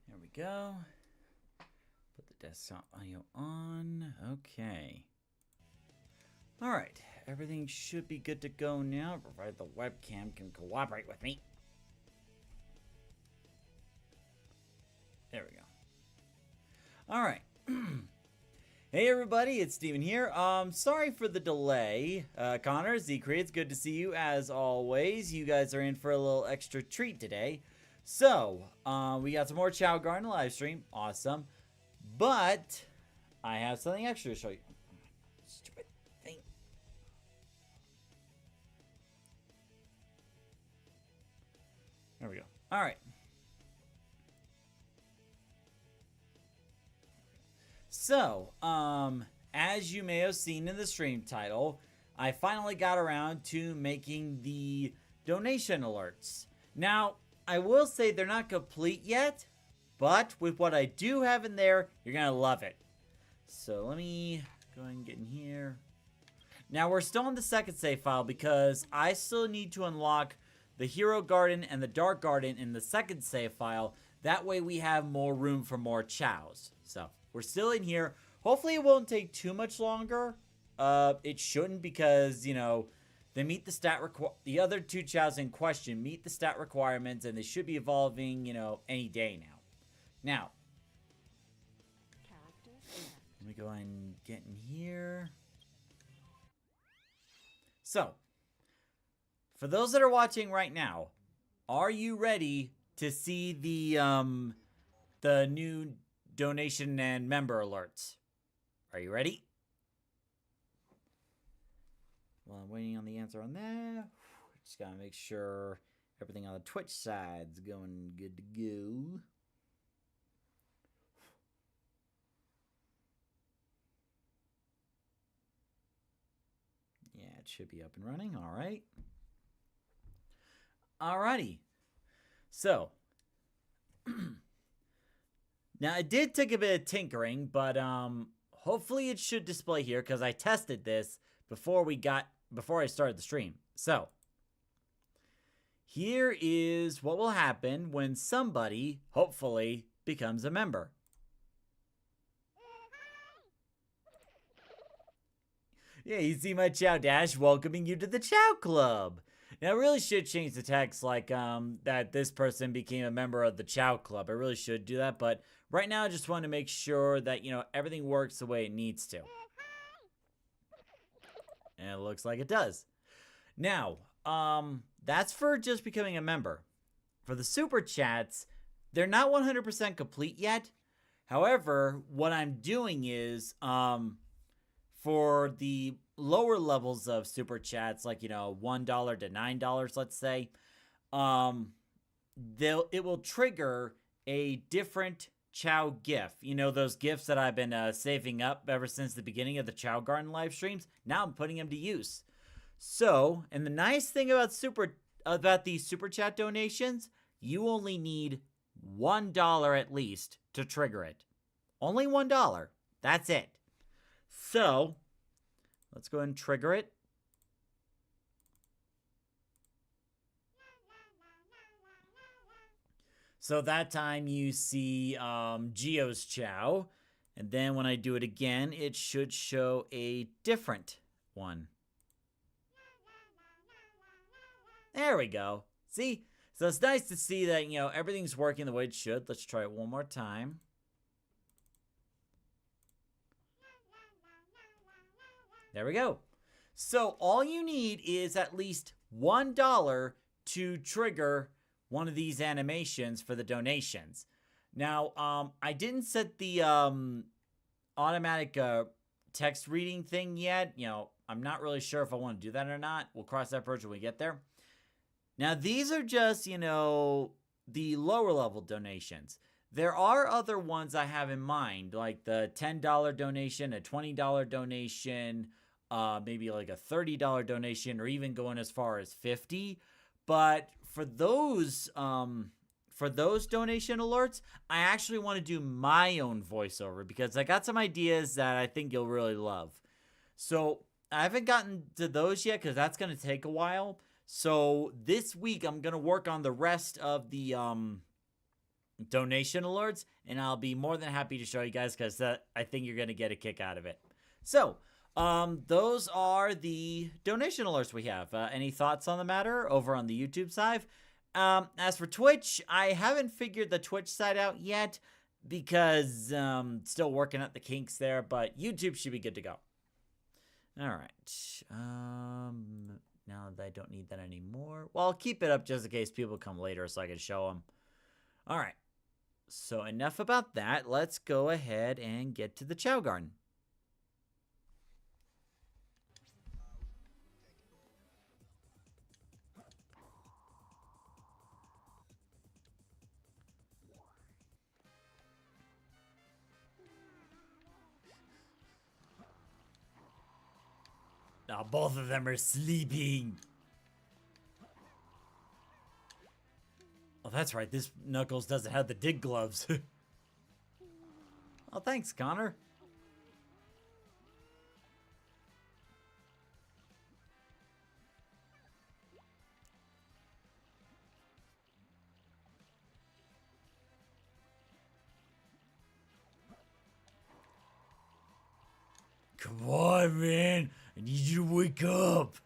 There we go. Put the desktop audio on. Okay. All right. Everything should be good to go now, provided the webcam can cooperate with me. There we go. All right. Hey everybody, it's Steven here. Sorry for the delay. Connor, Z-Cree, it's good to see you as always. You guys are in for a little extra treat today. So, we got some more Chao Garden live stream. Awesome. But I have something extra to show you. Stupid thing. There we go. All right. So, as you may have seen in the stream title, I finally got around to making the donation alerts. Now, I will say they're not complete yet, but with what I do have in there, you're going to love it. So let me go ahead and get in here. Now, we're still in the second save file because I still need to unlock the Hero Garden and the Dark Garden in the second save file. That way we have more room for more Chaos. So, we're still in here. Hopefully it won't take too much longer. It shouldn't because, you know, they meet the other two Chaos in question meet the stat requirements, and they should be evolving, you know, any day now. Now, let me go ahead and get in here. So, for those that are watching right now, are you ready to see the new donation and member alerts? Are you ready? Well, I'm waiting on the answer on that. Just gotta make sure everything on the Twitch side's going good to go. Yeah, it should be up and running. All right. Alrighty. So, now it did take a bit of tinkering, but hopefully it should display here because I tested this before I started the stream. So, here is what will happen when somebody, hopefully, becomes a member. Yeah, you see my Chao Dash welcoming you to the Chao Club. Now, I really should change the text like that this person became a member of the Chao Club. I really should do that, but right now I just want to make sure that, you know, everything works the way it needs to. And it looks like it does. Now, that's for just becoming a member. For the Super Chats, they're not 100% complete yet. However, what I'm doing is, for the lower levels of Super Chats, like, you know, $1 to $9, let's say, it will trigger a different Chao GIF. You know, those GIFs that I've been saving up ever since the beginning of the Chao Garden live streams. Now I'm putting them to use. So, and the nice thing about these Super Chat donations, you only need $1 at least to trigger it. Only $1. That's it. So, let's go ahead and trigger it. So that time you see Geo's Chao. And then when I do it again, it should show a different one. There we go. See? So it's nice to see that, you know, everything's working the way it should. Let's try it one more time. There we go. So all you need is at least $1 to trigger one of these animations for the donations. Now, I didn't set the automatic text reading thing yet. You know, I'm not really sure if I want to do that or not. We'll cross that bridge when we get there. Now, these are just, you know, the lower level donations. There are other ones I have in mind, like the $10 donation, a $20 donation, maybe like a $30 donation, or even going as far as $50. But for those donation alerts, I actually want to do my own voiceover because I got some ideas that I think you'll really love. So I haven't gotten to those yet because that's going to take a while. So this week I'm going to work on the rest of the donation alerts, and I'll be more than happy to show you guys because I think you're going to get a kick out of it. So those are the donation alerts we have. Any thoughts on the matter over on the YouTube side? As for Twitch, I haven't figured the Twitch side out yet because still working at the kinks there, but YouTube should be good to go. All right. Now that I don't need that anymore. Well, I'll keep it up just in case people come later so I can show them. All right. So enough about that. Let's go ahead and get to the Chao Garden. Now both of them are sleeping. Oh, that's right. This Knuckles doesn't have the dig gloves. Oh, thanks, Connor. Come on, man. I need you to wake up. I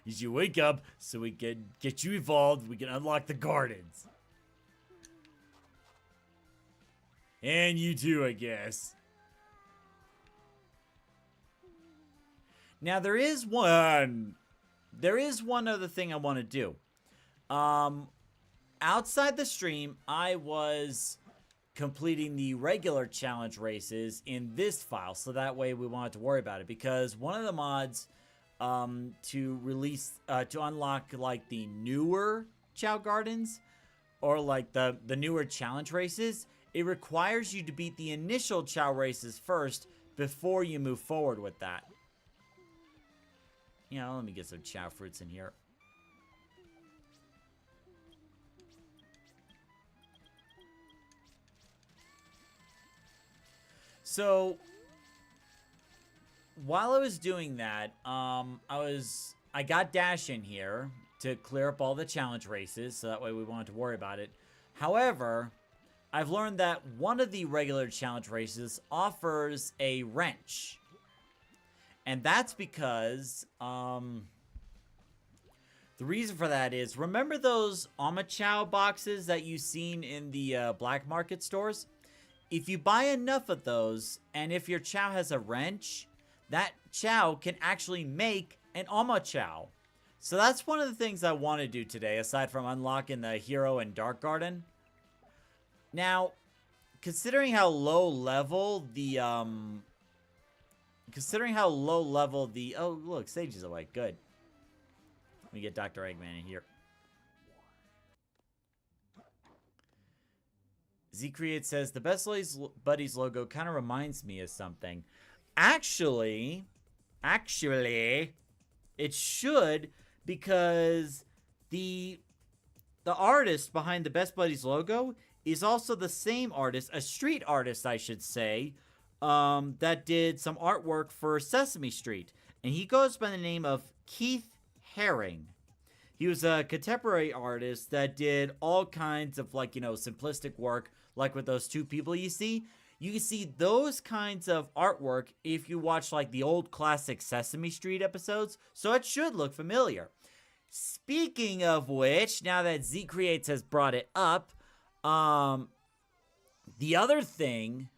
need you to wake up so we can get you evolved. We can unlock the gardens. And you too, I guess. Now, there is one other thing I want to do. Outside the stream, I was completing the regular challenge races in this file, so that way we won't have to worry about it, because one of the mods to unlock like the newer Chao Gardens or like the newer challenge races, it requires you to beat the initial Chao races first before you move forward with that. You know, let me get some Chao fruits in here. So, while I was doing that, I got Dash in here to clear up all the challenge races, so that way we won't have to worry about it. However, I've learned that one of the regular challenge races offers a wrench. And that's because, the reason for that is, remember those Chao boxes that you've seen in the black market stores? If you buy enough of those, and if your Chao has a wrench, that Chao can actually make an Chao. So that's one of the things I want to do today, aside from unlocking the Hero and Dark Garden. Now, considering how low level the, oh, look, Sage is awake, good. Let me get Dr. Eggman in here. Z-Create says, the Best Buddies logo kind of reminds me of something. Actually, it should, because the artist behind the Best Buddies logo is also the same artist, a street artist, I should say, that did some artwork for Sesame Street. And he goes by the name of Keith Haring. He was a contemporary artist that did all kinds of, like, you know, simplistic work, like with those two people you see. You can see those kinds of artwork if you watch, like, the old classic Sesame Street episodes, so it should look familiar. Speaking of which, now that Z Creates has brought it up, the other thing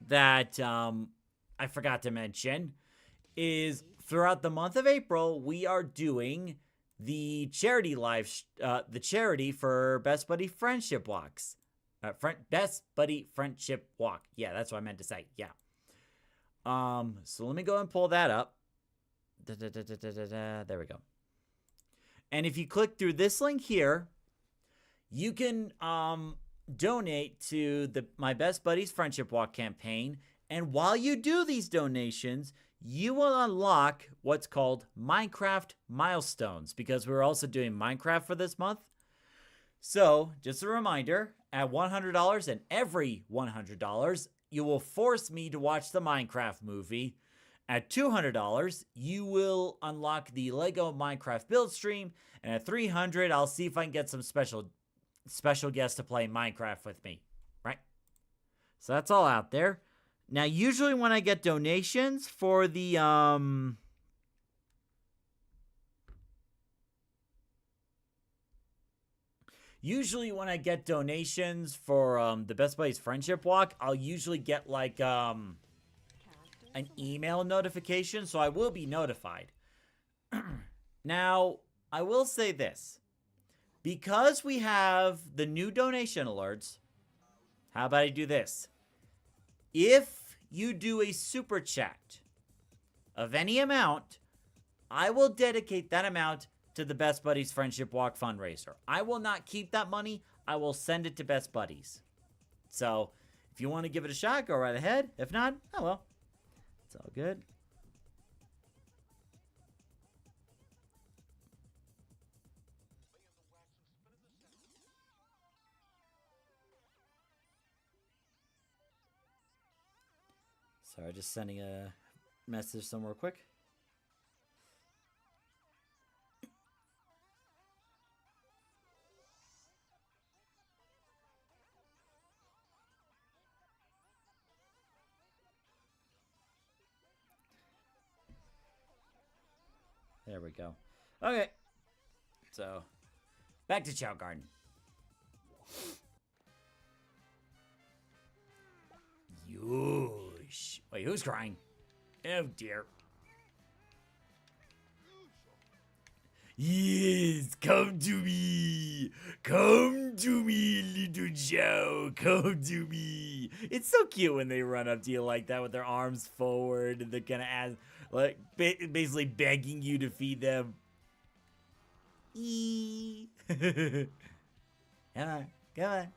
that I forgot to mention is throughout the month of April, we are doing the charity the charity for Best Buddy Friendship Walks. Best Buddy Friendship Walk. Yeah, that's what I meant to say. Yeah. So let me go and pull that up. There we go. And if you click through this link here, you can donate to my Best Buddies Friendship Walk campaign. And while you do these donations, you will unlock what's called Minecraft milestones, because we're also doing Minecraft for this month. So, just a reminder, at $100 and every $100, you will force me to watch the Minecraft movie. At $200, you will unlock the Lego Minecraft build stream. And at $300, I'll see if I can get some special guests to play Minecraft with me, right? So that's all out there. Now, usually when I get donations for the, the Best Buddies Friendship Walk, I'll usually get, like, an email notification, so I will be notified. Now, I will say this. Because we have the new donation alerts, how about I do this? If you do a super chat of any amount, I will dedicate that amount to the Best Buddies Friendship Walk fundraiser. I will not keep that money. I will send it to Best Buddies. So, if you want to give it a shot, go right ahead. If not, oh well. It's all good. Sorry, just sending a message somewhere quick. There we go. Okay. So, back to Chao Garden. Yosh. Wait, who's crying? Oh, dear. Yes, come to me. Come to me, little Chao. Come to me. It's so cute when they run up to you like that with their arms forward and they're gonna ask, like, basically begging you to feed them. Come on, come on.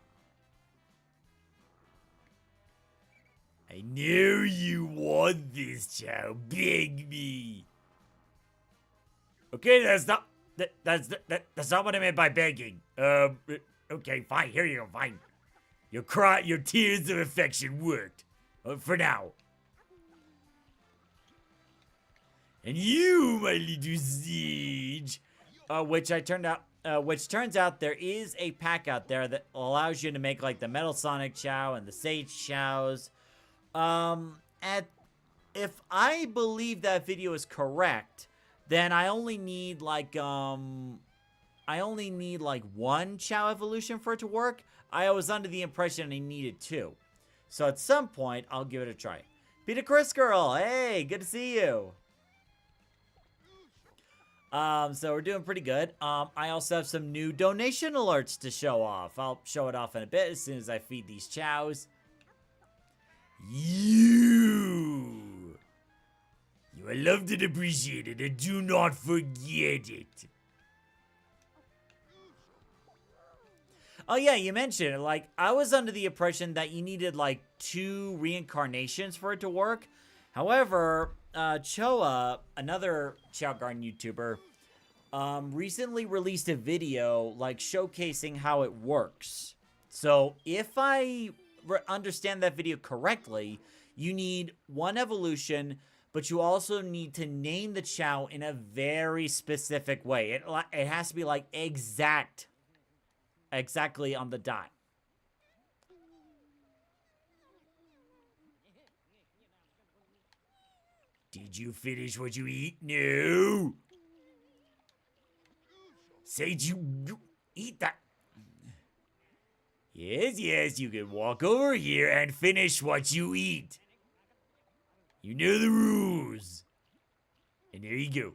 I know you want this, Chao. Beg me. Okay, that's not not what I meant by begging. Okay, fine. Here you go. Fine. Your tears of affection worked. For now. And you, my little Siege, which turns out there is a pack out there that allows you to make like the Metal Sonic Chao and the Sage Chows. If I believe that video is correct, then I only need like one Chao evolution for it to work. I was under the impression I needed 2. So at some point, I'll give it a try. Peter Chris Girl, hey, good to see you. So we're doing pretty good. I also have some new donation alerts to show off. I'll show it off in a bit as soon as I feed these chows. You are loved and appreciated, and do not forget it. Oh yeah, you mentioned it. Like, I was under the impression that you needed like 2 reincarnations for it to work. However, Choa, another Chao Garden YouTuber, recently released a video like showcasing how it works. So if I understand that video correctly, you need 1 evolution, but you also need to name the Chao in a very specific way. It has to be like exactly on the dot. Did you finish what you eat? No. Said you eat that. Yes, you can walk over here and finish what you eat. You know the rules. And there you go.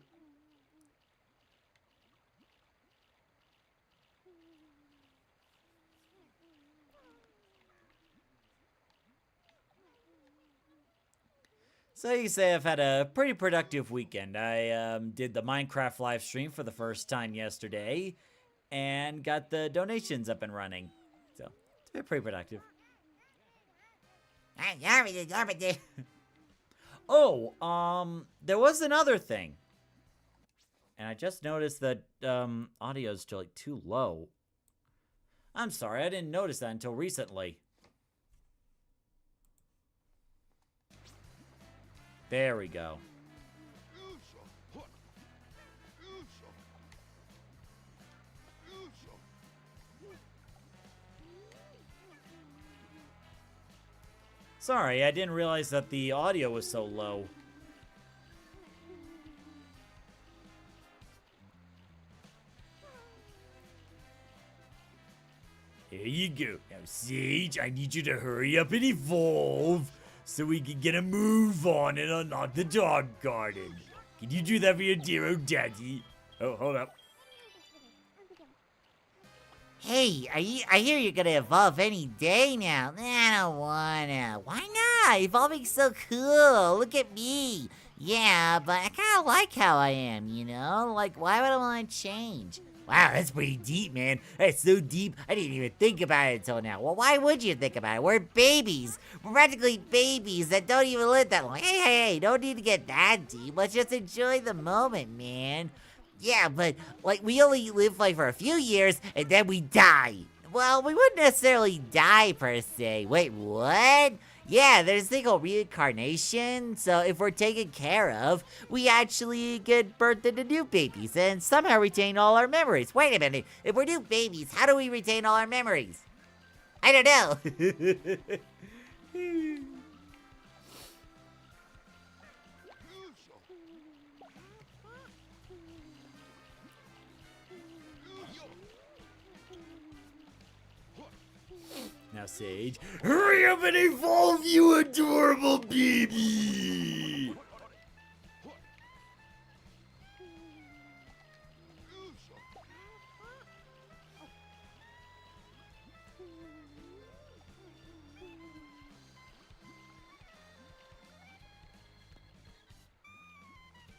So you say I've had a pretty productive weekend. I did the Minecraft live stream for the first time yesterday and got the donations up and running. So it's been pretty productive. Oh, there was another thing. And I just noticed that audio's still like too low. I'm sorry, I didn't notice that until recently. There we go. Sorry, I didn't realize that the audio was so low. There you go. Now, Sage, I need you to hurry up and evolve so we can get a move on and unlock the dog garden. Can you do that for your dear old daddy? Oh, hold up. Hey, I hear you're gonna evolve any day now. I don't wanna. Why not? Evolving's so cool. Look at me. Yeah, but I kinda like how I am, you know? Like, why would I wanna change? Wow, that's pretty deep, man. That's so deep, I didn't even think about it until now. Well, why would you think about it? We're babies. We're practically babies that don't even live that long. Hey, don't need to get that deep. Let's just enjoy the moment, man. Yeah, but, like, we only live, like, for a few years, and then we die. Well, we wouldn't necessarily die, per se. Wait, what? Yeah, there's a thing called reincarnation, so if we're taken care of, we actually get birthed into new babies, and somehow retain all our memories. Wait a minute, if we're new babies, how do we retain all our memories? I don't know. Now, Sage, hurry up and evolve, you adorable baby!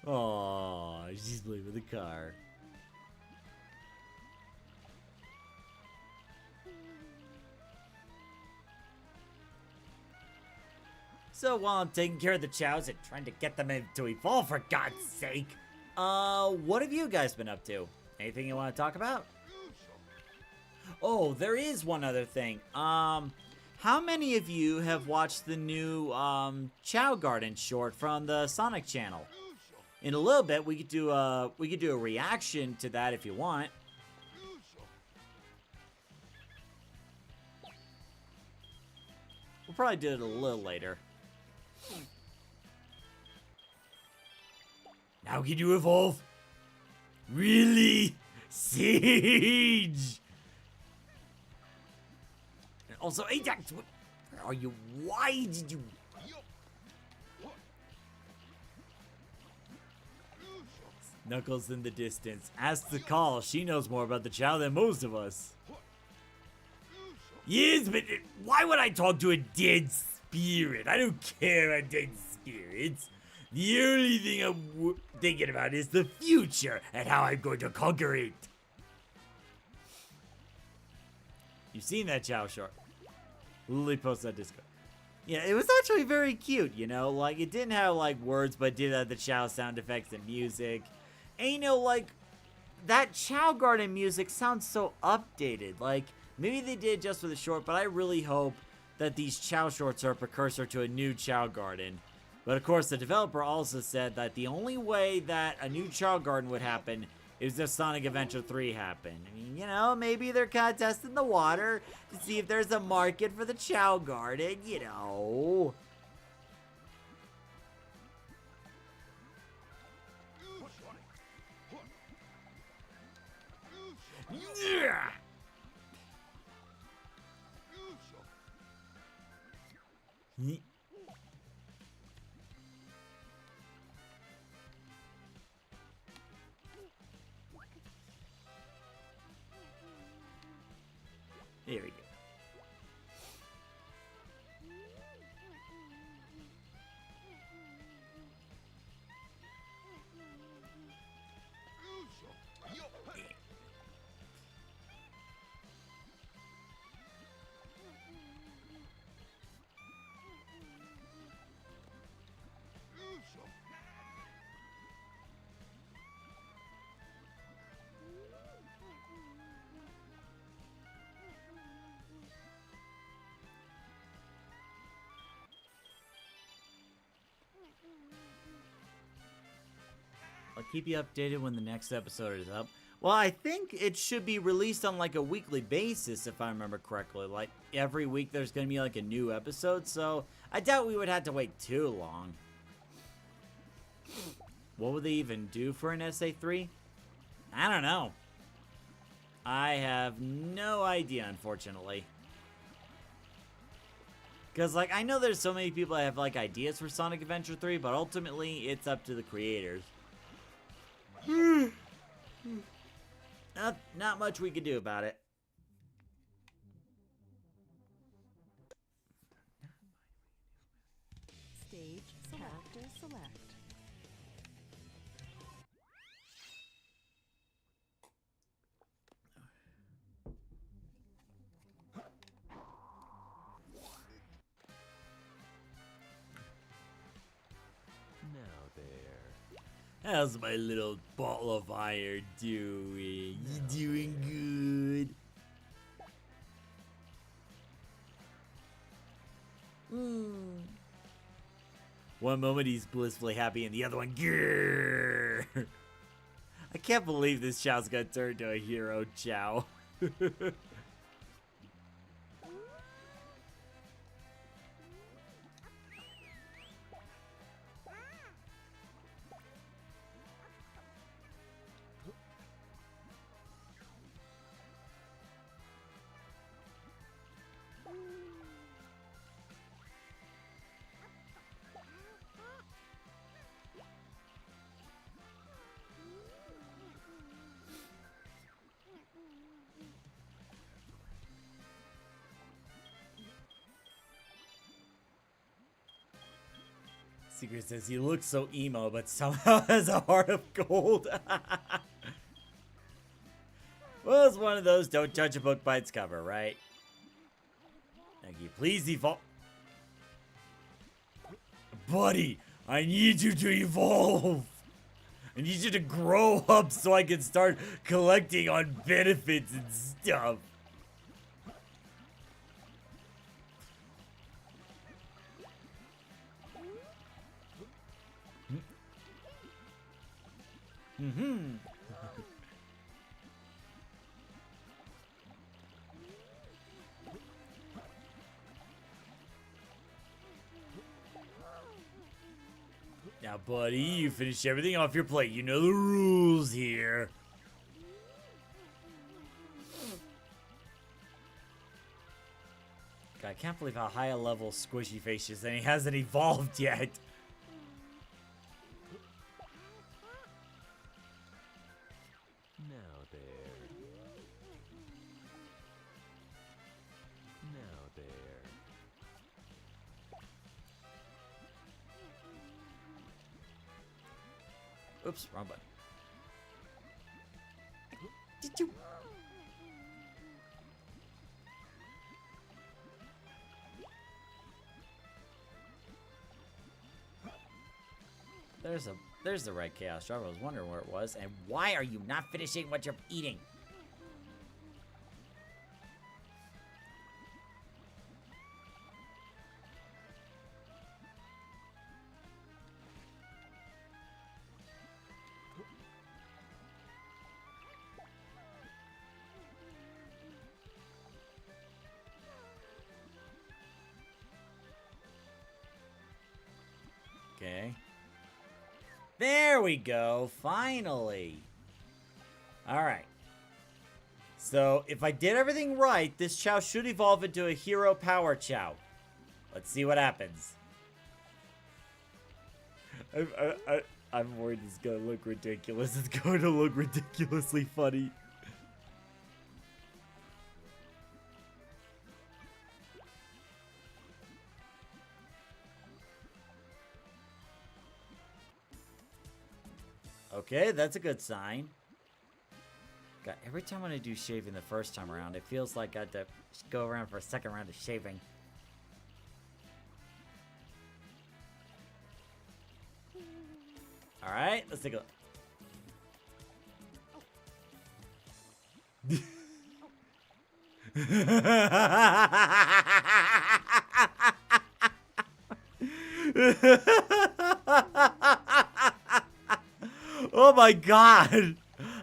Aww, she's playing with the car. So while I'm taking care of the chows and trying to get them to evolve, for God's sake, what have you guys been up to? Anything you want to talk about? Oh, there is one other thing. How many of you have watched the new Chao Garden short from the Sonic channel? In a little bit, we could do a reaction to that if you want. We'll probably do it a little later. Now can you evolve? Really? Siege! And also, Ajax, where are you? Why did you... Knuckles in the distance. Ask the call. She knows more about the Chao than most of us. Yes, but why would I talk to a dead spirit? I don't care about dead spirits. The only thing I'm thinking about is the future and how I'm going to conquer it. You've seen that Chao short. Lily posted on Discord. Yeah, it was actually very cute, you know? Like, it didn't have, like, words, but it did have the Chao sound effects and music. And, you know, like, that Chao Garden music sounds so updated. Like, maybe they did just for the short, but I really hope that these Chao shorts are a precursor to a new Chao Garden. But of course, the developer also said that the only way that a new Chao Garden would happen is if Sonic Adventure 3 happened. I mean, you know, maybe they're kind of testing the water to see if there's a market for the Chao Garden, you know. Yeah! keep you updated when the next episode is up. Well, I think it should be released on like a weekly basis, if I remember correctly. Like every week there's going to be like a new episode, so I doubt we would have to wait too long. What would they even do for an SA3? I don't know. I have no idea, unfortunately. Because, like, I know there's so many people that have, like, ideas for Sonic Adventure 3, but ultimately, it's up to the creators. Not much we could do about it. Stage character select. Now there. How's my little ball of fire doing? You doing good? One moment he's blissfully happy and the other one, grrr. I can't believe this Chao's gonna turn into a hero, Chao. Secret says he looks so emo, but somehow has a heart of gold. Well, it's one of those don't judge a book by its cover, right? Thank you. Please evolve. Buddy, I need you to evolve. I need you to grow up so I can start collecting on benefits and stuff. Now, buddy, you finished everything off your plate. You know the rules here. God, I can't believe how high a level Squishy Face is and he hasn't evolved yet. Now there. Now there. Oops, wrong button. Did you? There's the right Chaos Driver. I was wondering where it was. And why are you not finishing what you're eating? Okay. There we go, finally. Alright. So, if I did everything right, this Chao should evolve into a hero power Chao. Let's see what happens. I'm worried it's gonna look ridiculous. It's going to look ridiculously funny. Okay, that's a good sign. God, every time when I do shaving the first time around, it feels like I had to go around for a second round of shaving. Alright, let's take a look. Oh my god!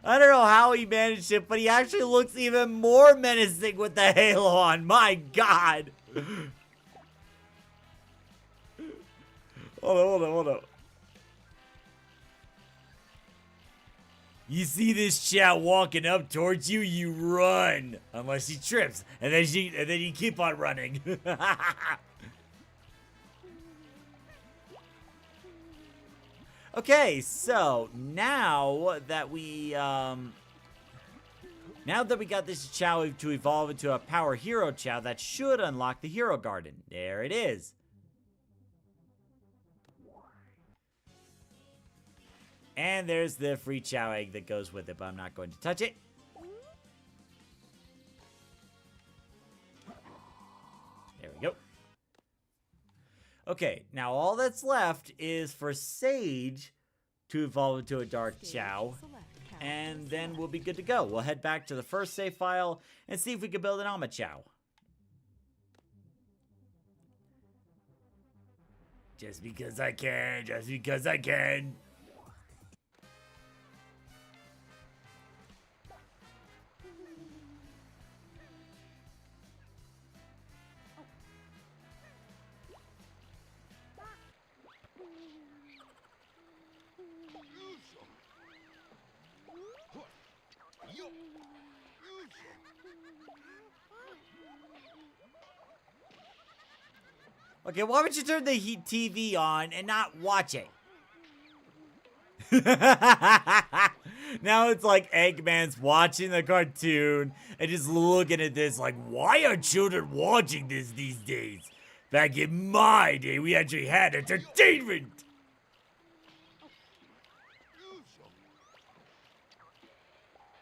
I don't know how he managed it, but he actually looks even more menacing with the halo on. My god! Hold on. You see this Chao walking up towards you, you run. Unless he trips, and then you keep on running. Okay, so now that we got this Chao to evolve into a power hero Chao, that should unlock the hero garden. There it is. And there's the free Chao egg that goes with it, but I'm not going to touch it. There we go. Okay, now all that's left is for Sage to evolve into a Dark Chao, and then we'll be good to go. We'll head back to the first save file and see if we can build an Alma Chao. Just because I can, just because I can. Okay, why would you turn the TV on and not watch it? Now it's like Eggman's watching the cartoon and just looking at this like, why are children watching this these days? Back in my day, we actually had entertainment.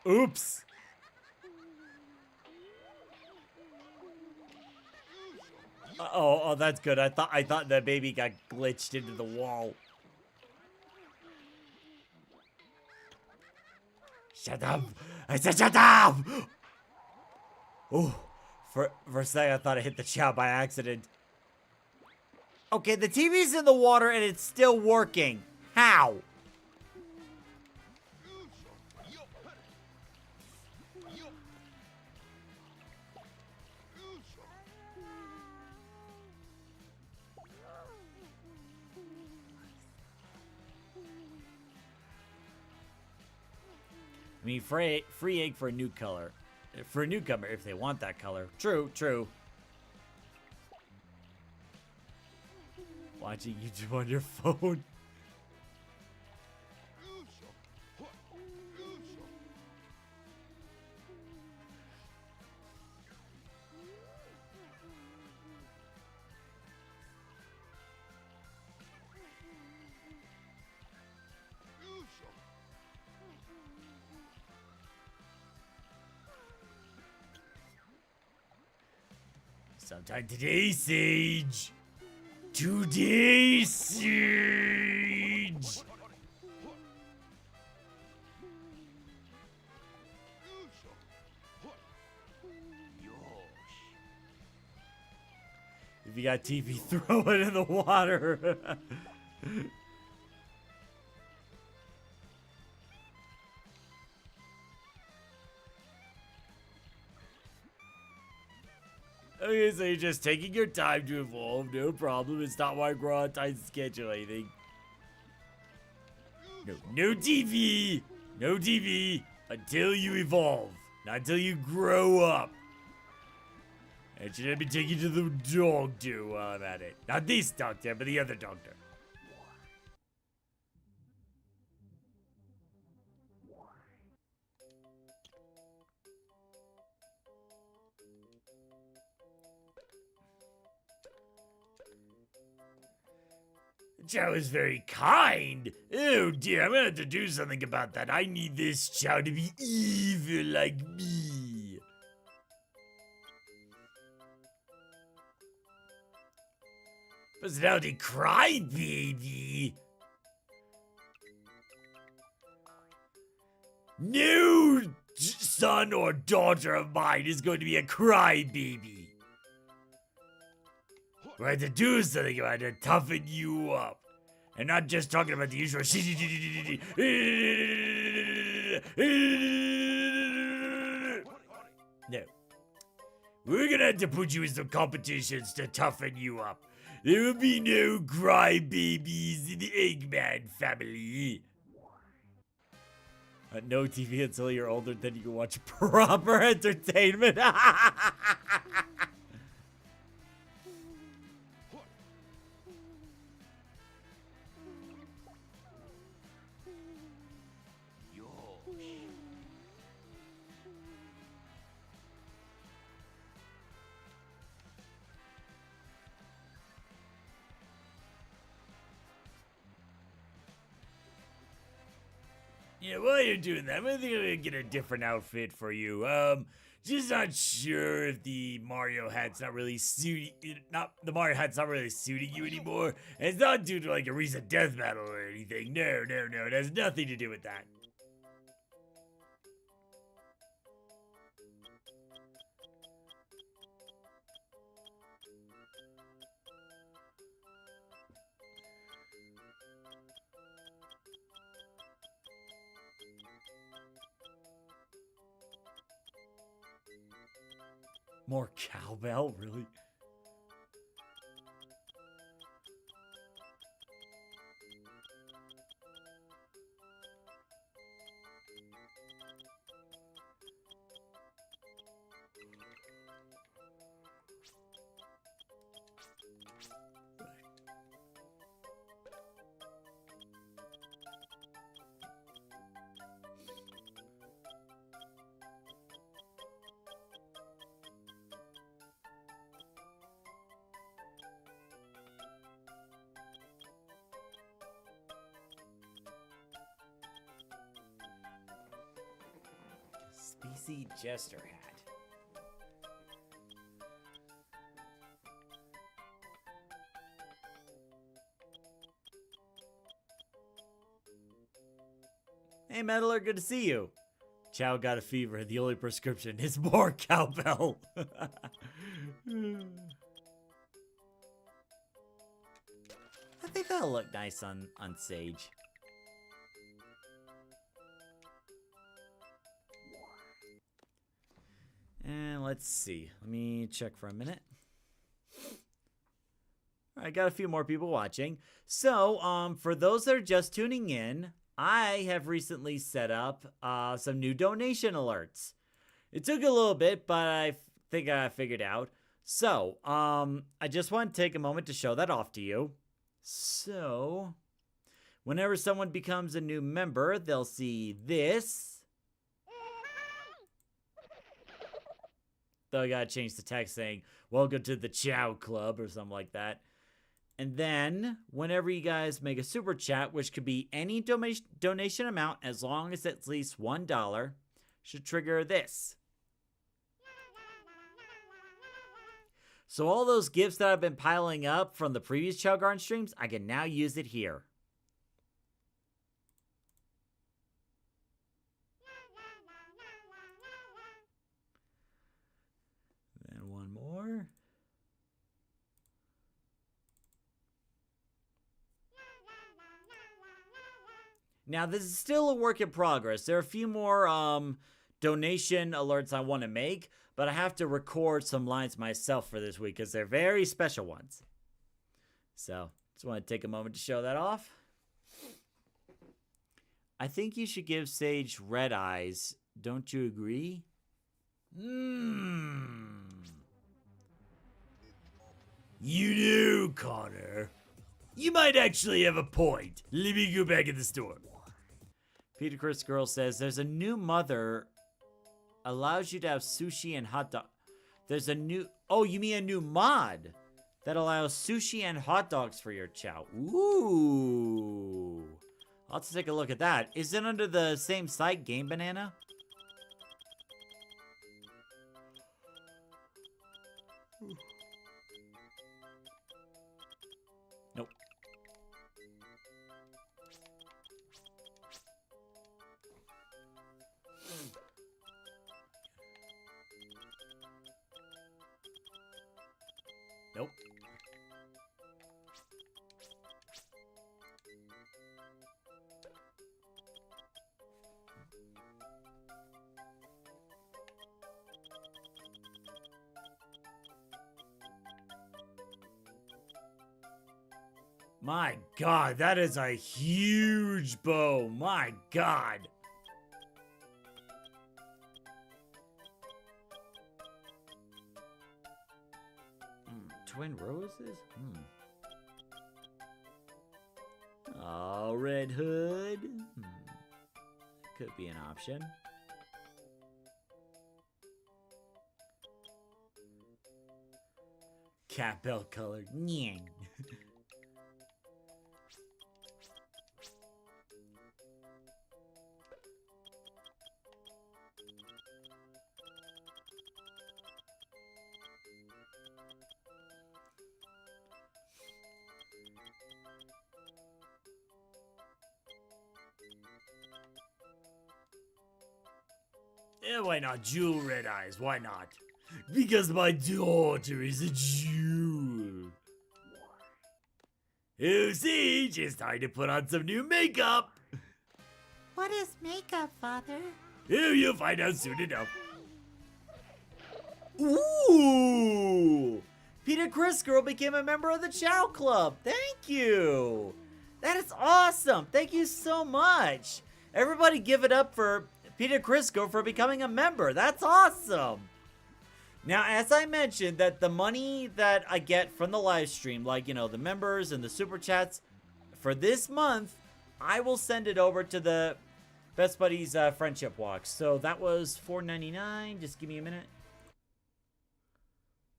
Oops. Oh, that's good. I thought the baby got glitched into the wall. Shut up! I said shut up! Oh, for a second I thought I hit the Chao by accident. Okay, the TV's in the water and it's still working. How? I mean, free egg for a new color. For a newcomer, if they want that color. True, true. Watching YouTube on your phone. Sometime today, Sage. Today, Sage. If you got TV, throw it in the water. Okay, so you're just taking your time to evolve, no problem. It's not why we're on tight schedule or anything. No TV! No TV until you evolve. Not until you grow up. And should I be taking you to the doctor while I'm at it? Not this doctor, but the other doctor. Chao is very kind. Oh dear, I'm gonna have to do something about that. I need this Chao to be evil like me. Personality crybaby. No son or daughter of mine is going to be a crybaby. We have to do something about it to toughen you up. And not just talking about the usual. No. We're gonna have to put you in some competitions to toughen you up. There will be no crybabies in the Eggman family. No TV until you're older, then you can watch proper entertainment. Yeah, while you're doing that, I think I'm gonna get a different outfit for you. Just not sure if the Mario hat's not really suiting you anymore. And it's not due to like a recent death battle or anything. No, it has nothing to do with that. More cowbell, really? Species Jester hat. Hey, Meddler, good to see you. Chao got a fever. The only prescription is more cowbell. I think that'll look nice on Sage. And let's see. Let me check for a minute. I got a few more people watching. So, for those that are just tuning in, I have recently set up some new donation alerts. It took a little bit, but I think I figured out. So, I just want to take a moment to show that off to you. So, whenever someone becomes a new member, they'll see this. Though I gotta change the text saying, welcome to the Chao Club or something like that. And then, whenever you guys make a super chat, which could be any donation amount as long as it's at least $1, should trigger this. So all those gifts that I've been piling up from the previous Chao Garden streams, I can now use it here. Then one more. Now, this is still a work in progress. There are a few more donation alerts I want to make, but I have to record some lines myself for this week because they're very special ones. So, just want to take a moment to show that off. I think you should give Sage red eyes. Don't you agree? You know, Connor, you might actually have a point. Let me go back in the store. Peter Chris Girl says, there's a new mother allows you to have sushi and hot dog. There's a new, oh, you mean a new mod that allows sushi and hot dogs for your Chao. Ooh. I'll have to take a look at that. Is it under the same site, Game Banana? Nope. Nope. My god, that is a huge bow. My god. Twin roses? Oh, Red Hood. Could be an option. Cat bell colored. Nyang. Yeah, why not? Jewel red eyes. Why not? Because my daughter is a jewel. Oh, Sage, it's time to put on some new makeup. What is makeup, Father? Oh, you'll find out soon enough. Ooh! Peter Chris Girl became a member of the Chao Club. Thank you. That is awesome. Thank you so much. Everybody give it up for Peter Crisco for becoming a member. That's awesome. Now, as I mentioned, that the money that I get from the live stream, like, you know, the members and the super chats, for this month, I will send it over to the Best Buddies Friendship Walk. So that was $4.99. Just give me a minute.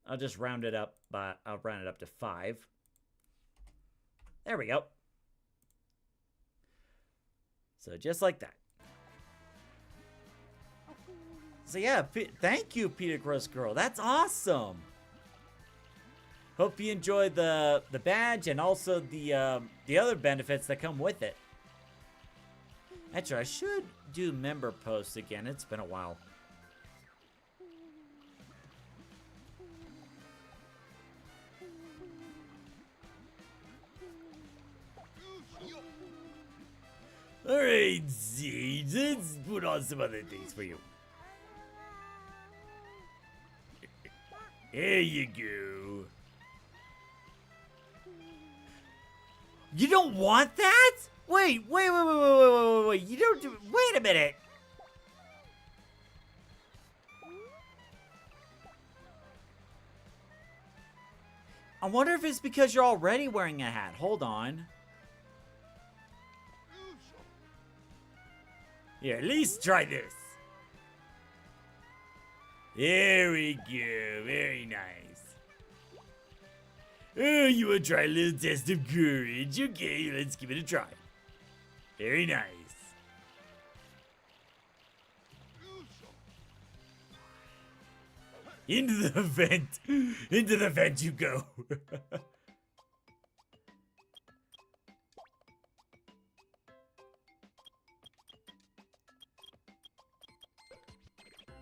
I'll just round it up, but I'll round it up to 5. There we go. So just like that. So yeah, thank you, Peter Gross Girl. That's awesome. Hope you enjoyed the badge and also the other benefits that come with it. Actually, I should do member posts again. It's been a while. Alright, Sage, let's put on some other things for you. There you go. You don't want that? Wait. You don't do. Wait a minute. I wonder if it's because you're already wearing a hat. Hold on. Here, at least try this. There we go. Very nice. Oh, you want to try a little test of courage? Okay, let's give it a try. Very nice. Into the vent. Into the vent you go.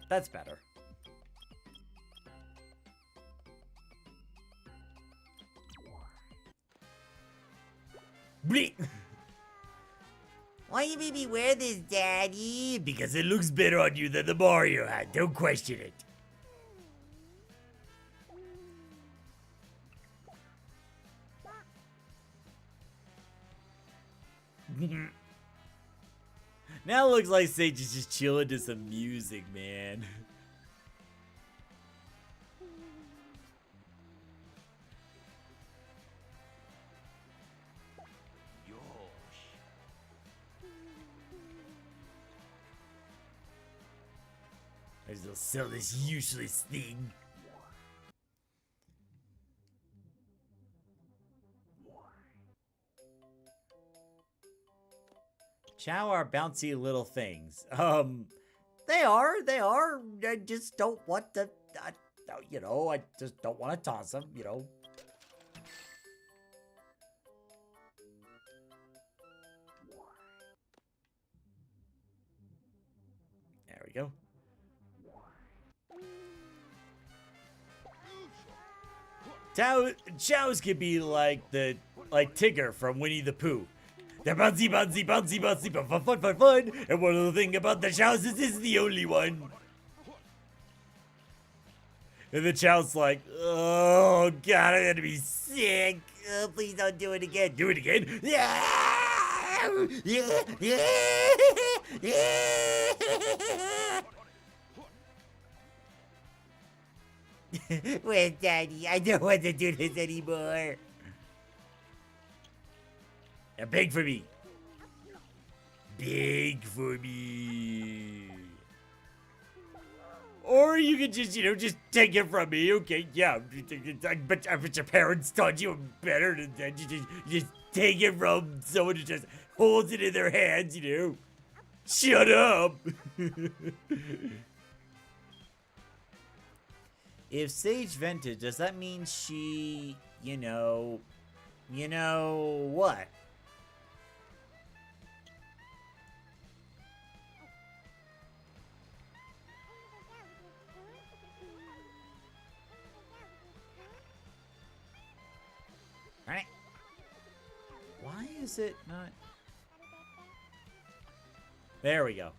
That's better. Bleep. Why you made me wear this, Daddy? Because it looks better on you than the Mario hat. Don't question it. Now it looks like Sage is just chilling to some music, man. I just sell this useless thing. Chao are bouncy little things. They are. I just don't want to, you know, I just don't want to toss them, you know. There we go. Chaos could be like Tigger from Winnie the Pooh. They're bouncy, but fun. And one little thing about the Chaos is this is the only one. And the child's like, oh god, I'm gonna be sick. Oh, please don't do it again. Do it again? Yeah! Yeah! Yeah! Where's Daddy? I don't want to do this anymore. Now beg for me. Beg for me. Or you could just, just take it from me. Okay, yeah. But your parents taught you better than that. You just take it from someone who just holds it in their hands, Shut up. If Sage vented, does that mean she, what? Right? Why is it not? There we go.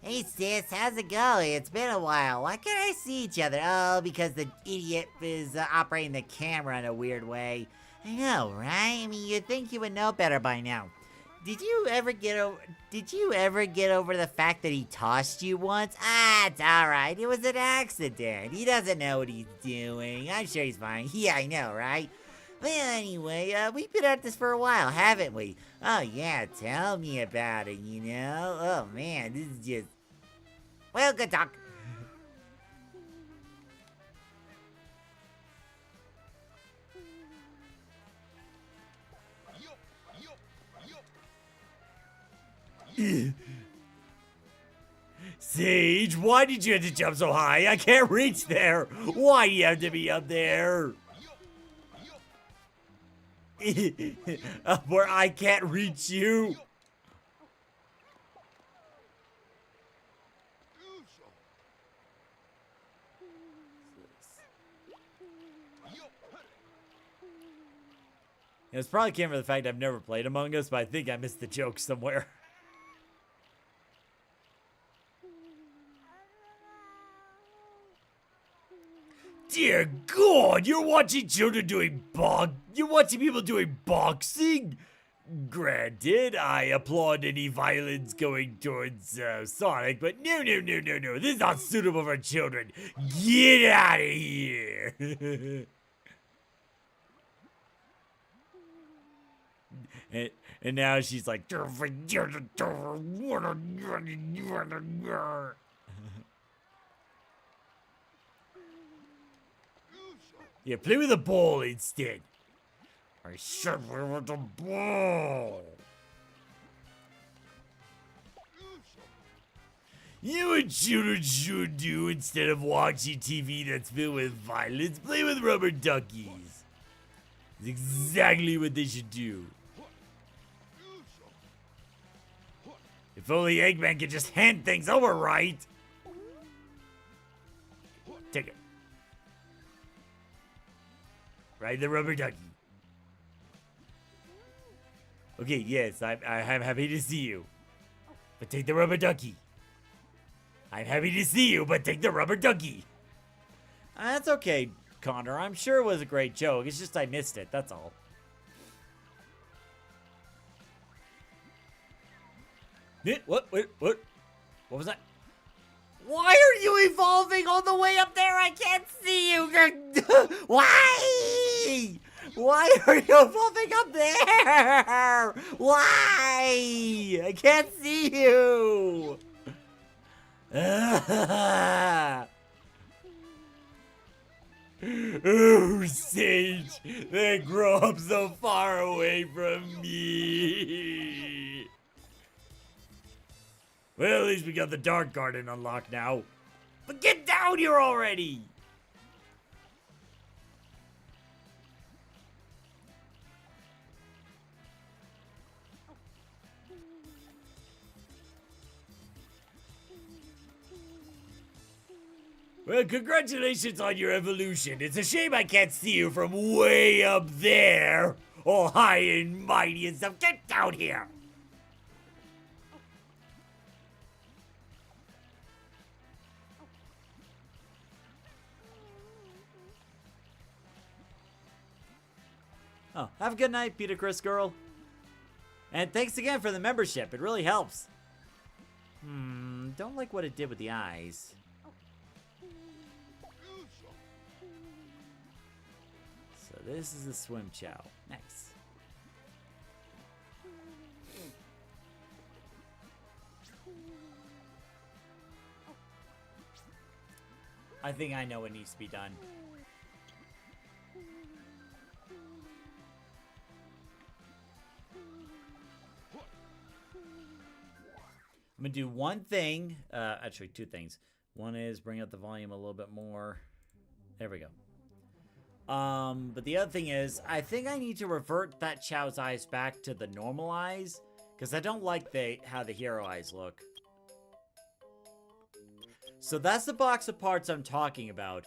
Hey sis, how's it going? It's been a while. Why can't I see each other? Oh, because the idiot is operating the camera in a weird way. I know, right? I mean, you'd think you would know better by now. Did you ever get over the fact that he tossed you once? Ah, it's alright. It was an accident. He doesn't know what he's doing. I'm sure he's fine. Yeah, I know, right? Well, anyway, we've been at this for a while, haven't we? Oh, yeah, tell me about it, Oh, man, this is just... Well, good talk. Sage, why did you have to jump so high? I can't reach there. Why do you have to be up there? Up where I can't reach you. It's probably came from the fact I've never played Among Us, but I think I missed the joke somewhere. Dear God, you're watching children doing you're watching people doing boxing? Granted, I applaud any violence going towards Sonic, but no, this is not suitable for children. Get out of here! and now she's like... Yeah, play with the ball instead. I said play with the ball. You know what children should do instead of watching TV that's filled with violence? Play with rubber duckies. It's exactly what they should do. If only Eggman could just hand things over right. Take it. Ride the rubber ducky. Okay, yes, I'm happy to see you. But take the rubber ducky. I'm happy to see you, but take the rubber ducky. That's okay, Connor. I'm sure it was a great joke. It's just I missed it, that's all. What? Wait, what? What was that? Why are you evolving all the way up there? I can't see you. Why? Why are you evolving up there? Why? I can't see you. Oh, Sage, they grow up so far away from me. Well, at least we got the Dark Garden unlocked now. But get down here already! Well, congratulations on your evolution. It's a shame I can't see you from way up there. All high and mighty and stuff. Get down here! Oh, have a good night, Peter Chris girl. And thanks again for the membership. It really helps. Don't like what it did with the eyes. So this is the swim Chao. Nice. I think I know what needs to be done. I'm gonna do one thing, actually two things. One is bring up the volume a little bit more. There we go. But the other thing is, I think I need to revert that Chao's eyes back to the normal eyes, because I don't like how the hero eyes look. So that's the box of parts I'm talking about.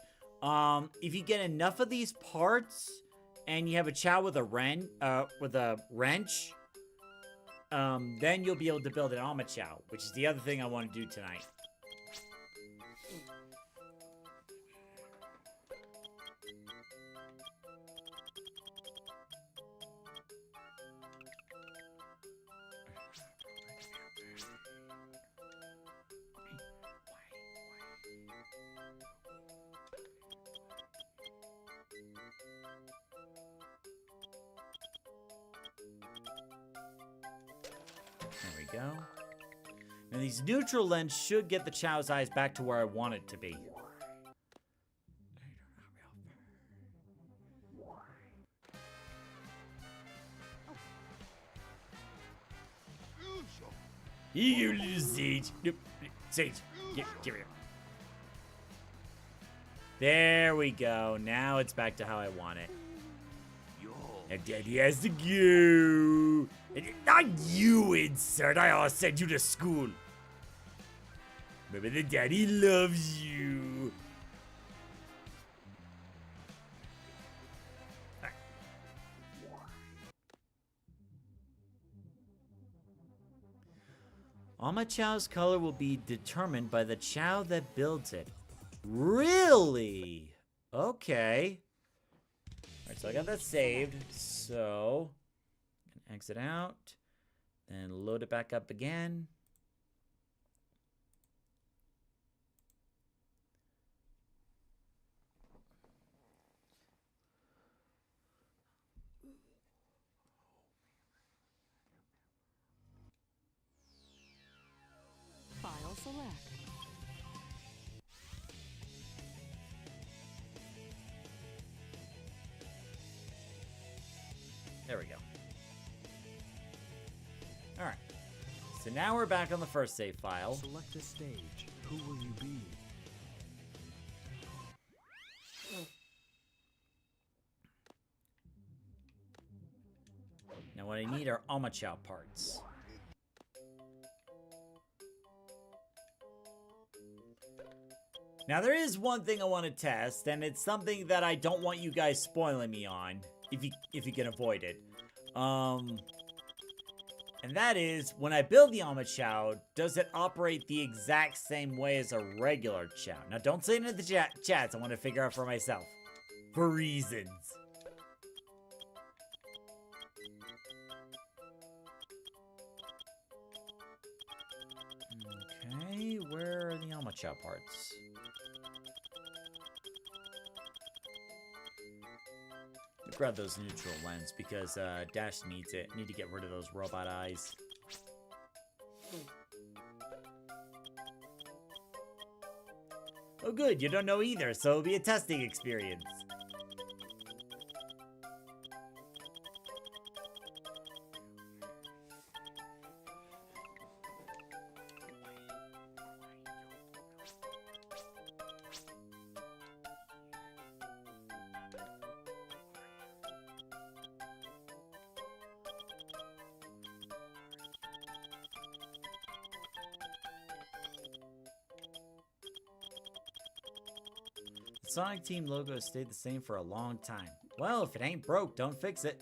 If you get enough of these parts, and you have a Chao with a wrench, then you'll be able to build an Alma Chao, which is the other thing I want to do tonight. There we go. And these neutral lens should get the Chao's eyes back to where I want it to be. You little Sage. Sage, give here. There we go. Now it's back to how I want it. And Daddy has to go. Not you, insert. I'll send you to school. Remember that Daddy loves you. Right. Alma Chao's color will be determined by the Chao that builds it. Really? Okay. Alright, so I got that saved. So, exit out. Then load it back up again. File select. There we go. Alright. So now we're back on the first save file. Select a stage. Who will you be? Now what I need are Alma Chao parts. Now there is one thing I want to test, and it's something that I don't want you guys spoiling me on, if you can avoid it. And that is, when I build the Alma Chao, does it operate the exact same way as a regular Chao? Now don't say it in the chats, I want to figure out for myself. For reasons. Okay, where are the Alma Chao parts? Grab those neutral lens because Dash needs it. Need to get rid of those robot eyes. Oh good, you don't know either, so it'll be a testing experience. The Sonic Team logo has stayed the same for a long time. Well, if it ain't broke, don't fix it.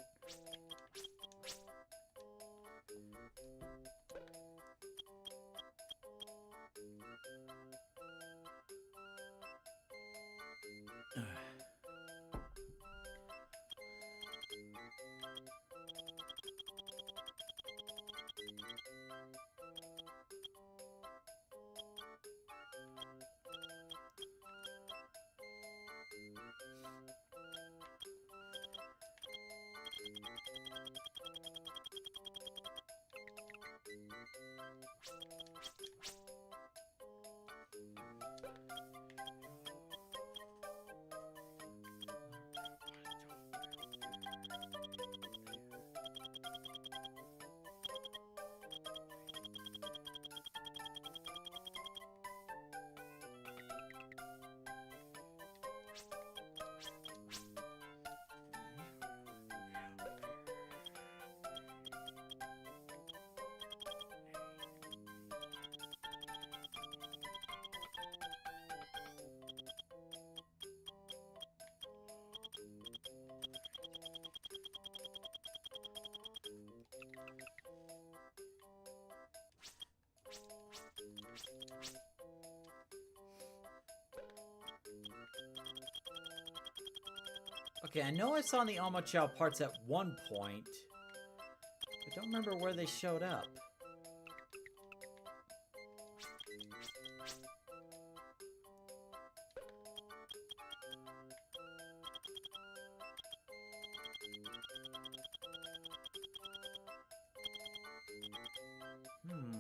Okay, I know I saw the Alma Chao parts at one point. I don't remember where they showed up. Hmm.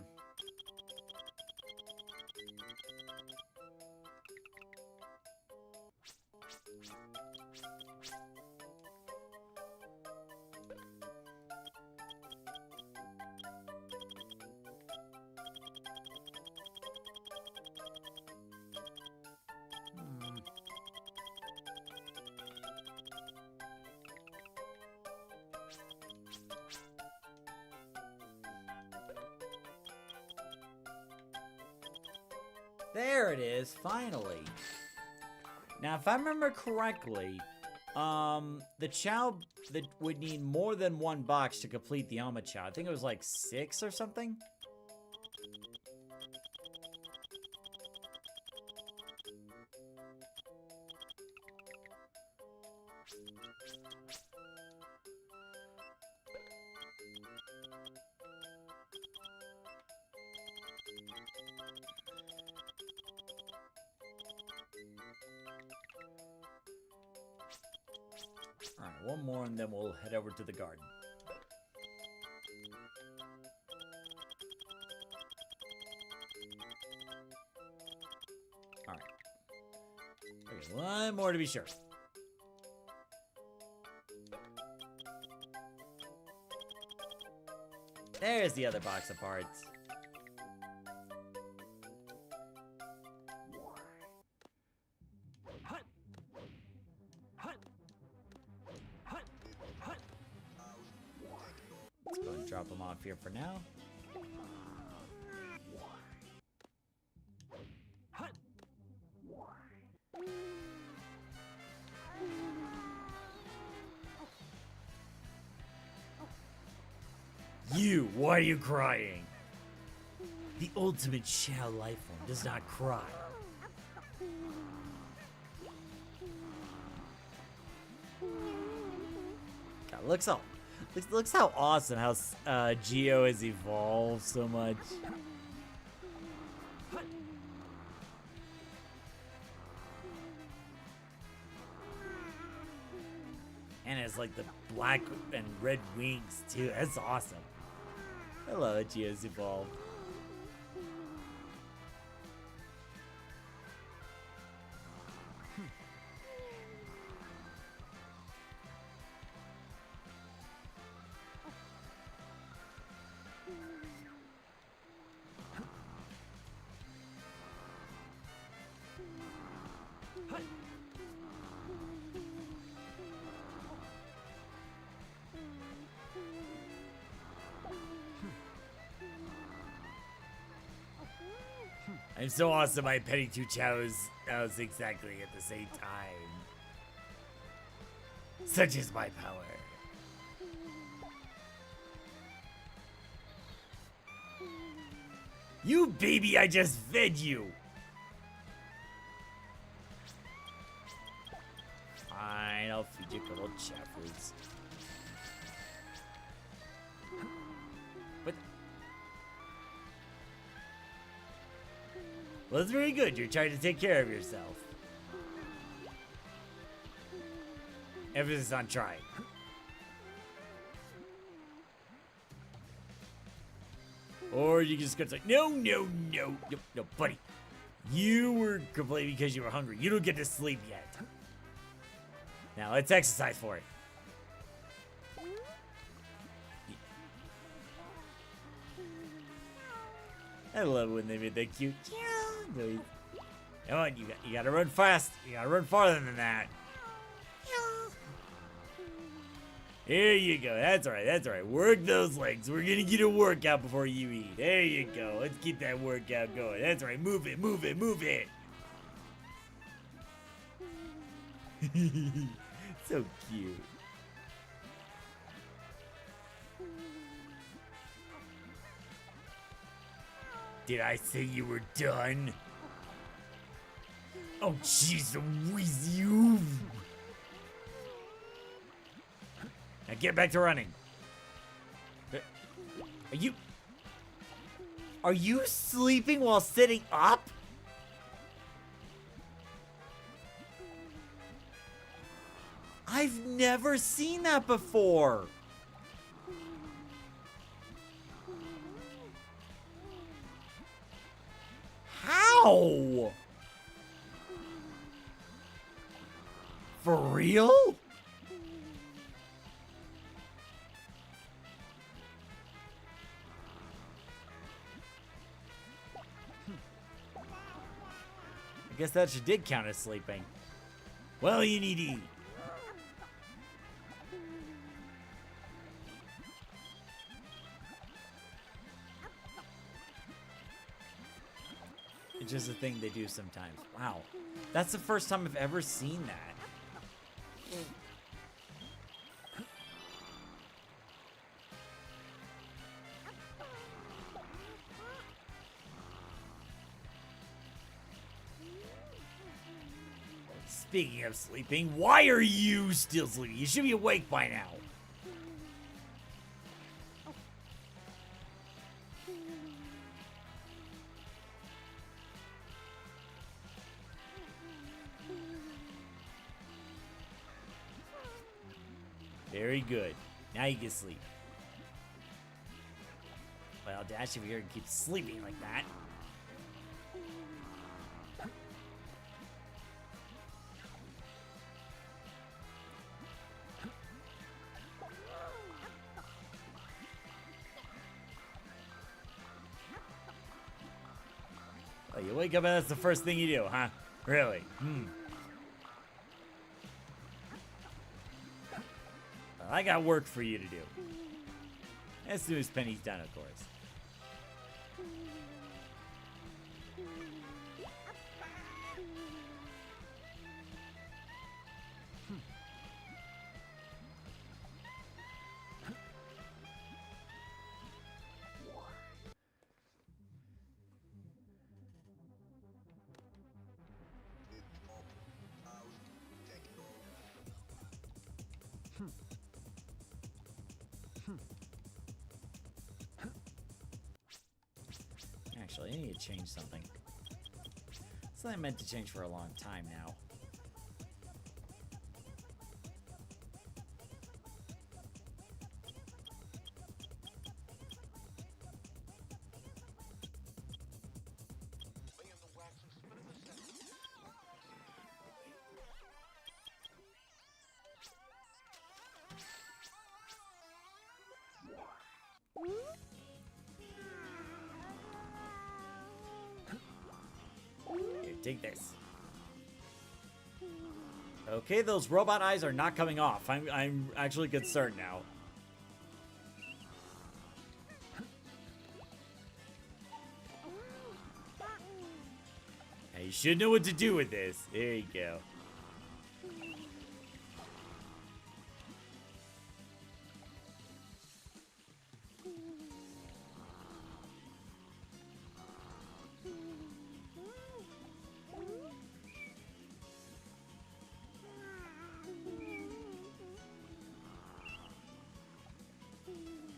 Hmm. There it is, finally. Now, if I remember correctly, the Chao that would need more than one box to complete the Alma Chao. I think it was like 6 or something. Alright, one more and then we'll head over to the garden. Alright. Okay, one more to be sure. There's the other box of parts. Let's go and drop them off here for now. You, why are you crying? The ultimate Chao life form does not cry. God, looks how awesome how Geo has evolved so much. And it's like the black and red wings too. That's awesome. I love it, Geo's evolved. I'm so awesome by petting two Chaos exactly at the same time. Such is my power. You baby, I just fed you. Fine, I'll feed you little chaffers. But well, that's very good. You're trying to take care of yourself. Emphasis on trying. Or you can just go like, no, buddy. You were complaining because you were hungry. You don't get to sleep yet. Now let's exercise for it. I love when they made that cute. Come on, you gotta run fast. You gotta run farther than that. Here you go. That's all right. That's all right. Work those legs. We're gonna get a workout before you eat. There you go. Let's keep that workout going. That's all right. Move it. Move it. Move it. So cute. Did I say you were done? Oh, jeez, Louise, you. Now get back to running. Are you sleeping while sitting up? I've never seen that before. How? For real? I guess that should did count as sleeping. Well, you need to eat. It's just a thing they do sometimes. Wow. That's the first time I've ever seen that. Speaking of sleeping, why are you still sleeping? You should be awake by now. Very good. Now you can sleep. Well, Dash over here can keep sleeping like that. Oh, you wake up and that's the first thing you do, huh? Really? Well, I got work for you to do. As soon as Penny's done, of course. Actually, I need to change something. Something I meant to change for a long time now. Here, take this. Okay, those robot eyes are not coming off. I'm actually concerned now. Now you should know what to do with this. There you go.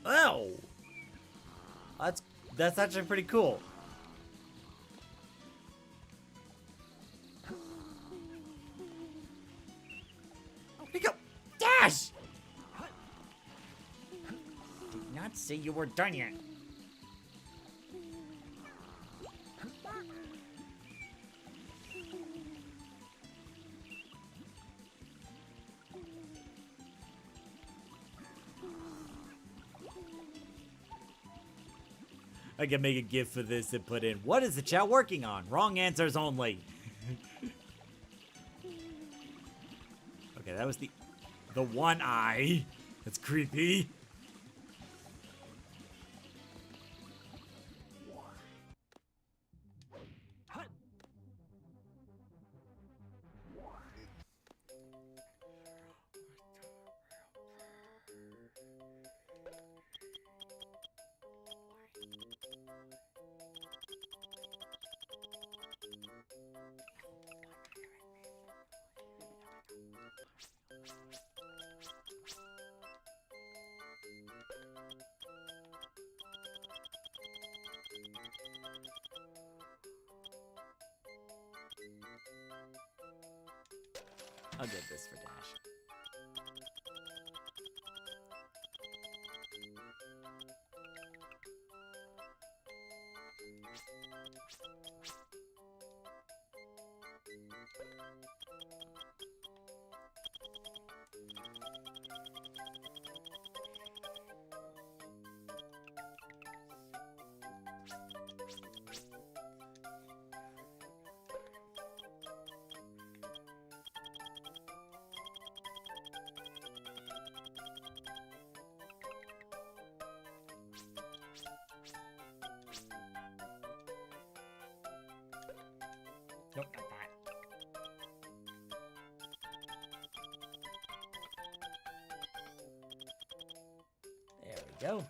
Oh! That's actually pretty cool. Here you go! Dash! Did not say you were done yet. I can make a GIF for this and put in, what is the chat working on? Wrong answers only. Okay, that was the one eye. That's creepy. I'll get this for Dash. Nope, not that. There we go.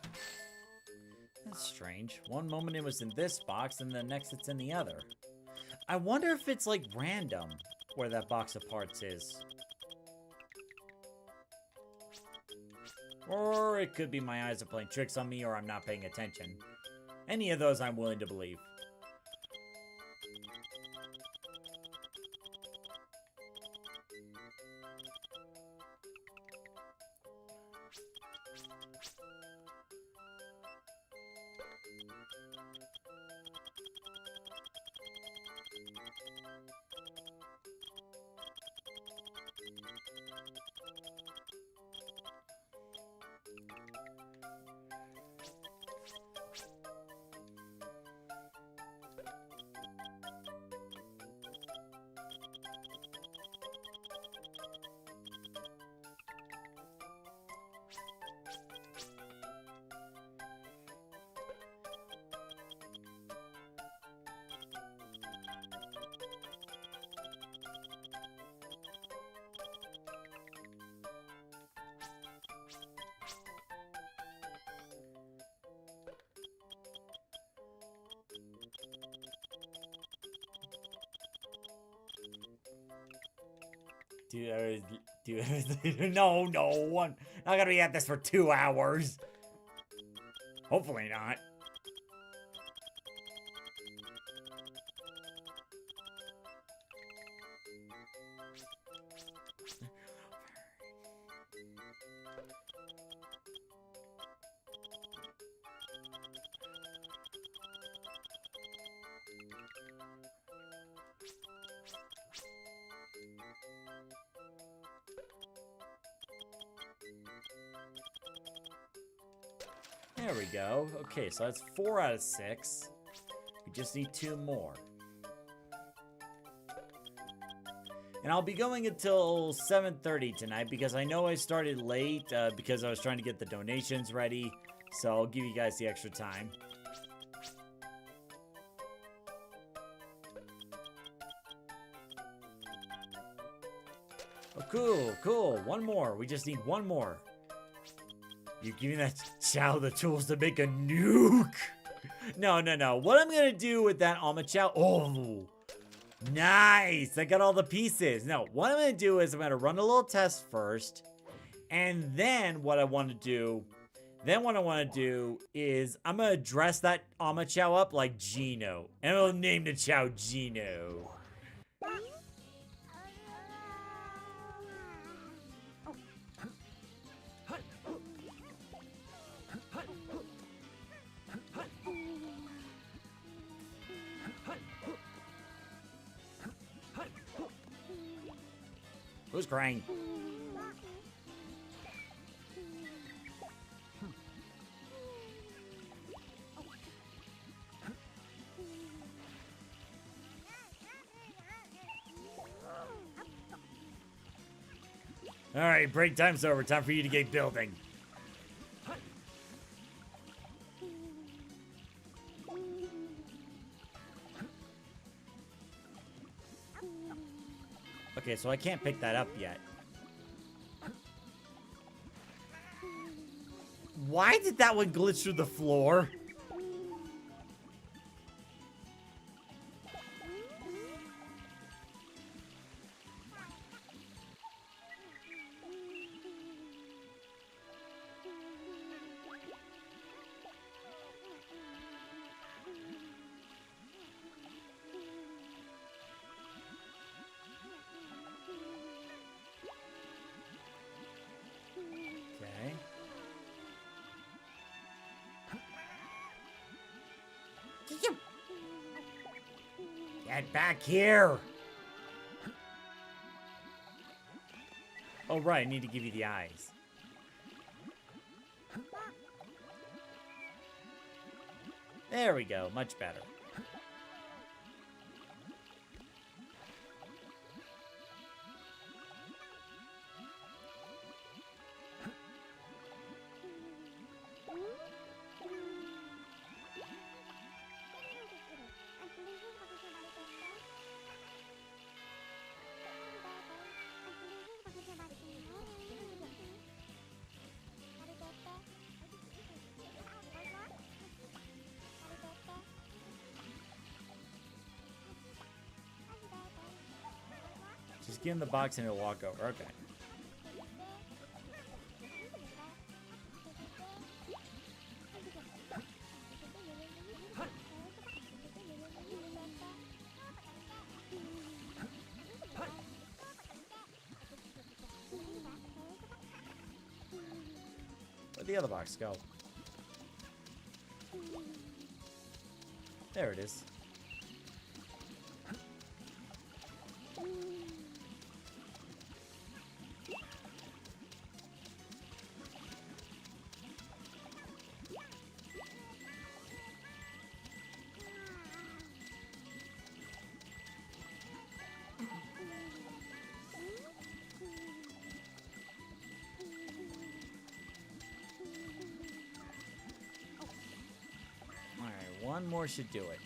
That's strange. One moment it was in this box, and the next it's in the other. I wonder if it's like random where that box of parts is. Or it could be my eyes are playing tricks on me, or I'm not paying attention. Any of those I'm willing to believe. No, I'm not gonna be at this for 2 hours. Hopefully not. There we go. Okay, so that's 4 out of 6. We just need 2 more. And I'll be going until 7:30 tonight because I know I started late because I was trying to get the donations ready. So I'll give you guys the extra time. Oh, cool. One more. We just need one more. You're giving that Chao the tools to make a nuke. No. What I'm going to do with that Chao... Oh, nice. I got all the pieces. No, what I'm going to do is I'm going to run a little test first. And then what I want to do... is I'm going to dress that Chao up like Gino. And I'll name the Chao Gino. Who's crying? Alright, break time's over. Time for you to get building. Okay, so I can't pick that up yet. Why did that one glitch through the floor? Get back here! Oh, right, I need to give you the eyes. There we go, much better. Just give him the box and he'll walk over. Okay. Where'd the other box go? There it is. One more should do it.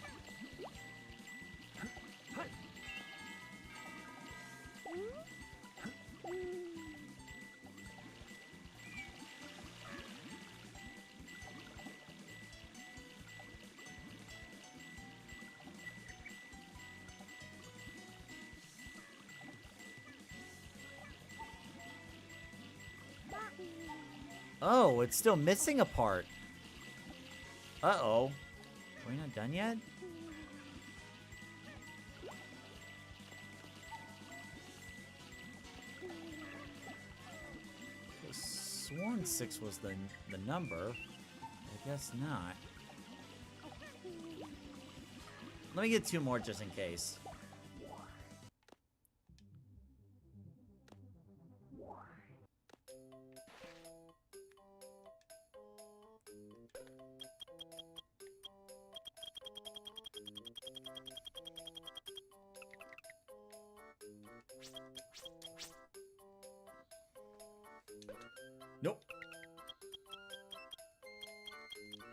Oh, it's still missing a part. Uh-oh. Are we not done yet? I sworn 6 was the number. I guess not. Let me get 2 more just in case. Nope.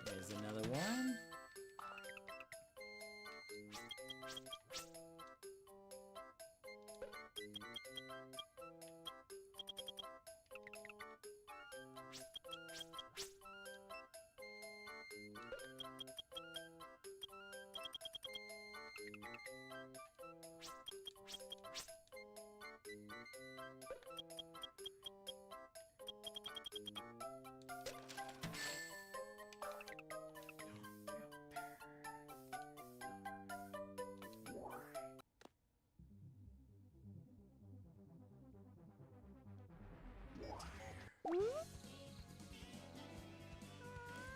There's another one.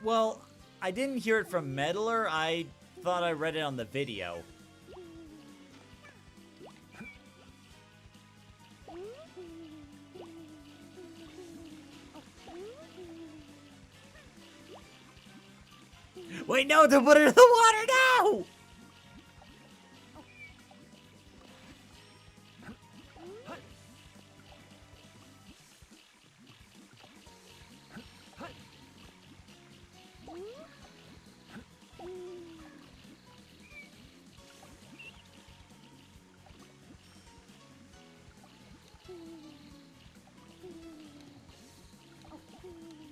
Well, I didn't hear it from Meddler. I thought I read it on the video. Wait, no, don't put it in the water, no!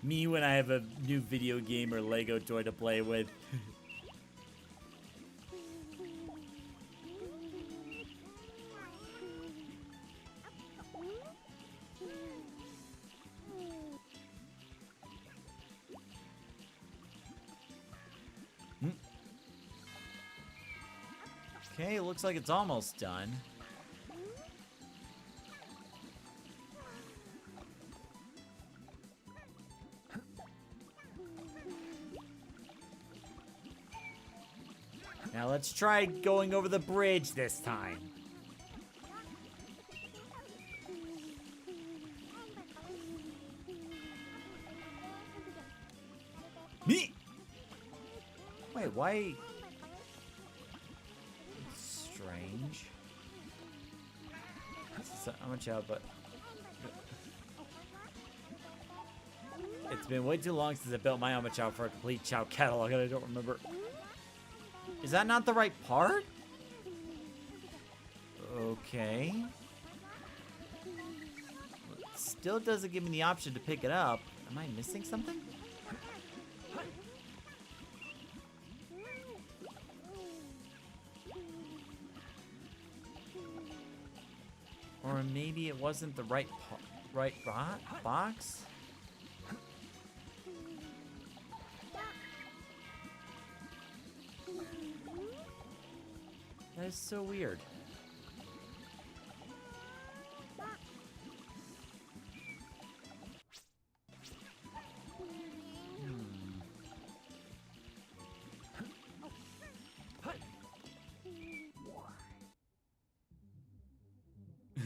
Me when I have a new video game or Lego toy to play with. Okay, looks like it's almost done. Now Let's try going over the bridge this time. Me. Wait, why? Strange. I'm a Chao, but it's been way too long since I built my Ama Chao for a complete Chao catalog, and I don't remember. Is that not the right part? Okay. It still doesn't give me the option to pick it up. Am I missing something? Or maybe it wasn't the right box? That is so weird.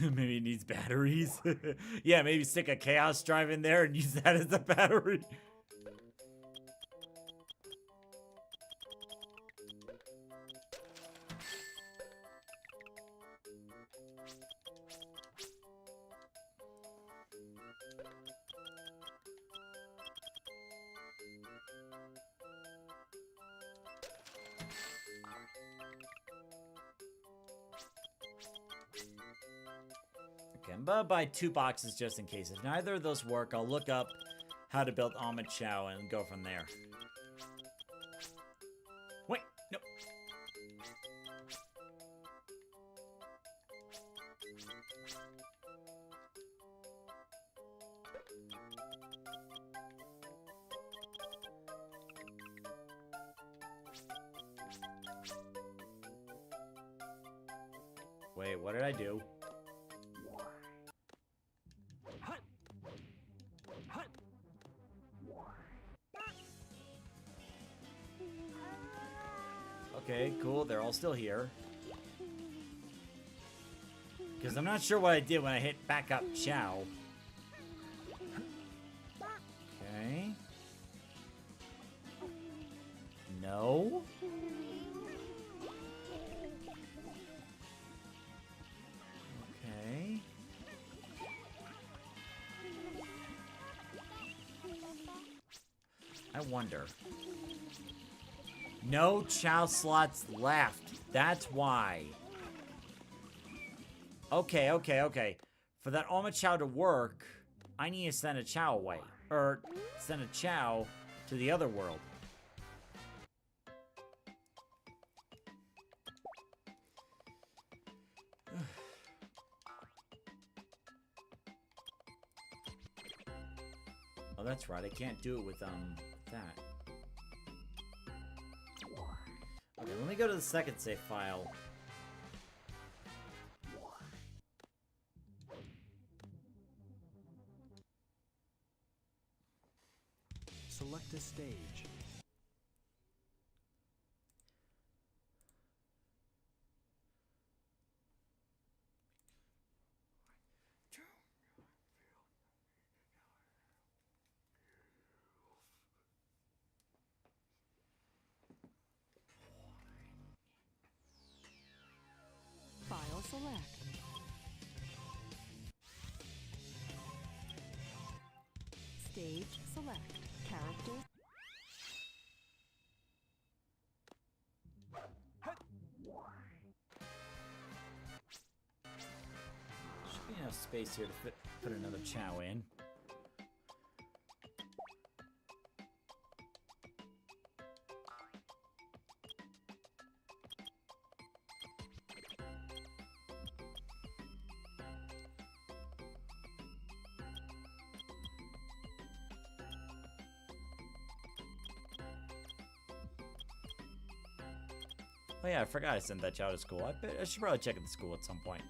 Maybe it needs batteries. Yeah, maybe stick a Chaos Drive in there and use that as a battery. Okay, I'm gonna buy 2 boxes just in case. If neither of those work, I'll look up how to build Ama Chao and go from there. Wait, no. Wait, what did I do? Okay, cool. They're all still here. Because I'm not sure what I did when I hit back up Chao. Okay. No. Okay. I wonder. No Chao slots left. That's why. Okay, okay, okay. For that Ama Chao to work, I need to send a Chao away. Or send a Chao to the other world. Oh, that's right. I can't do it with, that. Okay, let me go to the second save file. Select a stage. File select. Stage select. Character. Should be enough space here to put another Chao in. Oh yeah, I forgot I sent that Chao to school. I should probably check at the school at some point.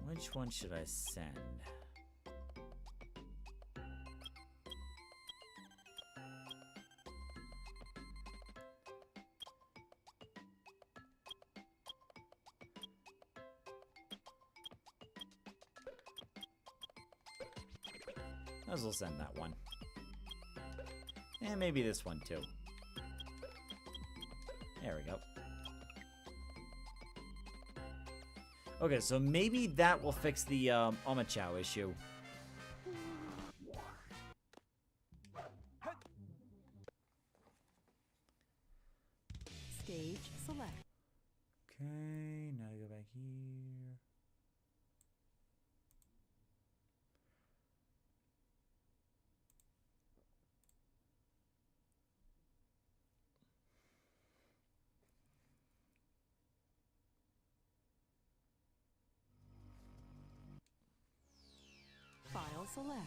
Which one should I send? Might as well send that one. And maybe this one too. There we go. Okay, so maybe that will fix the Chao issue. Stage select. Okay, now go back here. File select.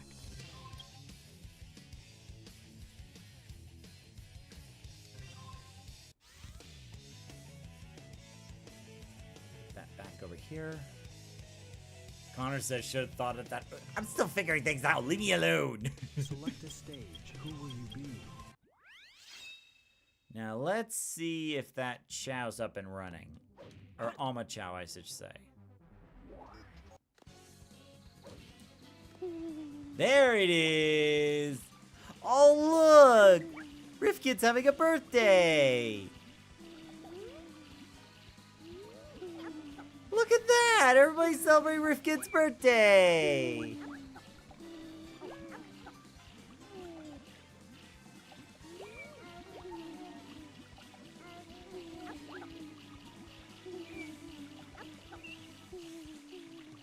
That back over here. Connor says should have thought of that. I'm still figuring things out. Leave me alone. Select a stage. Who will you be? Now let's see if that Chao's up and running. Or Chao, I should say. There it is! Oh, look! Rifkit's having a birthday! Look at that! Everybody celebrate Rifkit's birthday!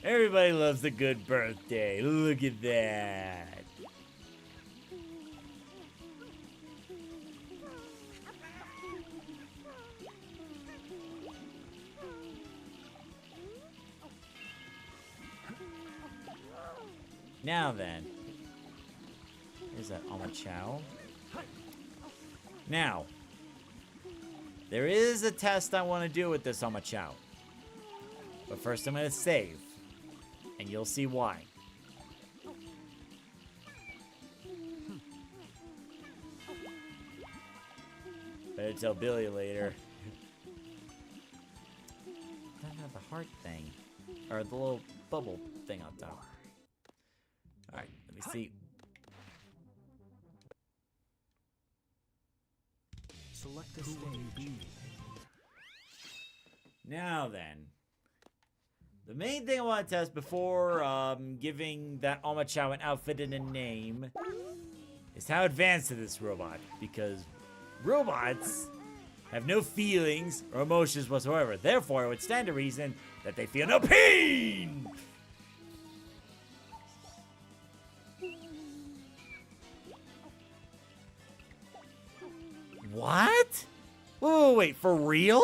Everybody loves a good birthday. Look at that. Now then. Here's that Chao. Now. There is a test I want to do with this Chao. But first I'm going to save. And you'll see why. Better tell Billy later. Doesn't have the heart thing. Or the little bubble thing on top. Alright, let me see. Select a stage. Now then. The main thing I want to test before giving that Chao an outfit and a name is how advanced is this robot. Because robots have no feelings or emotions whatsoever. Therefore, it would stand to reason that they feel no pain! What? Wait, for real?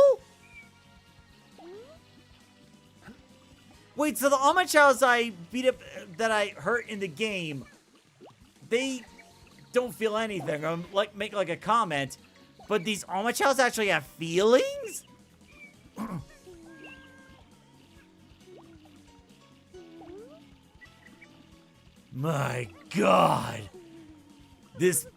Wait, so the Chaos I beat up, that I hurt in the game, they don't feel anything, or like make like a comment, but these Chaos actually have feelings? My God. This...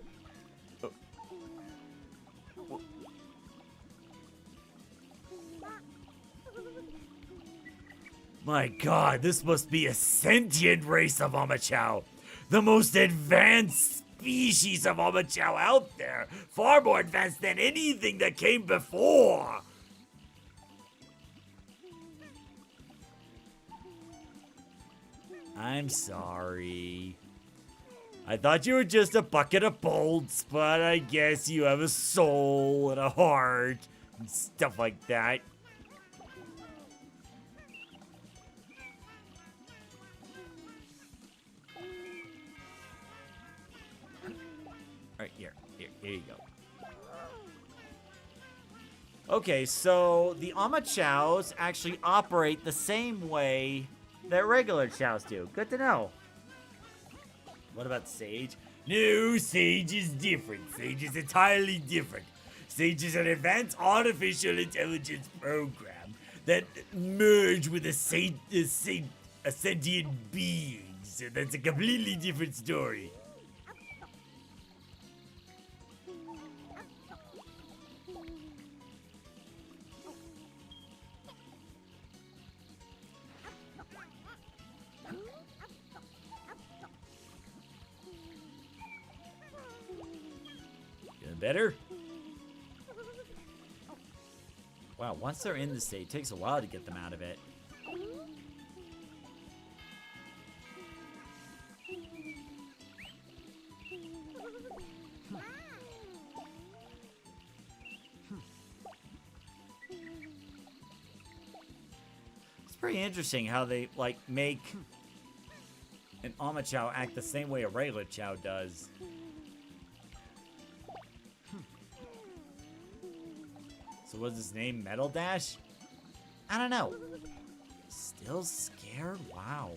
My God, this must be a sentient race of Chao. The most advanced species of Chao out there. Far more advanced than anything that came before. I'm sorry. I thought you were just a bucket of bolts, but I guess you have a soul and a heart and stuff like that. Alright, here you go. Okay, so the Chaos actually operate the same way that regular Chaos do. Good to know. What about Sage? No, Sage is different. Sage is entirely different. Sage is an advanced artificial intelligence program that merged with a sentient being. So that's a completely different story. bitter. Wow, once they're in the state, it takes a while to get them out of it. It's pretty interesting how they, like, make an Ama Chao act the same way a regular Chao does. So what's his name? Metal Dash? I don't know. Still scared? Wow.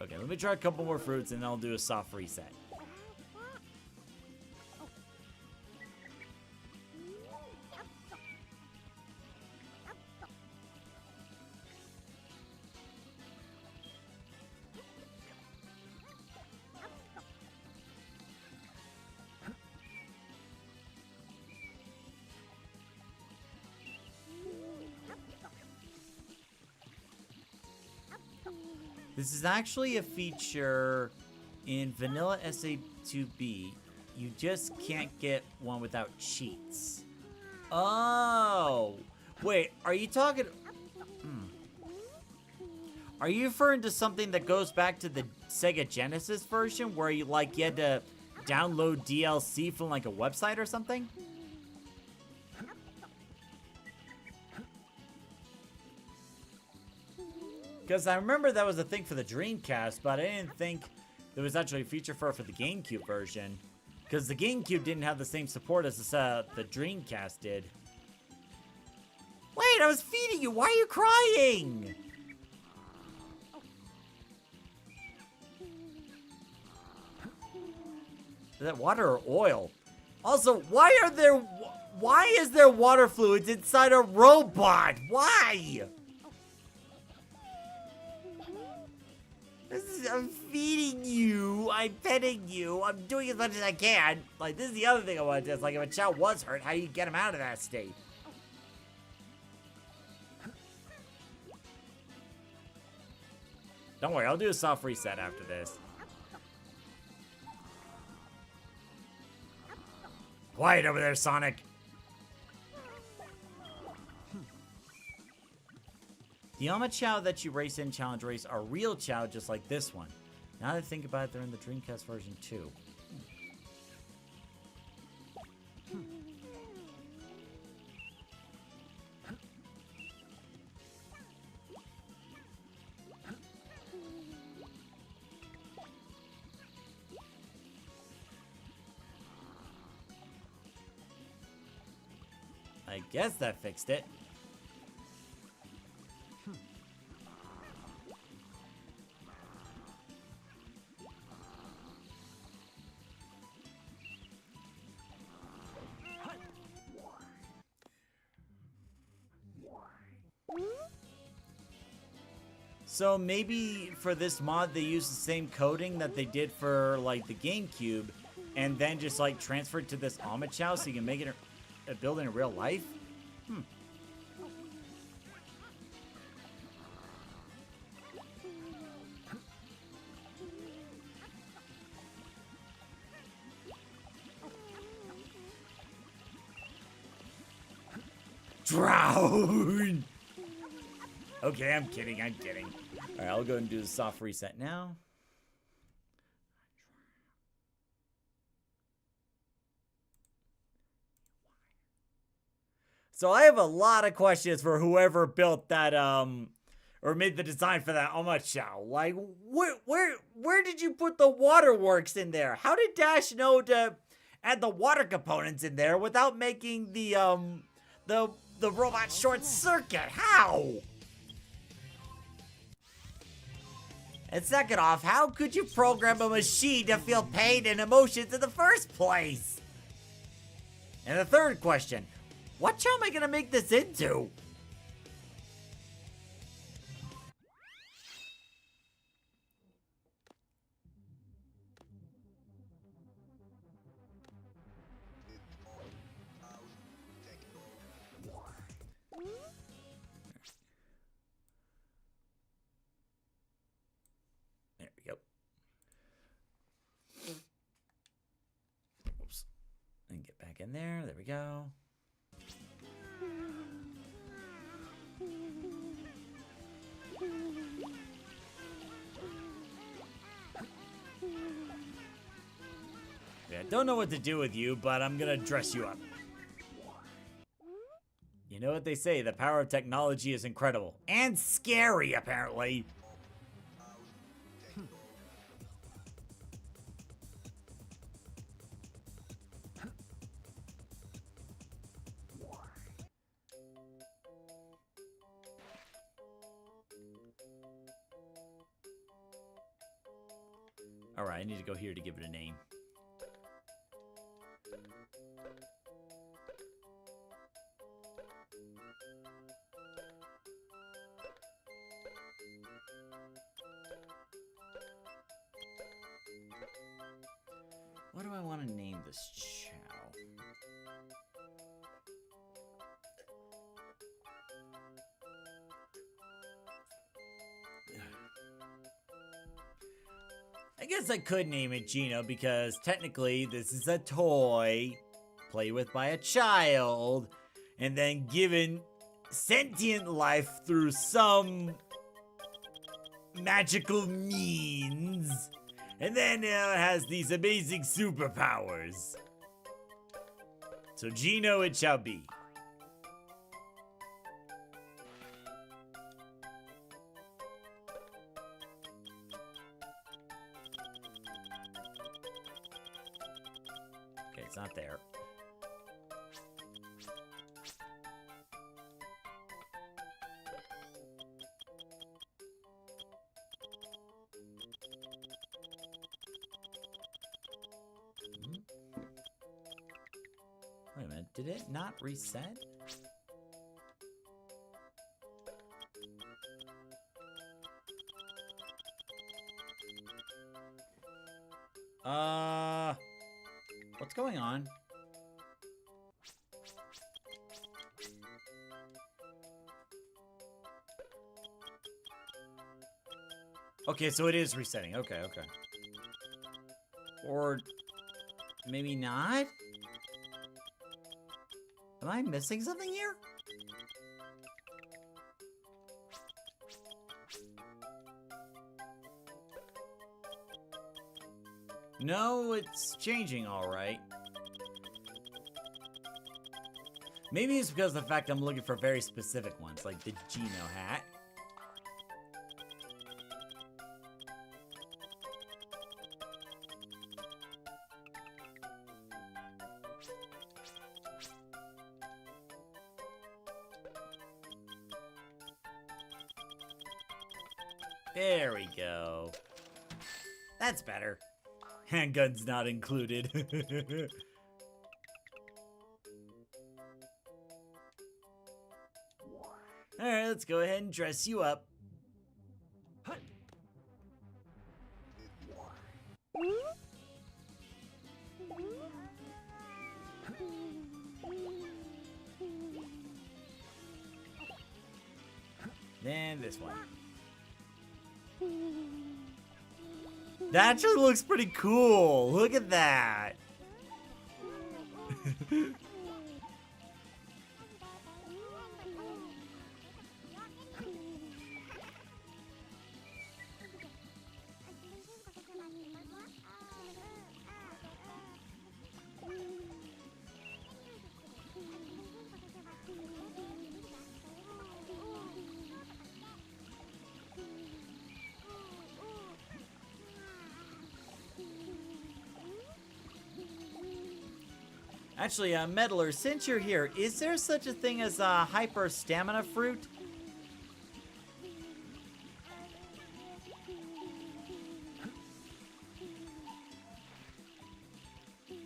Okay, let me try a couple more fruits and then I'll do a soft reset. This is actually a feature in vanilla SA2B. You just can't get one without cheats. Oh! Wait, are you talking... Are you referring to something that goes back to the Sega Genesis version where you, like, you had to download DLC from, like, a website or something? Because I remember that was a thing for the Dreamcast, but I didn't think there was actually a feature for it for the GameCube version. Because the GameCube didn't have the same support as the Dreamcast did. Wait, I was feeding you! Why are you crying? Is that water or oil? Also, why is there water fluids inside a robot? Why? I'm feeding you, I'm petting you, I'm doing as much as I can. Like, this is the other thing I want to test. Like, if a Chao was hurt, how do you get him out of that state? Don't worry, I'll do a soft reset after this. Quiet over there, Sonic. The Ama Chao that you race in Challenge Race are real Chao just like this one. Now that I think about it, they're in the Dreamcast version too. I guess that fixed it. So maybe for this mod they use the same coding that they did for like the GameCube and then just like transfer it to this Ama Chao so you can make it a build in real life? Drown! Okay, I'm kidding, I'm kidding. Alright, I'll go and do the soft reset now. So I have a lot of questions for whoever built that, or made the design for that Ama Chao. Like, where did you put the waterworks in there? How did Dash know to add the water components in there without making the robot short circuit? How? And second off, how could you program a machine to feel pain and emotions in the first place? And the third question, what Chao am I gonna make this into? There we go. in there. There we go. Yeah, I don't know what to do with you, but I'm gonna dress you up. You know what they say, the power of technology is incredible. And scary, apparently. Alright, I need to go here to give it a name. What do I want to name this Chao? I guess I could name it Gino because technically this is a toy played with by a child and then given sentient life through some magical means. And then it has these amazing superpowers. So Gino it shall be. Okay, it's not there. Wait a minute, did it not reset? What's going on? Okay, so it is resetting. Okay, okay. Or maybe not? Am I missing something here? No, it's changing all right. Maybe it's because of the fact I'm looking for very specific ones, like the Gino hat. There we go. That's better. Handguns not included. Alright, let's go ahead and dress you up. Then this one. That actually looks pretty cool. Look at that. Actually, Meddler, since you're here, is there such a thing as a hyper stamina fruit?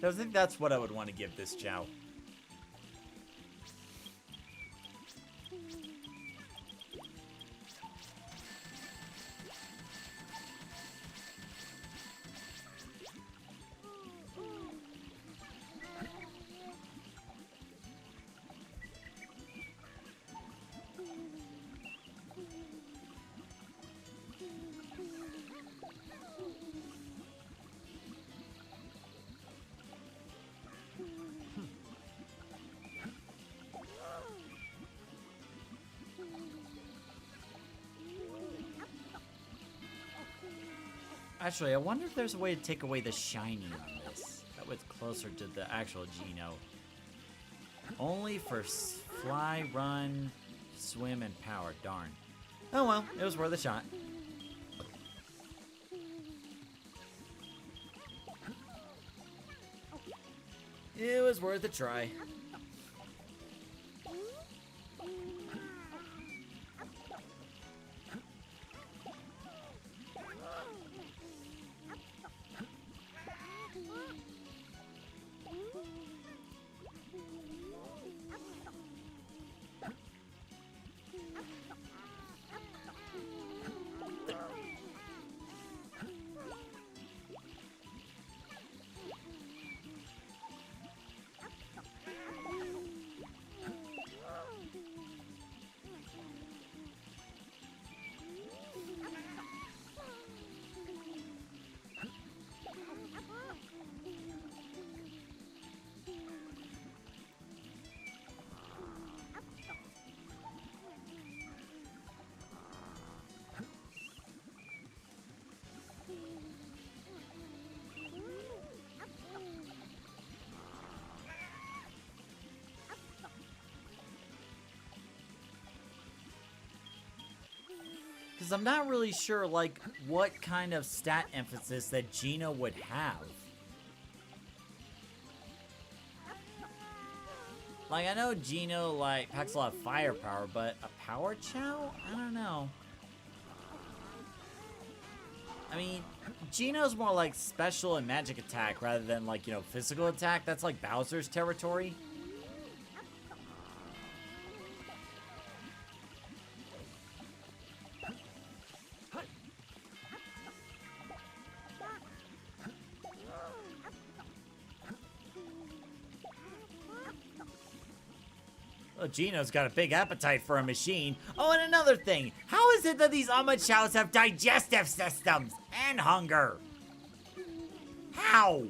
I think that's what I would want to give this Chao. Actually, I wonder if there's a way to take away the shiny on this. That way it's closer to the actual Geno. Only for fly, run, swim, and power. Darn. Oh well, it was worth a shot. It was worth a try. Because I'm not really sure, like, what kind of stat emphasis that Geno would have. Like, I know Geno, like, packs a lot of firepower, but a power Chao? I don't know. I mean, Geno's more like special and magic attack rather than, like, you know, physical attack. That's like Bowser's territory. Well, Geno's got a big appetite for a machine. Oh, and another thing. How is it that these Chows have digestive systems and hunger? How?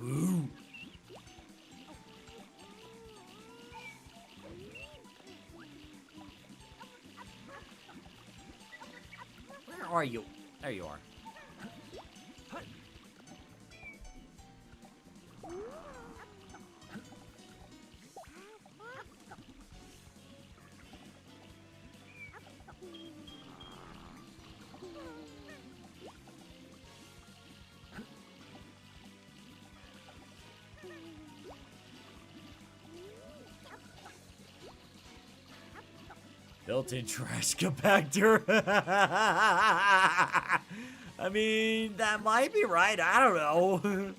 Ooh. Where are you? There you are. Built-in trash compactor. I mean, that might be right. I don't know.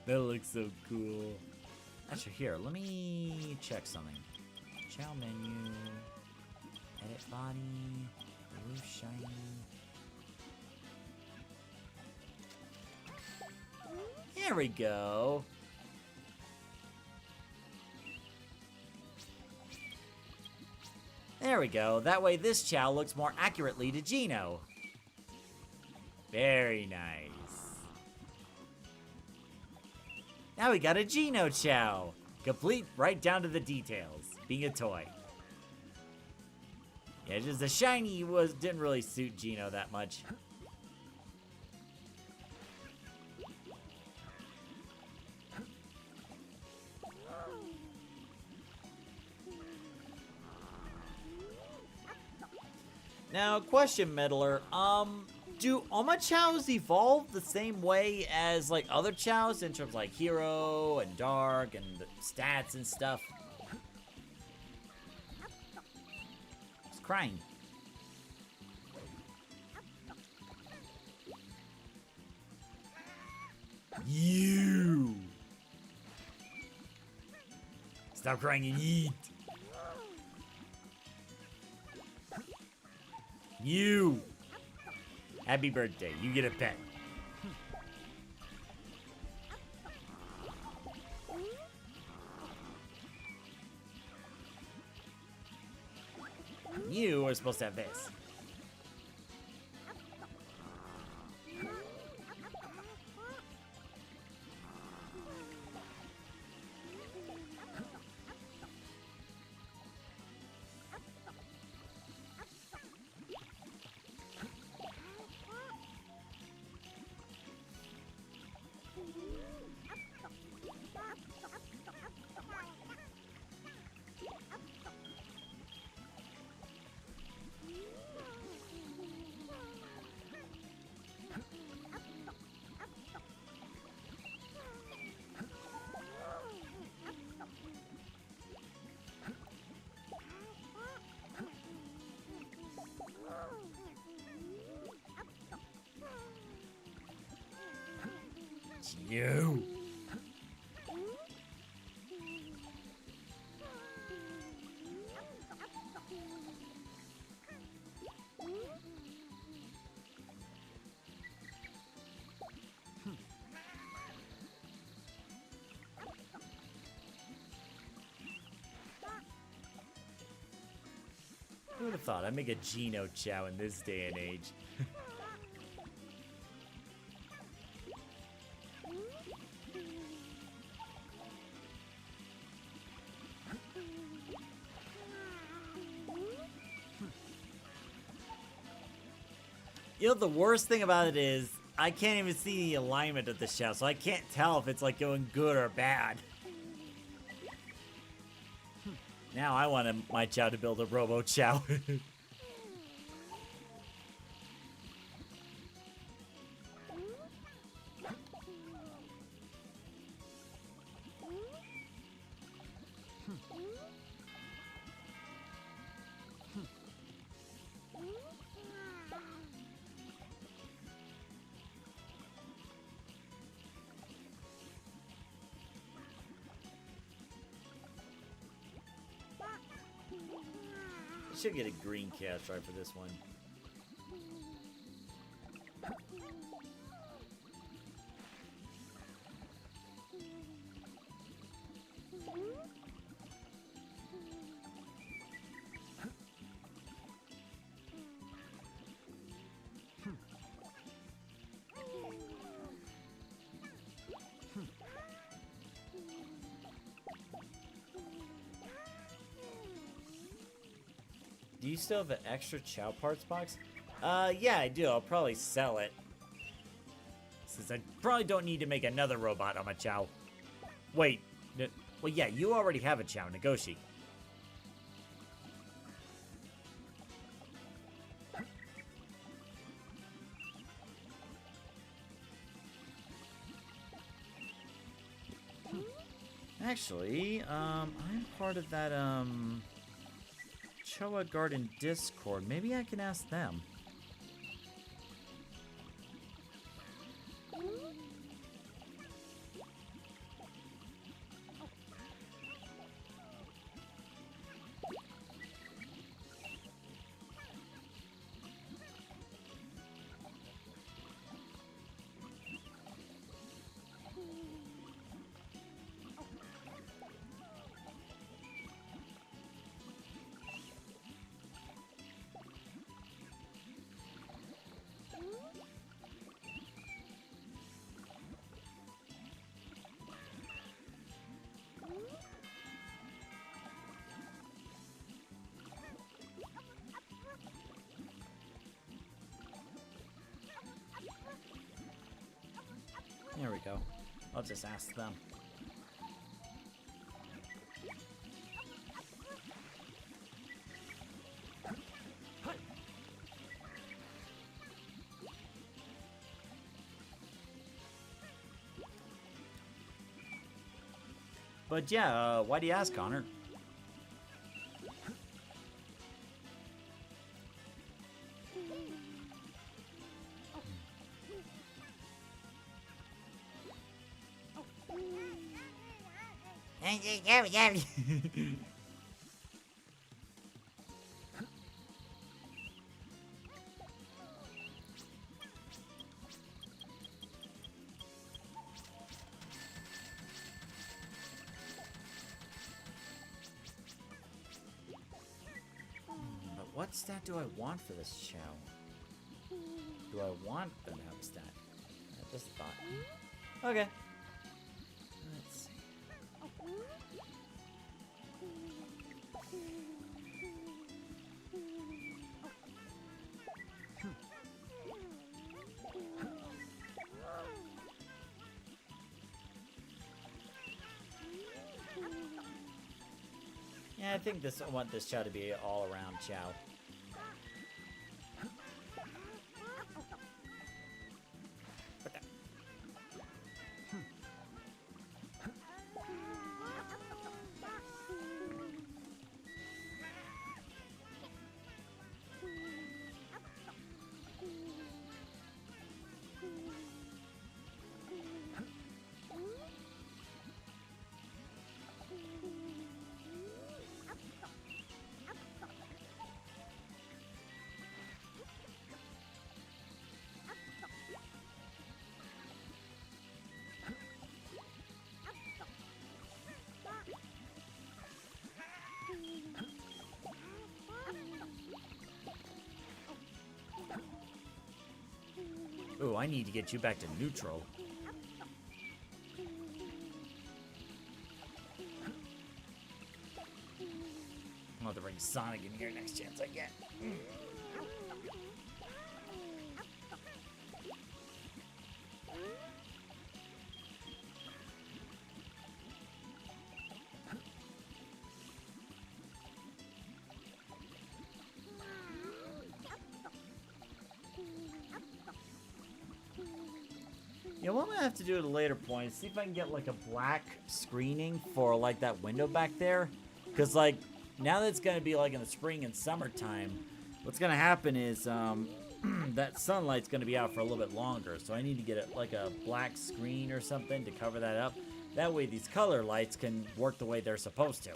That looks so cool. Actually, here, let me check something. Chao menu, edit body, blue shiny. There we go. There we go. That way this Chao looks more accurately to Geno. Very nice. Now we got a Geno Chao. Complete right down to the details. Being a toy. Yeah, just the shiny didn't really suit Geno that much. Now, question, Meddler. Do Chows evolve the same way as, like, other Chows in terms of, like, Hero and Dark and the stats and stuff? It's crying. You! Stop crying and eat! You! Happy birthday. You get a pet. You are supposed to have this. It's you. Who would have thought I'd make a Geno Chao in this day and age? You know, the worst thing about it is, I can't even see the alignment of the Chao, so I can't tell if it's like going good or bad. Now I want my Chao to build a Robo Chao. Should get a green cash right for this one. Do you still have an extra Chao parts box? Yeah, I do. I'll probably sell it. Since I probably don't need to make another robot on my Chao. Wait. Well, yeah, you already have a Chao, Nagoshi. Actually, I'm part of that, Choa Garden Discord. Maybe I can ask them. There we go. I'll just ask them. But yeah, why do you ask, Connor? what stat do I want for this Chao? Do I want them to have a stat? I just thought. Okay. Let's see. Yeah, I think I want this Chao to be all around Chao. Ooh, I need to get you back to neutral. I'm about to bring Sonic in here next chance I get. You know what I'm gonna have to do at a later point, see if I can get like a black screening for like that window back there. Cause like, now that it's gonna be like in the spring and summertime, what's gonna happen is that sunlight's gonna be out for a little bit longer. So I need to get like a black screen or something to cover that up. That way these color lights can work the way they're supposed to.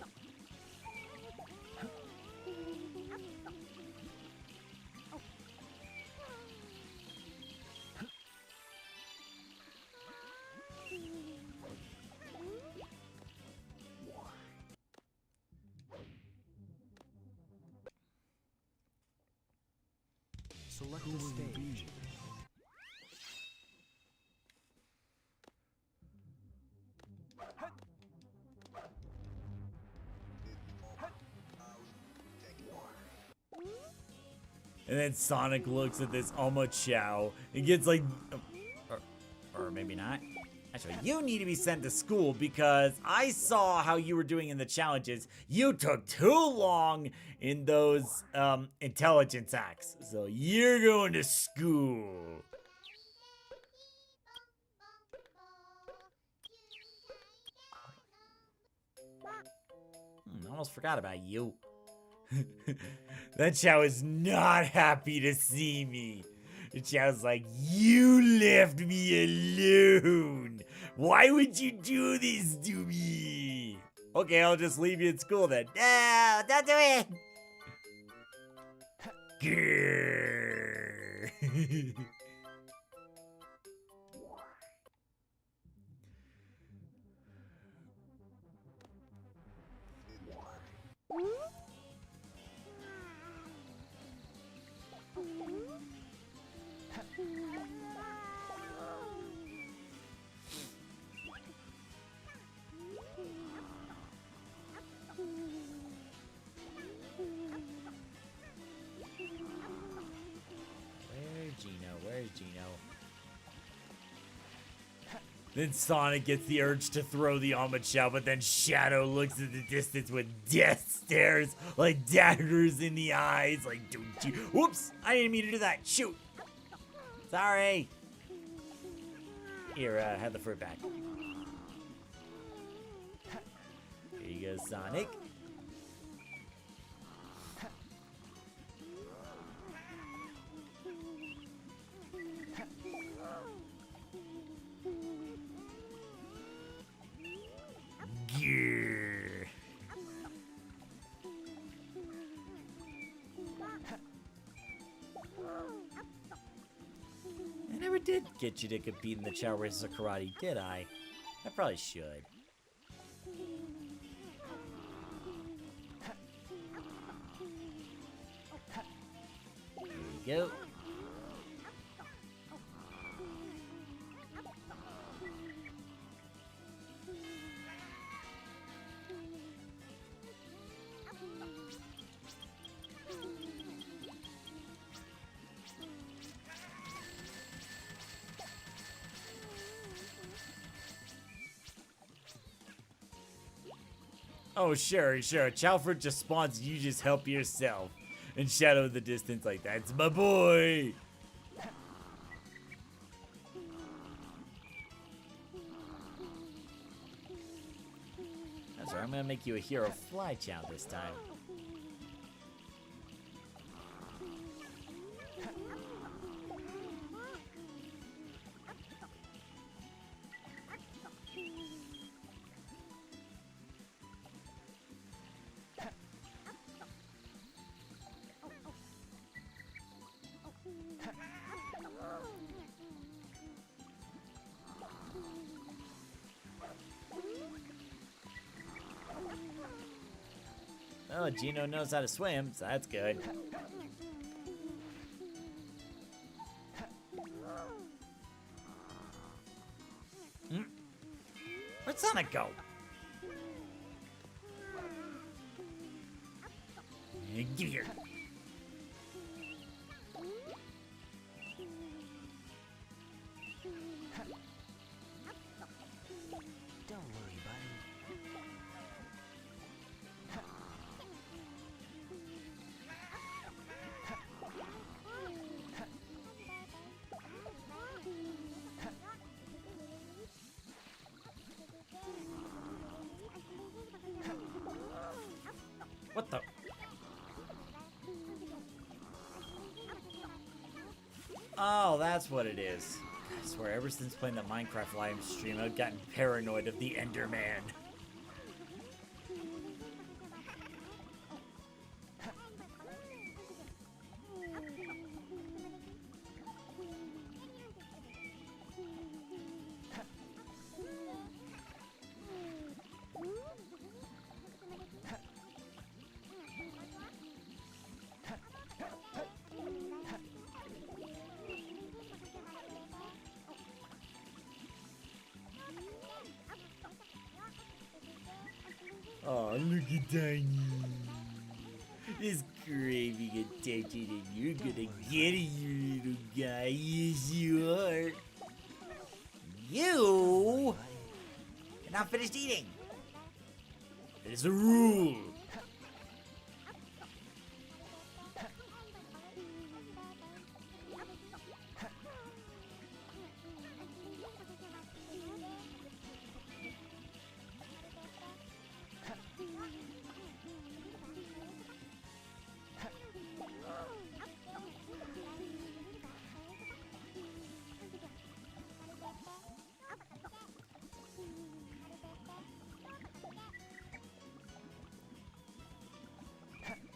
Select a stage. And then Sonic looks at this Chao and gets like, or maybe not. Actually, you need to be sent to school because I saw how you were doing in the challenges. You took too long in those intelligence acts. So you're going to school. I almost forgot about you. That Chao is not happy to see me. The Chao's like, you left me alone. Why would you do this to me? Okay, I'll just leave you in school then. No, don't do it. Grrr. Where's Gino? Then Sonic gets the urge to throw the Chao, but then Shadow looks at the distance with death stares, like daggers in the eyes, like, don't you? Whoops! I didn't mean to do that. Shoot! Sorry! Here, have the fruit back. Here you go, Sonic. Grrr. I never did get you to compete in the Chao races of karate, did I? I probably should. go. Oh, sure. Chao fruit just spawns, you just help yourself. And Shadow in the distance like, that's my boy. That's right, I'm gonna make you a hero fly Chao this time. Oh, Gino knows how to swim, so that's good. Where'd Sonic go? Give here. Don't worry, buddy. What the? Oh, that's what it is. I swear, ever since playing the Minecraft live stream, I've gotten paranoid of the Enderman. Oh, look at Tiny. This gravy gonna touch it and you're gonna get it, you little guy. Yes, you are. You? You're not finished eating. It is a rule.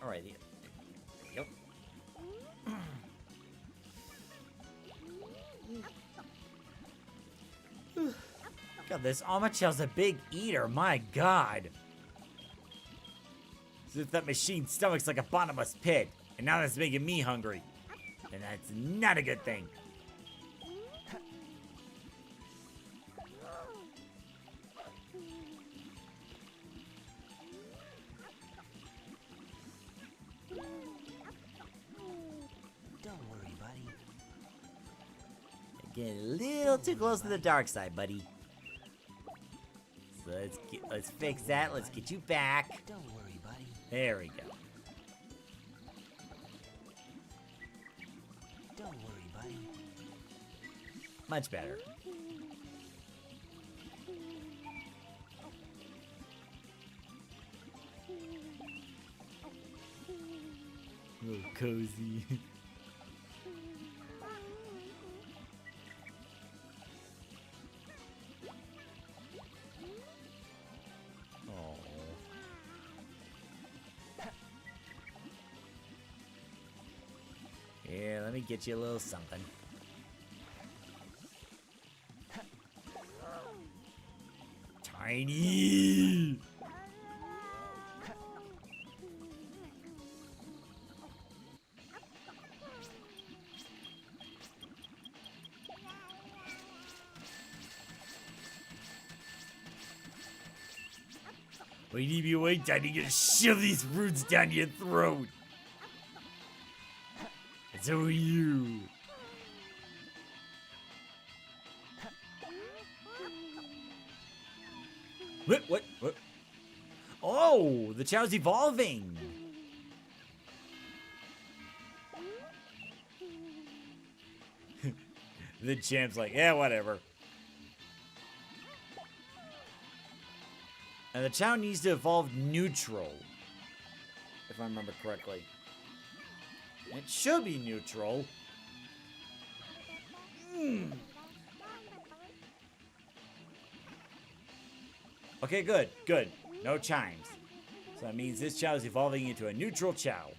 Alright, yep. God, this Amachel's a big eater, my god. As if that machine's stomach's like a bottomless pit, and now that's making me hungry. And that's not a good thing. Don't worry, buddy. Getting a little too close to the dark side, buddy. So let's fix that. Let's get you back. Don't worry, buddy. There we go. Don't worry, buddy. Much better. A little cozy. Oh. Here, let me get you a little something. Tiny! Wait, need me wait time. You gonna shove these fruits down your throat. And so are you. What? Oh, the Chao's evolving. The champ's like, yeah, whatever. And the Chao needs to evolve neutral. If I remember correctly. It should be neutral. Okay, good. No chimes. So that means this Chao is evolving into a neutral Chao.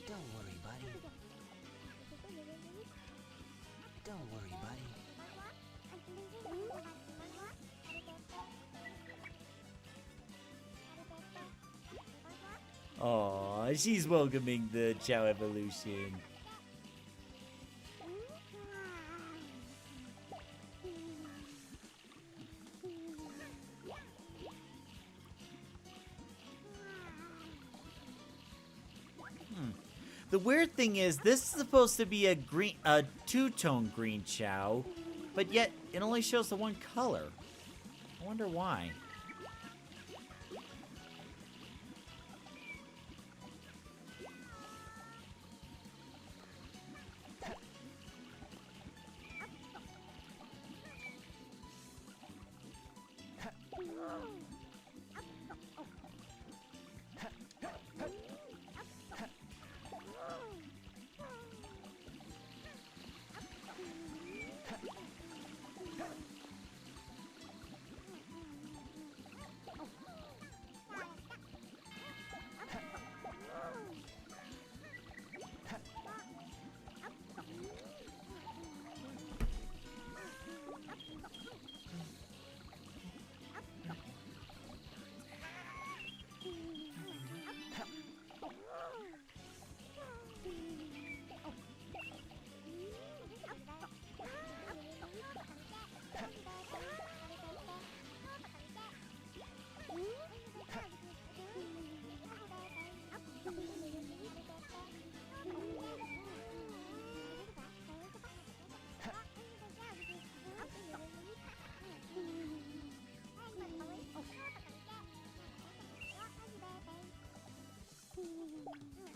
Don't worry, buddy. Don't worry, buddy. Aw, she's welcoming the Chao evolution. The weird thing is, this is supposed to be a two-tone green Chao, but yet it only shows the one color. I wonder why.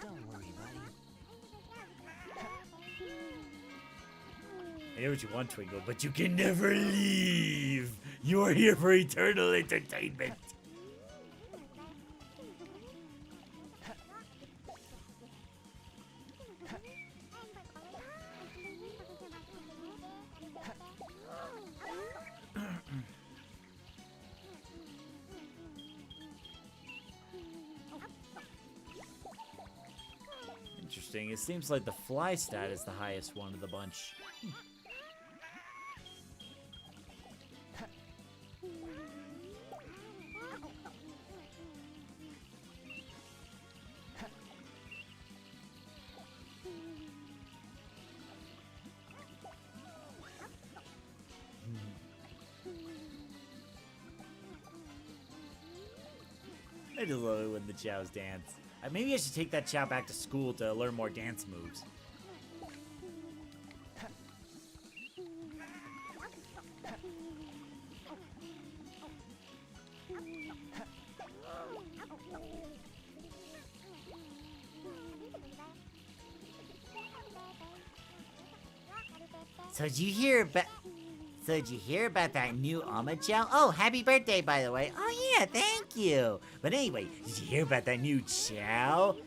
Don't worry, buddy. I know what you want, Twinkle, but you can never leave. You are here for eternal entertainment. Interesting. It seems like the fly stat is the highest one of the bunch. I just love it when the Chows dance. Maybe I should take that Chao back to school to learn more dance moves. So did you hear about that new Alma Chow? Oh, happy birthday, by the way. Oh yeah, thank you. But anyway, did you hear about that new Chow?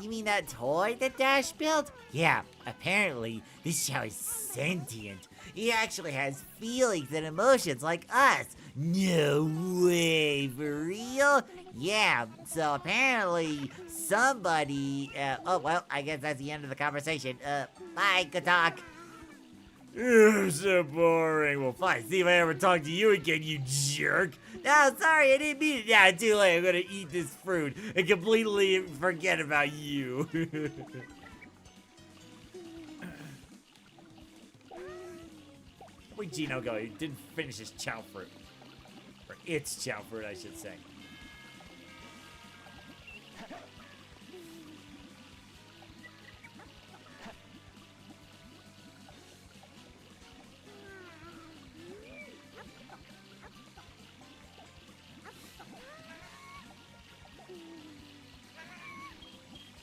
You mean that toy that Dash built? Yeah, apparently this Chow is sentient. He actually has feelings and emotions like us. No way, for real? Yeah, so apparently somebody, oh well, I guess that's the end of the conversation. Bye, good talk. You're so boring. Well, fine. See if I ever talk to you again, you jerk. No, sorry, I didn't mean it. Yeah, too late. I'm gonna eat this fruit and completely forget about you. Where'd Gino go? He didn't finish his Chao fruit. Or its Chao fruit, I should say.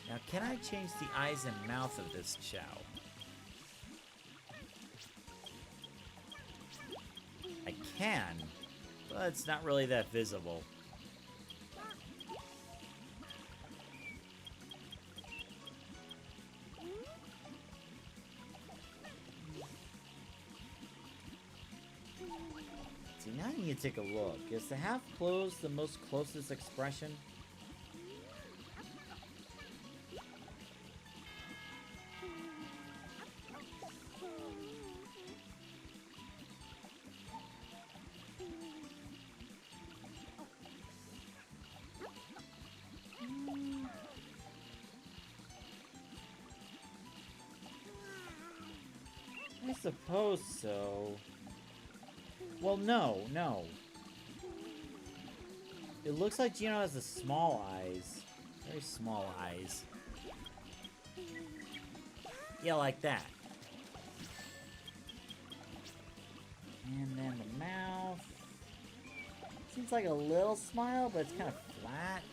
Now, can I change the eyes and mouth of this Chao? I can, but it's not really that visible. See, now I need to take a look. Is the half closed the most closest expression? I suppose so. Well, no. It looks like Gino has the small eyes. Very small eyes. Yeah, like that. And then the mouth. Seems like a little smile, but it's kind of flat.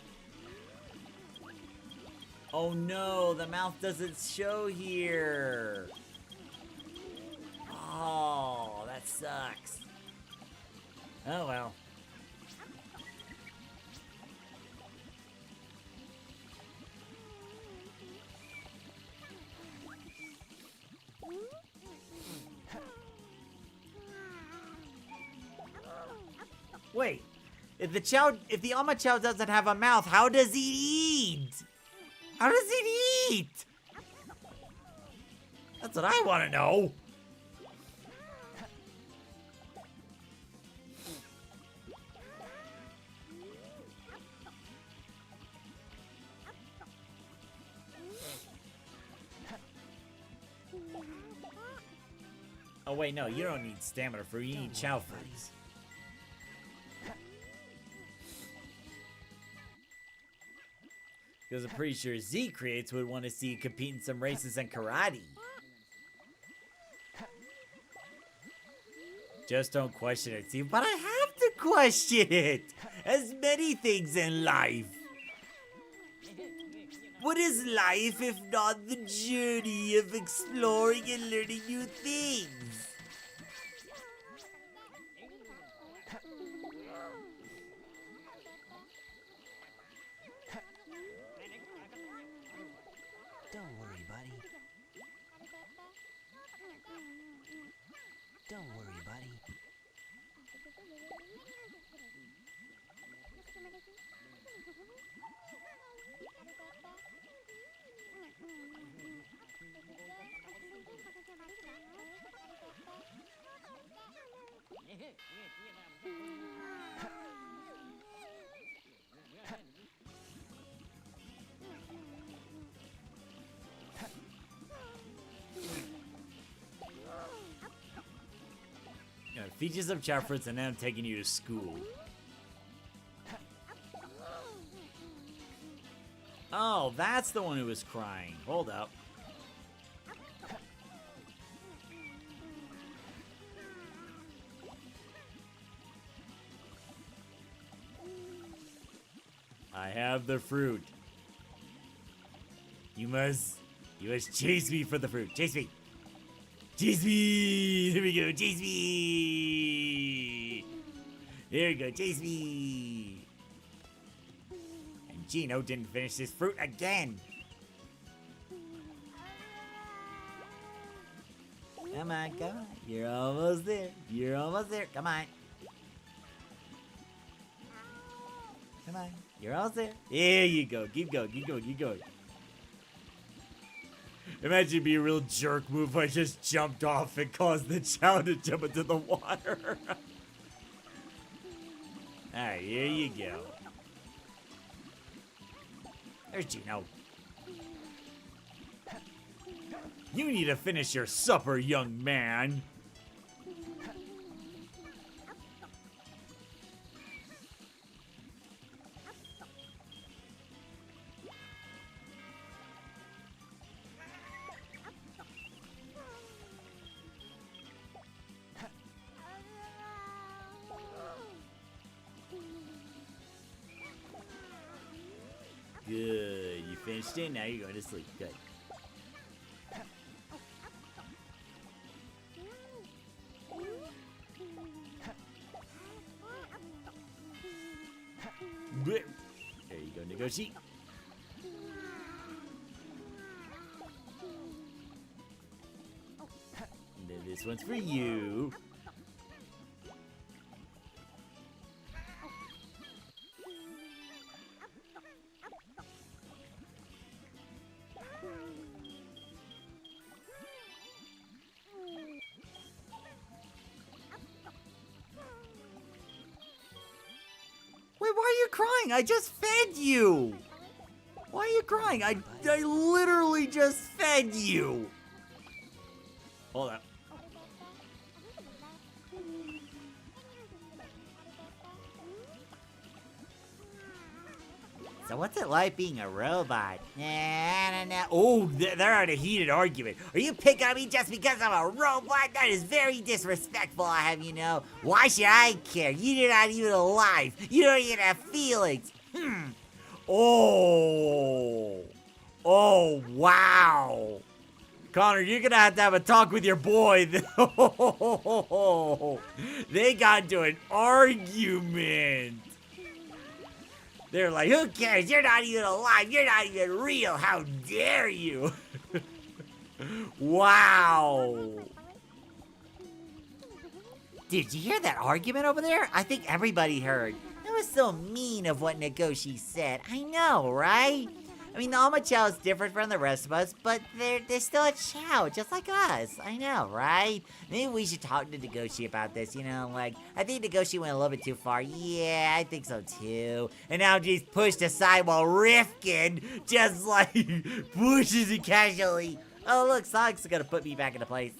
Oh no, the mouth doesn't show here. Oh, that sucks. Oh well. Wait, if the Alma Chao doesn't have a mouth, how does he eat? How does it eat? That's what I want to know. Oh wait, no, you don't need stamina fruit, you need Chao fruits. Because I'm pretty sure Z Creates would want to see you compete in some races in karate. Just don't question it, see? But I have to question it! As many things in life. What is life if not the journey of exploring and learning new things? Don't worry, buddy. Don't worry, buddy. Feed you some Chao fruits and then I'm taking you to school. Oh, that's the one who was crying. Hold up. I have the fruit. You must chase me for the fruit. Chase me. Chase me! There we go, chase me! There we go, chase me! And Gino didn't finish his fruit again! Come on, come on. You're almost there. You're almost there. Come on. Come on. You're almost there. There you go. Keep going, keep going, keep going. Imagine it'd be a real jerk move if I just jumped off and caused the Chao to jump into the water. Alright, here you go. There's Gino. You need to finish your supper, young man. Good. You finished it. Now you're going to sleep. Good. Bleh. There you go, Negoshi. And then this one's for you. Wait, why are you crying? I just fed you. Why are you crying? I literally just fed you. Hold up. So what's it like being a robot? I don't know. Oh, they're at a heated argument. Are you picking on me just because I'm a robot? That is very disrespectful, I have you know. Why should I care? You're not even alive. You don't even have feelings. Oh. Oh, wow. Connor, you're going to have a talk with your boy. They got into an argument. They're like, who cares? You're not even alive. You're not even real. How dare you? Wow. Did you hear that argument over there? I think everybody heard. That was so mean of what Negoshi said. I know, right? I mean, the Alma Chao is different from the rest of us, but they're still a Chao, just like us. I know, right? Maybe we should talk to Negoshi about this, you know? Like, I think Negoshi went a little bit too far. Yeah, I think so too. And now he's pushed aside while Rifkin just, like, pushes it casually. Oh, look, Sonic's gonna put me back into place.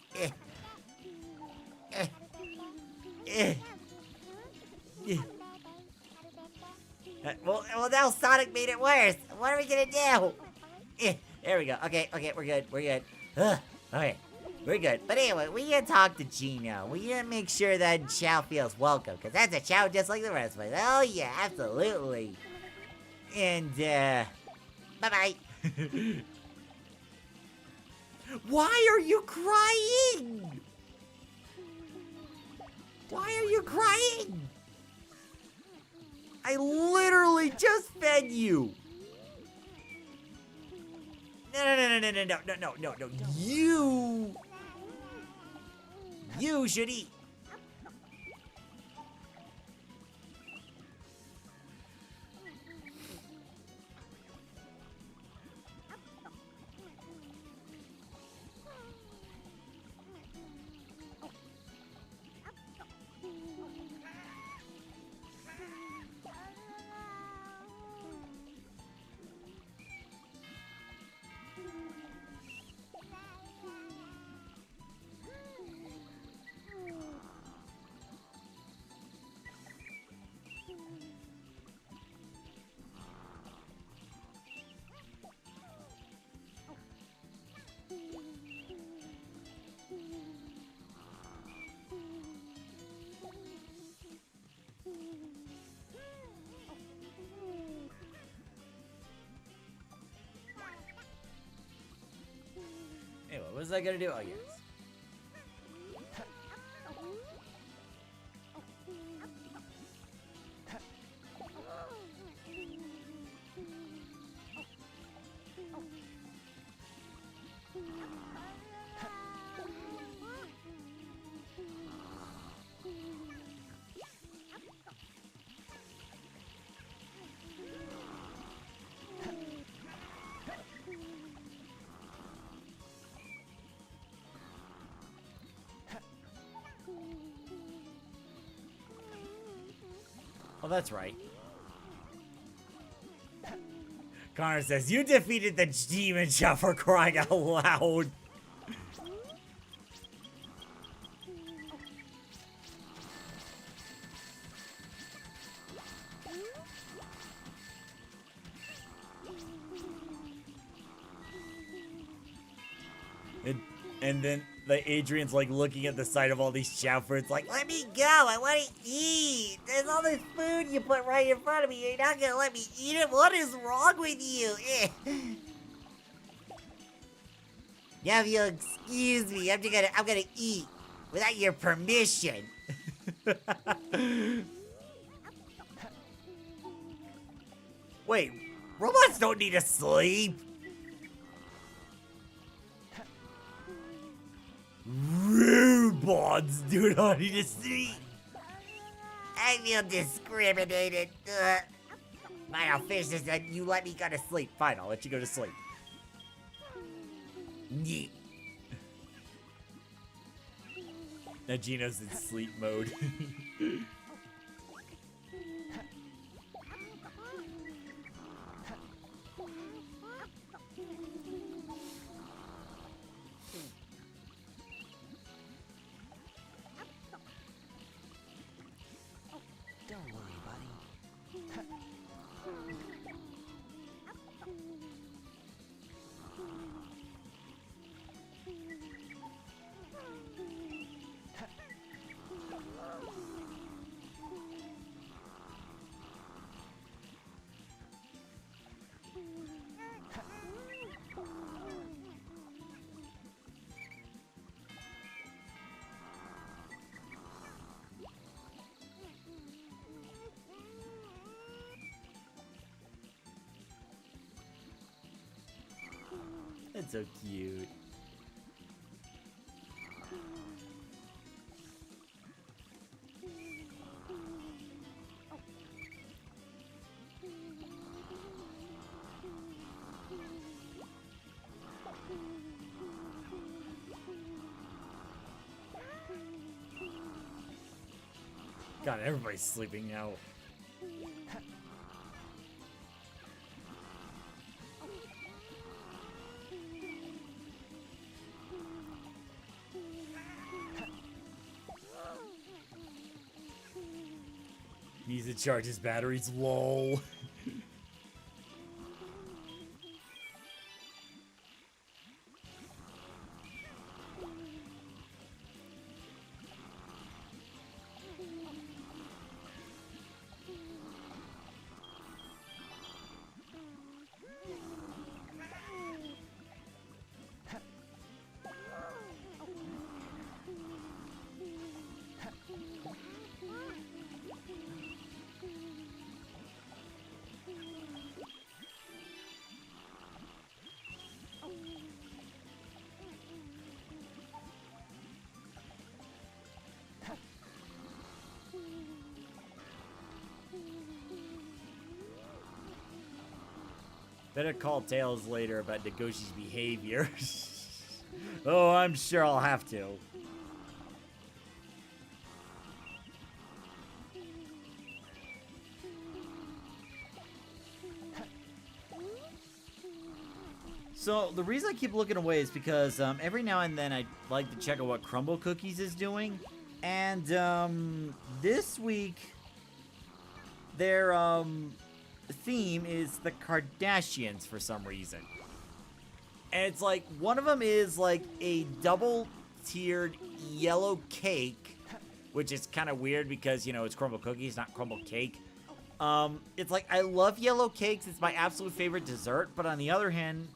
Well, now Sonic made it worse. What are we gonna do? There we go. Okay, we're good. Okay, we're good. But anyway, we gotta talk to Gino. We gotta make sure that Chao feels welcome, because that's a Chao just like the rest of us. Oh yeah, absolutely. And, bye-bye. Why are you crying? Why are you crying? I literally just fed you. No. You should eat. Anyway, what was I gonna do? Oh, yes. Well, that's right. Connor says, you defeated the demon Chao for crying out loud. And then Adrian's like looking at the sight of all these Chao fruits like, Let me go. I want to eat. There's all this food you put right in front of me. You're not going to let me eat it? What is wrong with you? Now, if you'll excuse me, I'm gonna eat without your permission. wait, robots don't need to sleep. Robots do not need to sleep. I feel discriminated. Fine, I'll finish this and you let me go to sleep. Fine, I'll let you go to sleep. Nyeh. Now Gino's in sleep mode. Don't worry, buddy. That's so cute. God, everybody's sleeping now. Needs to charge his batteries, lol. Better call Tails later about Negoshi's behavior. Oh, I'm sure I'll have to. So, the reason I keep looking away is because every now and then I like to check out what Crumble Cookies is doing. And this week, their theme is the Kardashians for some reason. And it's like, one of them is like a double-tiered yellow cake, which is kind of weird because, you know, it's crumble cookies, not crumble cake. It's like, I love yellow cakes. It's my absolute favorite dessert. But on the other hand,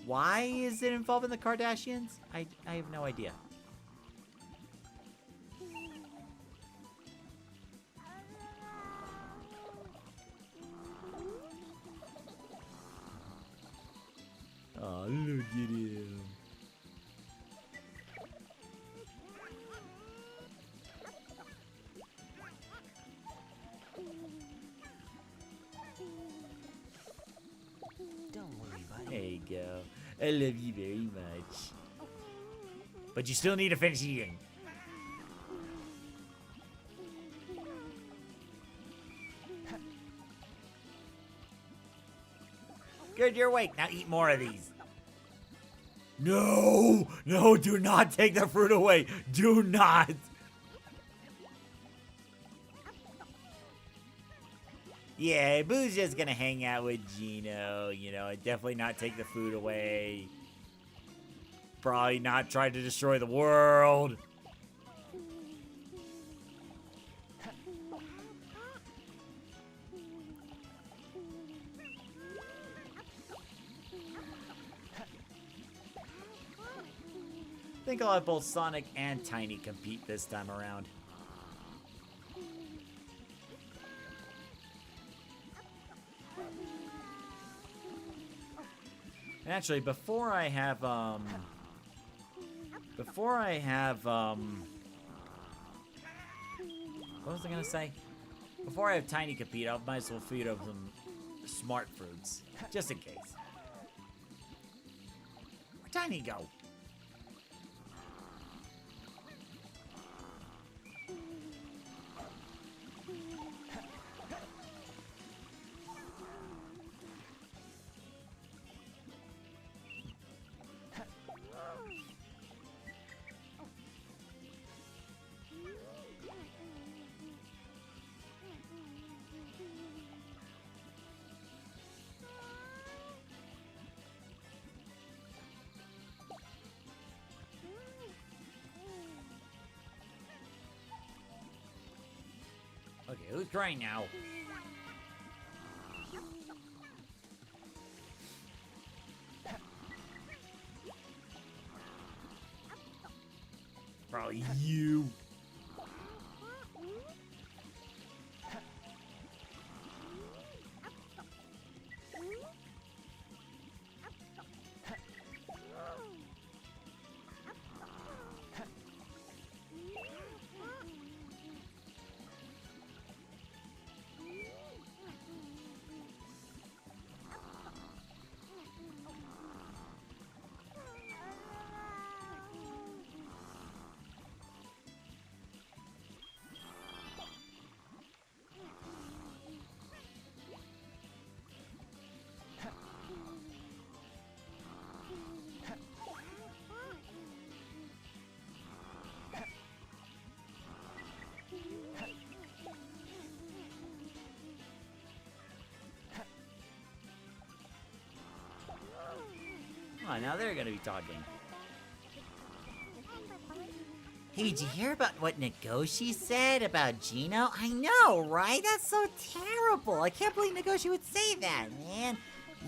why is it involved in the Kardashians? I have no idea. Oh, look at him. Don't worry, buddy. There you go. I love you very much. But you still need to finish eating. Good, you're awake. Now eat more of these. No! No, do not take the fruit away. Do not. Yeah, Boo's just gonna hang out with Gino, you know, and definitely not take the food away. probably not trying to destroy the world. I think I'll have both Sonic and Tiny compete this time around. And actually, before I have, what was I gonna say? Before I have Tiny compete, I might as well feed him some smart fruits. Just in case. Where'd Tiny go? Okay, who's crying now? Probably you. Oh, now they're gonna be talking. Hey, did you hear about what Nagoshi said about Gino? I know, right? That's so terrible. I can't believe Nagoshi would say that, man.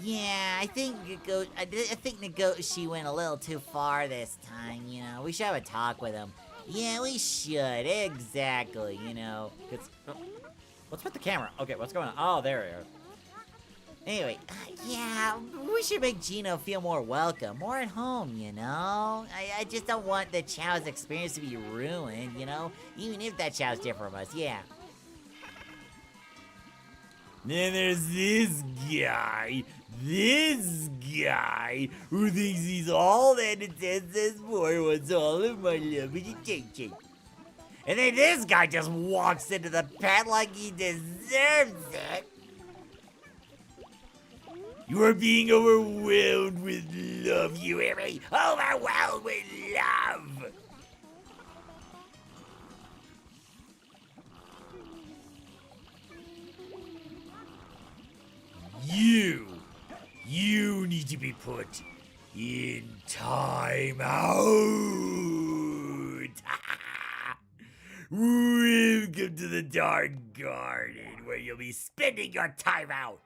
Yeah, I think Nagoshi went a little too far this time, you know. We should have a talk with him. Yeah, we should. Exactly, you know. What's with the camera? Okay, what's going on? Oh, there we are. Anyway, yeah, we should make Gino feel more welcome, more at home, you know? I just don't want the Chao's experience to be ruined, you know? Even if that Chao's different from us, yeah. Then there's this guy who thinks he's all that it says for what's all of my love and attention. And then this guy just walks into the pet like he deserves it. You are being overwhelmed with love, you hear me? Overwhelmed with love! You need to be put in time out. Welcome to the Dark Garden, where you'll be spending your time out.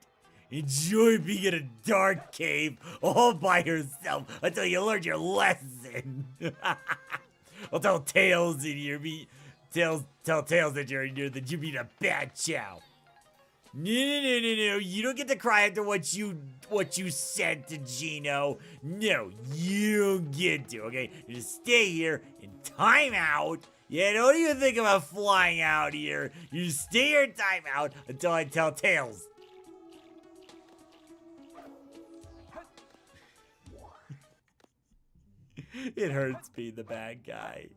Enjoy being in a dark cave all by yourself until you learn your lesson. I'll tell tales in your tell tales that you're in here that you meet a bad Chao. No. You don't get to cry after what you said to Gino. No, you don't get to, okay? You just stay here in timeout. Yeah, don't even think about flying out here. You just stay here in timeout until I tell tales. It hurts being the bad guy.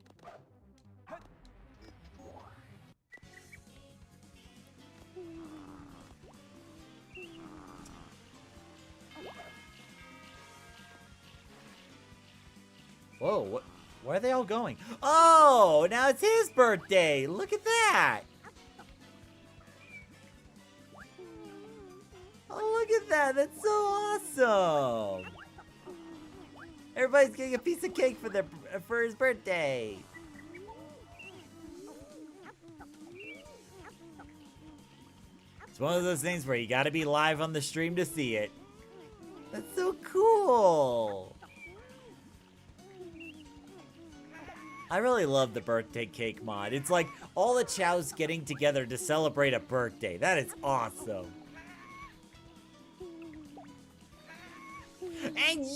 Whoa, where are they all going? Oh, now it's his birthday. Look at that. Oh, look at that. That's so awesome. Everybody's getting a piece of cake for his birthday. It's one of those things where you gotta be live on the stream to see it. That's so cool. I really love the birthday cake mod. It's like all the Chaos getting together to celebrate a birthday. That is awesome. And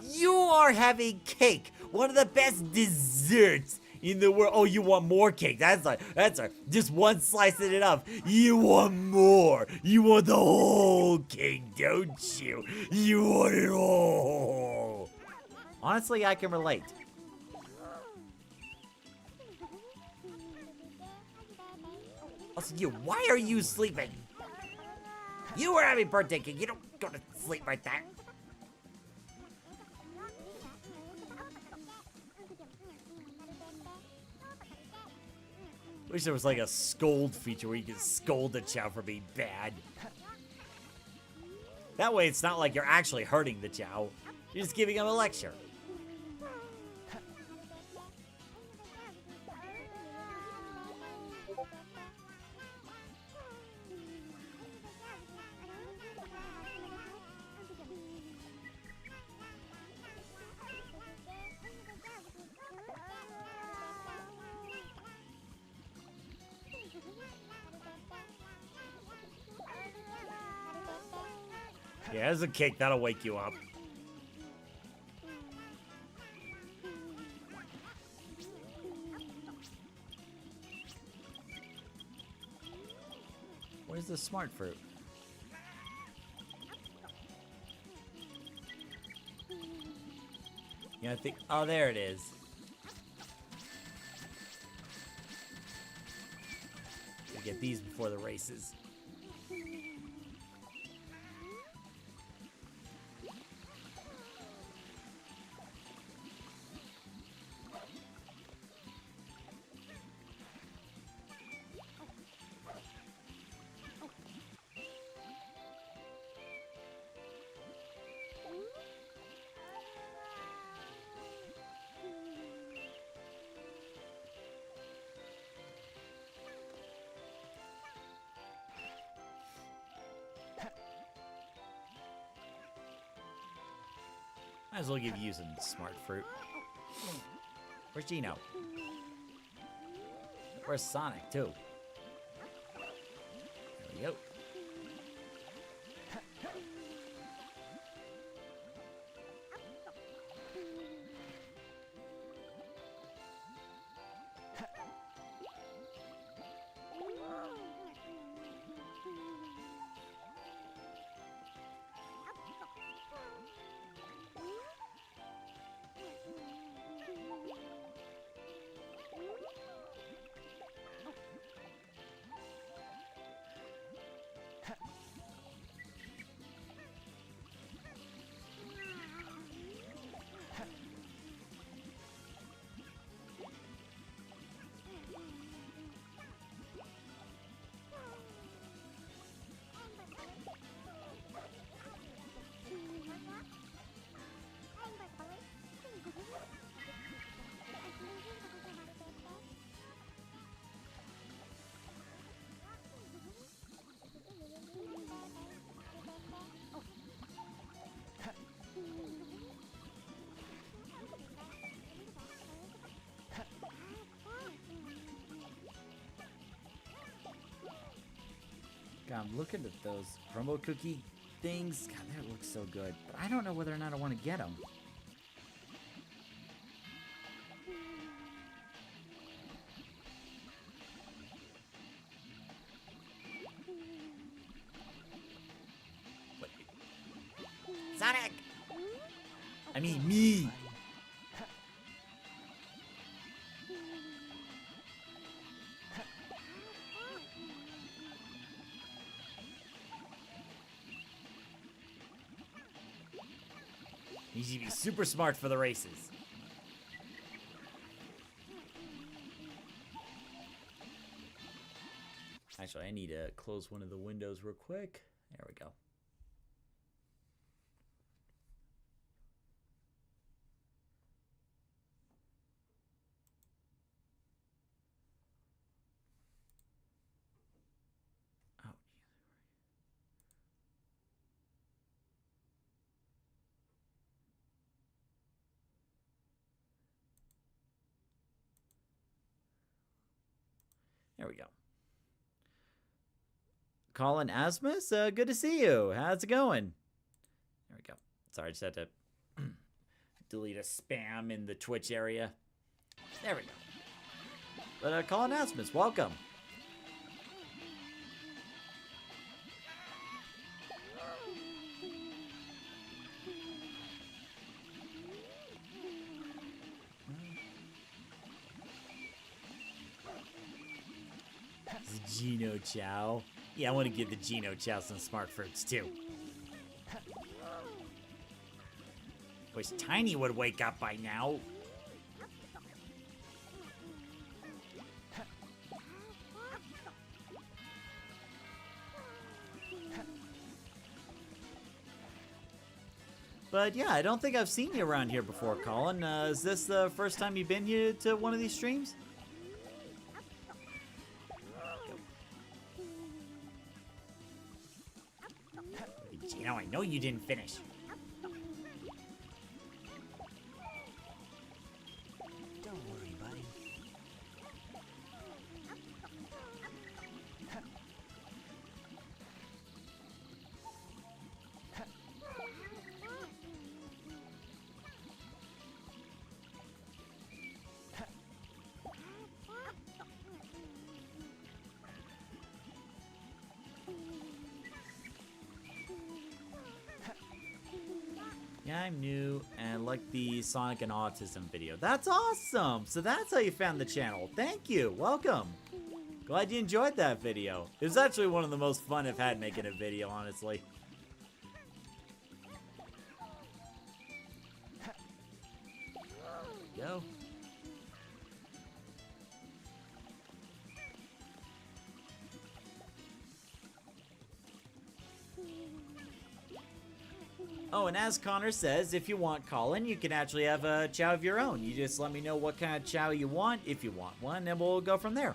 you are having cake. One of the best desserts in the world. Oh, you want more cake? That's just one slice of it up. You want more. You want the whole cake, don't you? You want it all. Honestly, I can relate. Also, why are you sleeping? You were having birthday cake. You don't go to sleep like that. Wish there was like a scold feature where you could scold the Chao for being bad. That way it's not like you're actually hurting the Chao. You're just giving him a lecture. Yeah, there's a cake. That'll wake you up. Where's the smart fruit? Yeah, I think... Oh, there it is. We get these before the races. Might as well give you some smart fruit. Where's Gino? Where's Sonic, too? There we go. God, I'm looking at those crumble cookie things. God, that looks so good. But I don't know whether or not I want to get them. Sonic! I mean, me! You should be super smart for the races. Actually, I need to close one of the windows real quick. There we go. There we go. Colin Asmus, good to see you. How's it going? There we go. Sorry, I just had to delete a spam in the Twitch area. There we go. But Colin Asmus, welcome. Geno Chao. Yeah, I want to give the Geno Chao some smart fruits too. Wish Tiny would wake up by now. But yeah, I don't think I've seen you around here before, Colin. Is this the first time you've been here to one of these streams? Gino, I know you didn't finish. Don't worry, buddy. Yeah, I'm new and like the Sonic and Autism video. That's awesome! So that's how you found the channel. Thank you. Welcome. Glad you enjoyed that video. It was actually one of the most fun I've had making a video, honestly. Go. Oh, and as Connor says, if you want Colin, you can actually have a Chao of your own. You just let me know what kind of Chao you want, if you want one, and we'll go from there.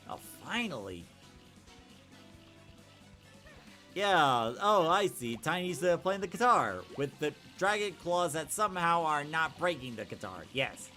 Oh, finally. Yeah, oh, I see. Tiny's playing the guitar with the dragon claws that somehow are not breaking the guitar. Yes.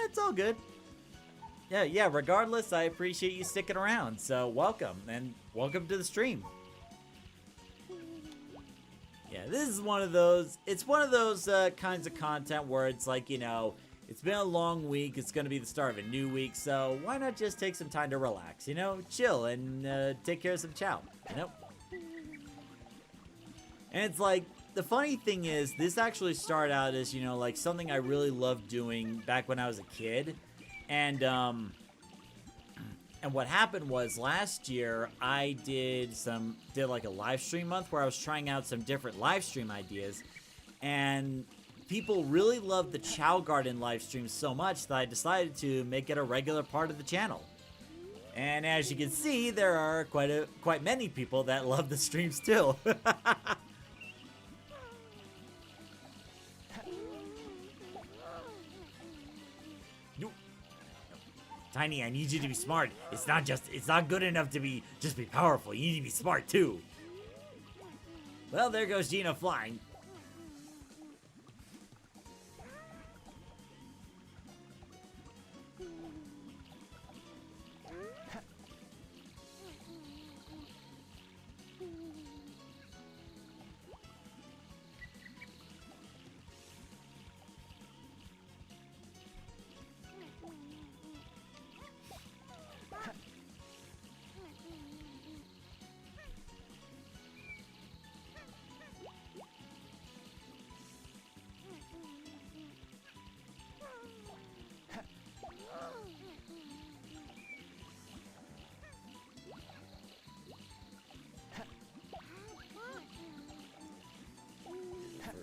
It's all good. Yeah, regardless, I appreciate you sticking around. So welcome, and welcome to the stream. Yeah, this is one of those, it's one of those kinds of content where it's like, you know, it's been a long week, it's going to be the start of a new week, so why not just take some time to relax, you know, chill and take care of some Chao, you know? And it's like, the funny thing is, this actually started out as, you know, like something I really loved doing back when I was a kid. And what happened was last year I did like a live stream month where I was trying out some different live stream ideas. And people really loved the Chao Garden live stream so much that I decided to make it a regular part of the channel. And as you can see, there are quite many people that love the streams too. Tiny, I need you to be smart. It's not good enough to just be powerful. You need to be smart too. Well, there goes Gina flying.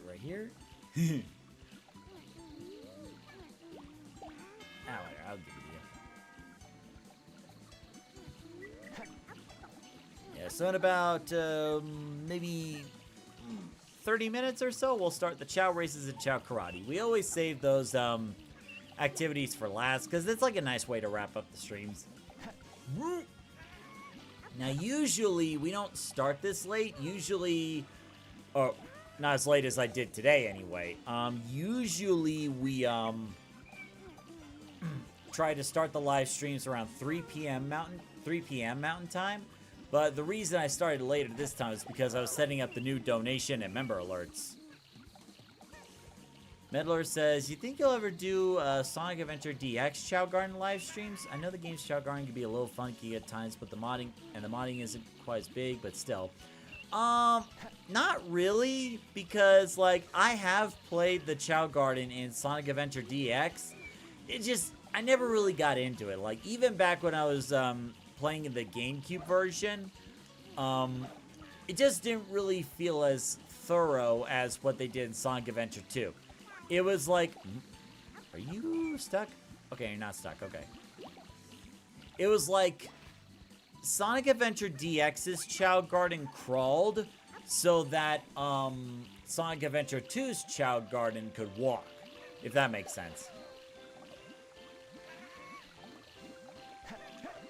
Right here. I'll give it to you. Yeah, so in about maybe 30 minutes or so, we'll start the Chao races and Chao karate. We always save those activities for last because it's like a nice way to wrap up the streams. Now, usually we don't start this late. Usually, or not as late as I did today anyway. Usually we try to start the live streams around 3 p.m. Mountain Time. But the reason I started later this time is because I was setting up the new donation and member alerts. Meddler says, you think you'll ever do Sonic Adventure DX Chao Garden live streams? I know the game's Chao Garden can be a little funky at times, but the modding isn't quite as big, but still. Not really, because, like, I have played the Chao Garden in Sonic Adventure DX. I never really got into it. Like, even back when I was, playing in the GameCube version, it just didn't really feel as thorough as what they did in Sonic Adventure 2. It was like, are you stuck? Okay, you're not stuck, okay. It was like Sonic Adventure DX's Chao Garden crawled so that Sonic Adventure 2's Chao Garden could walk, if that makes sense.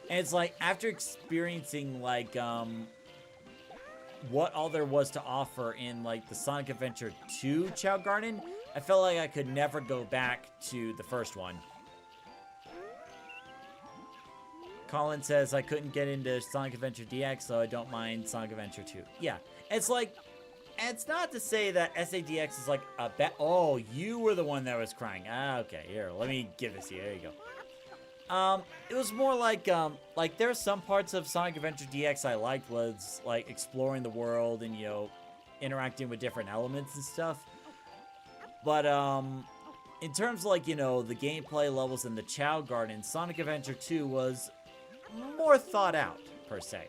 And it's like, after experiencing, like, what all there was to offer in, like, the Sonic Adventure 2 Chao Garden, I felt like I could never go back to the first one. Colin says, I couldn't get into Sonic Adventure DX, so I don't mind Sonic Adventure 2. Yeah, it's like, it's not to say that SADX is like a bet. Oh, you were the one that was crying. Ah, okay, here, let me give this to you. There you go. It was more like there are some parts of Sonic Adventure DX I liked was, like, exploring the world and, you know, interacting with different elements and stuff. But, in terms of, like, you know, the gameplay levels in the Chao Garden, Sonic Adventure 2 was more thought out, per se.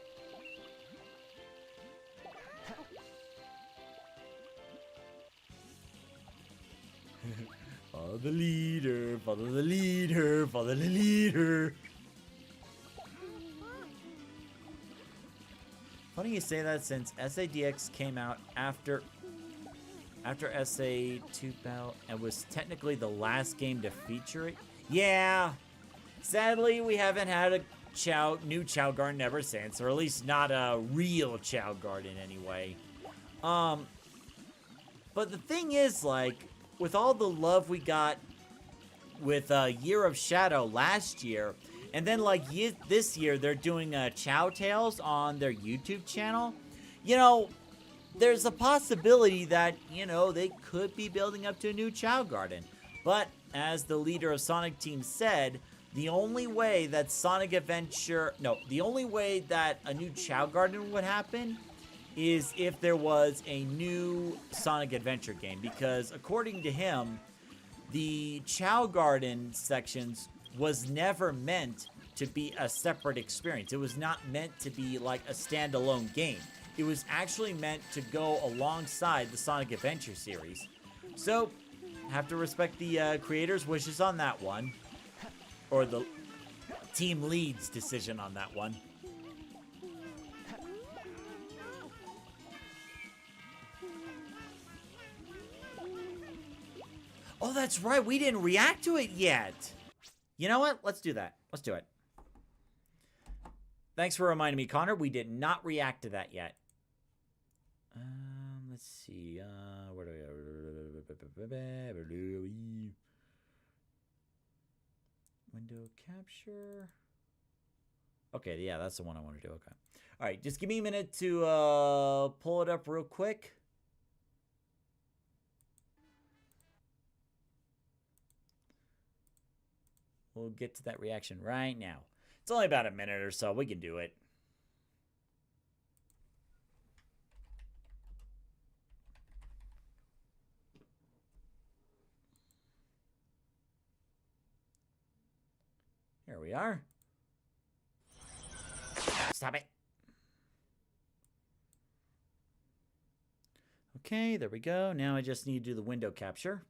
Follow the leader, follow the leader, follow the leader. Funny you say that, since SADX came out after SA2 Battle and was technically the last game to feature it. Yeah, sadly we haven't had a new Chao Garden ever since, or at least not a real Chao Garden anyway. But the thing is, like, with all the love we got with Year of Shadow last year, and then, like, this year they're doing Chao Tales on their YouTube channel, you know, there's a possibility that, you know, they could be building up to a new Chao Garden. But, as the leader of Sonic Team said, the only way that the only way that a new Chao Garden would happen is if there was a new Sonic Adventure game. Because, according to him, the Chao Garden sections was never meant to be a separate experience. It was not meant to be like a standalone game. It was actually meant to go alongside the Sonic Adventure series. So, have to respect the creator's wishes on that one. Or the team lead's decision on that one. Oh, that's right. We didn't react to it yet. You know what? Let's do that. Let's do it. Thanks for reminding me, Connor. We did not react to that yet. Let's see. Where do we... Window capture. Okay, yeah, that's the one I want to do. Okay. All right, just give me a minute to pull it up real quick. We'll get to that reaction right now. It's only about a minute or so. We can do it. Here we are. Stop it. Okay, there we go. Now I just need to do the window capture.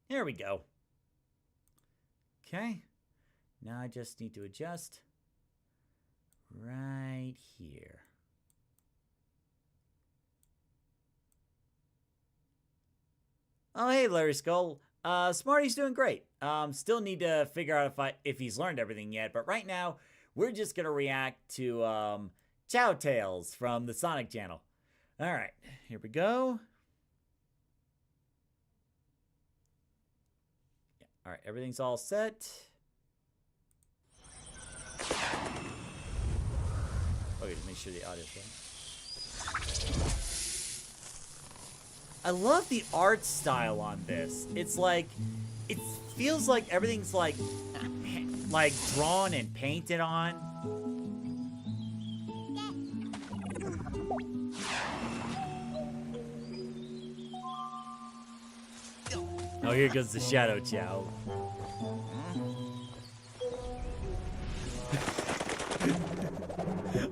There we go. Okay. Now I just need to adjust right here. Oh, hey, Larry Skull. Smarty's doing great. Still need to figure out if he's learned everything yet, but right now we're just gonna react to Chao Tales from the Sonic channel. All right, here we go. Yeah, all right, everything's all set. Okay, to make sure the audio's good. I love the art style on this. It's like, it feels like everything's like drawn and painted on. Oh, here goes the Shadow Chao.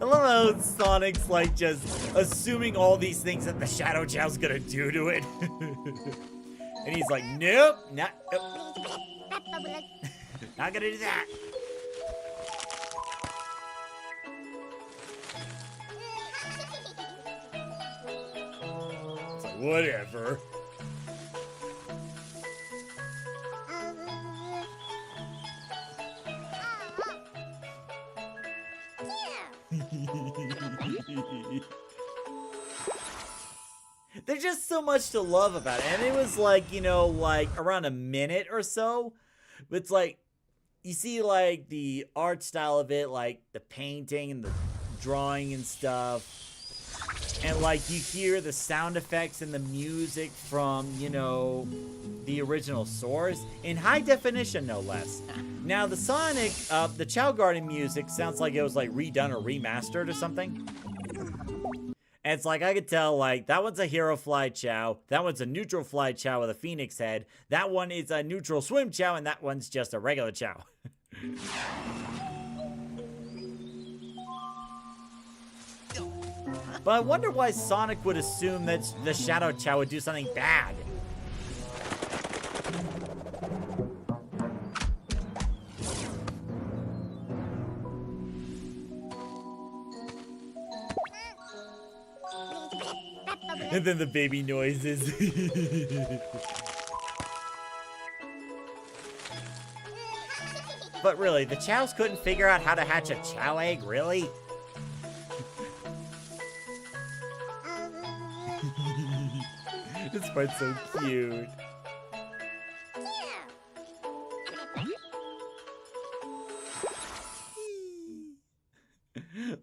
I love how Sonic's like just assuming all these things that the Shadow Chow's gonna do to it. And he's like, nope, not gonna do that. It's like, whatever. There's just so much to love about it. And it was like, you know, like around a minute or so. But it's like, you see like the art style of it, like the painting and the drawing and stuff. And like you hear the sound effects and the music from, you know, the original source in high definition, no less. Now the Sonic, the Chao Garden music sounds like it was like redone or remastered or something. And it's like, I could tell, like, that one's a Hero Fly Chao, that one's a Neutral Fly Chao with a Phoenix head, that one is a Neutral Swim Chao, and that one's just a regular Chao. But I wonder why Sonic would assume that the Shadow Chao would do something bad. And then the baby noises. But really, the Chows couldn't figure out how to hatch a Chao egg, really? This part's so cute.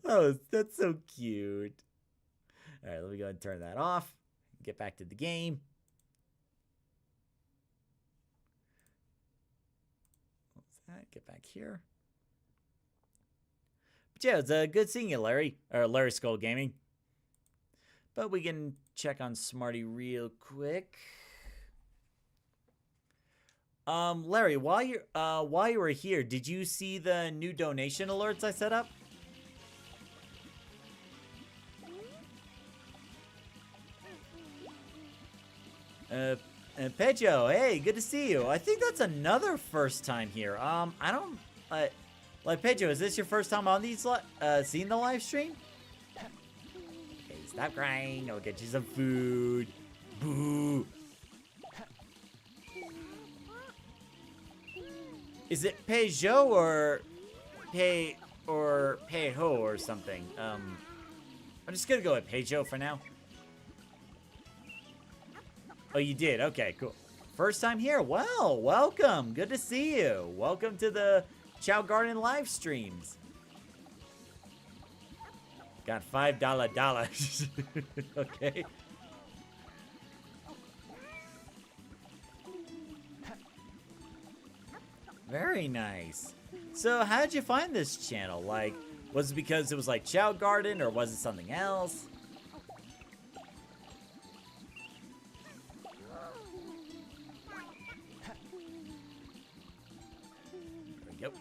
Oh, that's so cute. All right, let me go ahead and turn that off. Get back to the game. What's that? Get back here. But yeah, it's good seeing you, Larry. Or Larry Skull Gaming. But we can check on Smarty real quick. Larry, while you were here, did you see the new donation alerts I set up? Pedro, hey, good to see you. I think that's another first time here. I don't, like, Pedro, is this your first time on these, seeing the live stream? Okay, stop crying. I'll get you some food. Boo. Is it Peugeot or Peiho or something? I'm just gonna go with Peugeot for now. Oh, you did? Okay, cool. First time here? Well, welcome. Good to see you. Welcome to the Chao Garden live streams. Got $5 Okay. Very nice. So, how did you find this channel? Like, was it because it was like Chao Garden, or was it something else? There we go.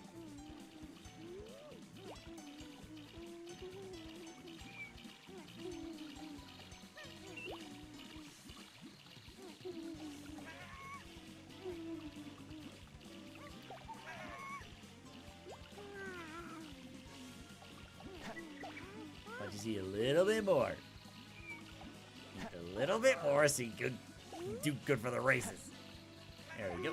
Just eat a little bit more. Eat a little bit more so you can do good for the races. There we go.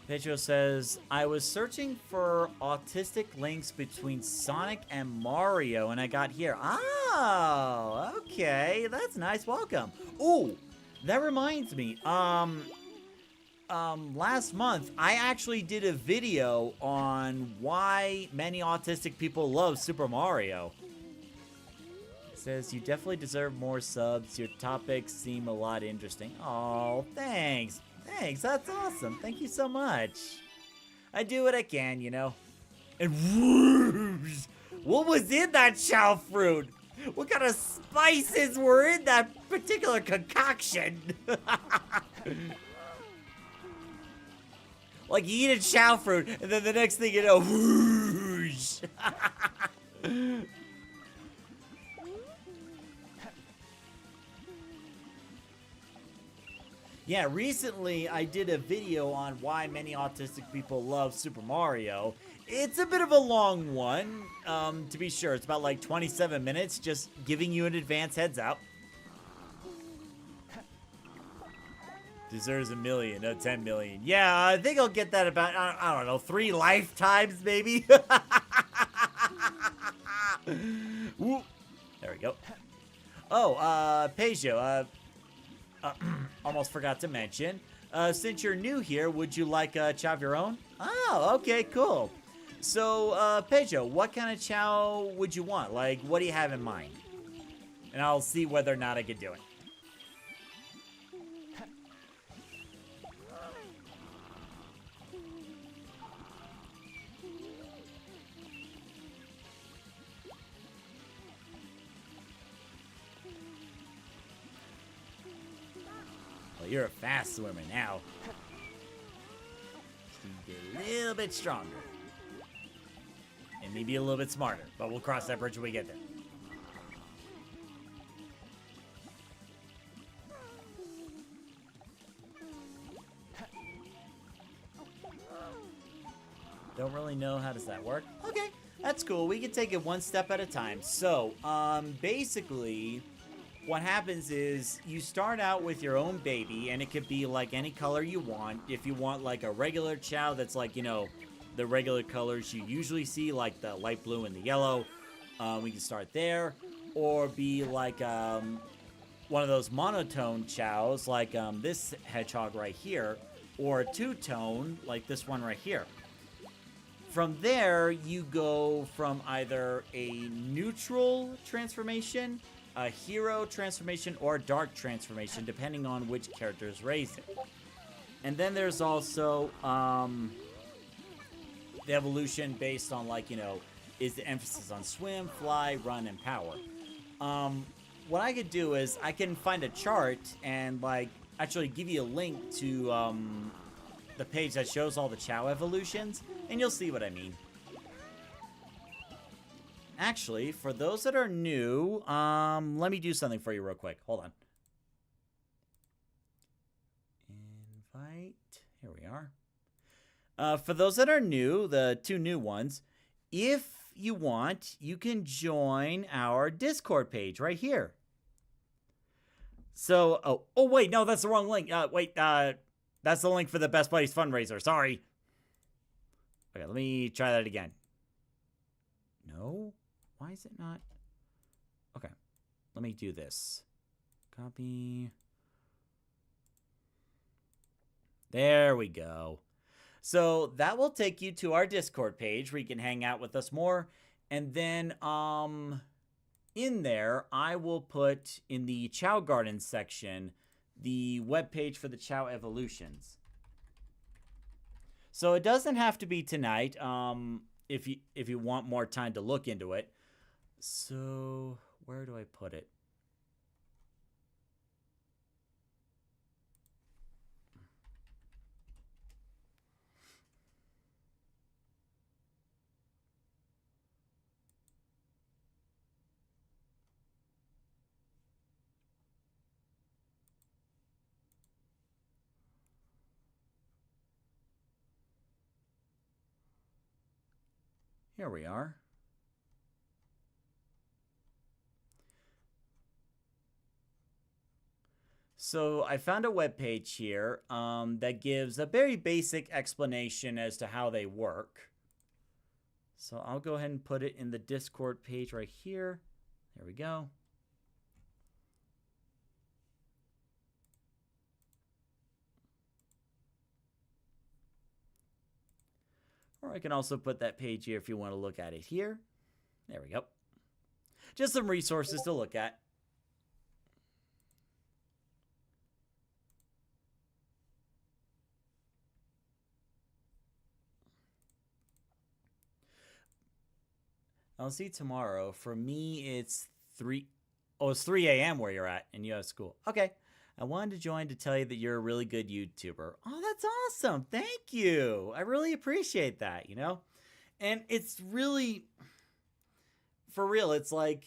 Pedro says, I was searching for autistic links between Sonic and Mario, and I got here. Oh, okay. That's nice. Welcome. Ooh, that reminds me. Last month, I actually did a video on why many autistic people love Super Mario. It says, you definitely deserve more subs. Your topics seem a lot interesting. Oh, thanks. Thanks, that's awesome. Thank you so much. I do what I can, you know. And whoosh, what was in that Chao fruit? What kind of spices were in that particular concoction? Like you eat a Chao fruit, and then the next thing you know, whoosh. Yeah, recently I did a video on why many autistic people love Super Mario. It's a bit of a long one, to be sure. It's about like 27 minutes, just giving you an advance heads up. Deserves 1 million, no 10 million. Yeah, I think I'll get that about, I don't know, 3 lifetimes maybe? Ooh, there we go. Oh, Peugeot, almost forgot to mention. Since you're new here, would you like a chow of your own? Oh, okay, cool. So, Peugeot, what kind of chow would you want? Like, what do you have in mind? And I'll see whether or not I can do it. Well, you're a fast swimmer now. Just need to get a little bit stronger. And maybe a little bit smarter. But we'll cross that bridge when we get there. Don't really know how does that work. Okay, that's cool. We can take it one step at a time. So, basically, what happens is you start out with your own baby, and it could be like any color you want. If you want like a regular chow that's like, you know, the regular colors you usually see, like the light blue and the yellow, we can start there. Or be like one of those monotone chows, like this hedgehog right here, or a two-tone, like this one right here. From there, you go from either a neutral transformation, a hero transformation, or a dark transformation, depending on which character is raised it. And then there's also the evolution based on, like, you know, is the emphasis on swim, fly, run, and power. What I could do is I can find a chart and, like, actually give you a link to the page that shows all the Chao evolutions, and you'll see what I mean. Actually, for those that are new, let me do something for you real quick. Hold on. Invite. Here we are. For those that are new, the 2 new ones, if you want, you can join our Discord page right here. So, oh wait, no, that's the wrong link. That's the link for the Best Buddies fundraiser. Sorry. Okay, let me try that again. No? Why is it not? Okay, let me do this. Copy. There we go. So that will take you to our Discord page where you can hang out with us more. And then in there, I will put in the Chao Garden section the webpage for the Chao evolutions. So it doesn't have to be tonight if you want more time to look into it. So where do I put it? Here we are. So I found a web page here that gives a very basic explanation as to how they work. So I'll go ahead and put it in the Discord page right here. There we go. Or I can also put that page here if you want to look at it here. There we go. Just some resources to look at. I'll see tomorrow. For me, it's 3. Oh, it's 3 a.m. where you're at, and you have school. Okay. I wanted to join to tell you that you're a really good YouTuber. Oh, that's awesome. Thank you. I really appreciate that, you know? And it's really, for real, it's like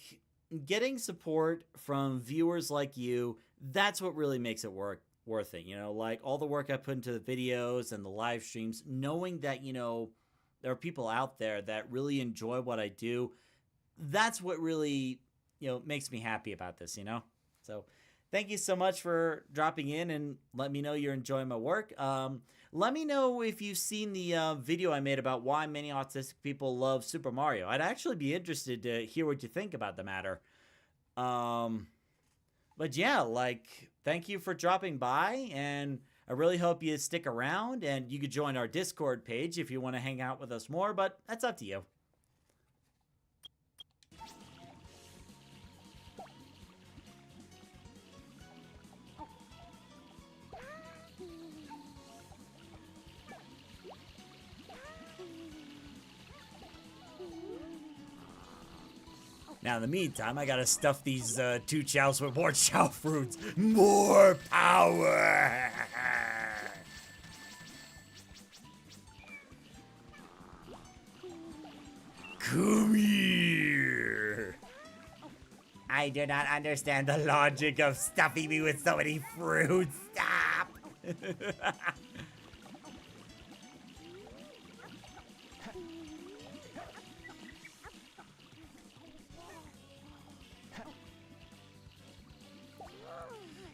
getting support from viewers like you. That's what really makes it worth it, you know? Like all the work I put into the videos and the live streams, knowing that, you know, there are people out there that really enjoy what I do. That's what really, you know, makes me happy about this, you know? So thank you so much for dropping in and let me know you're enjoying my work. Let me know if you've seen the video I made about why many autistic people love Super Mario. I'd actually be interested to hear what you think about the matter. But yeah, like, thank you for dropping by, and I really hope you stick around, and you could join our Discord page if you want to hang out with us more, but that's up to you. Now, in the meantime, I gotta stuff these 2 chows with more chow fruits. More power! Come here! I do not understand the logic of stuffing me with so many fruits. Stop!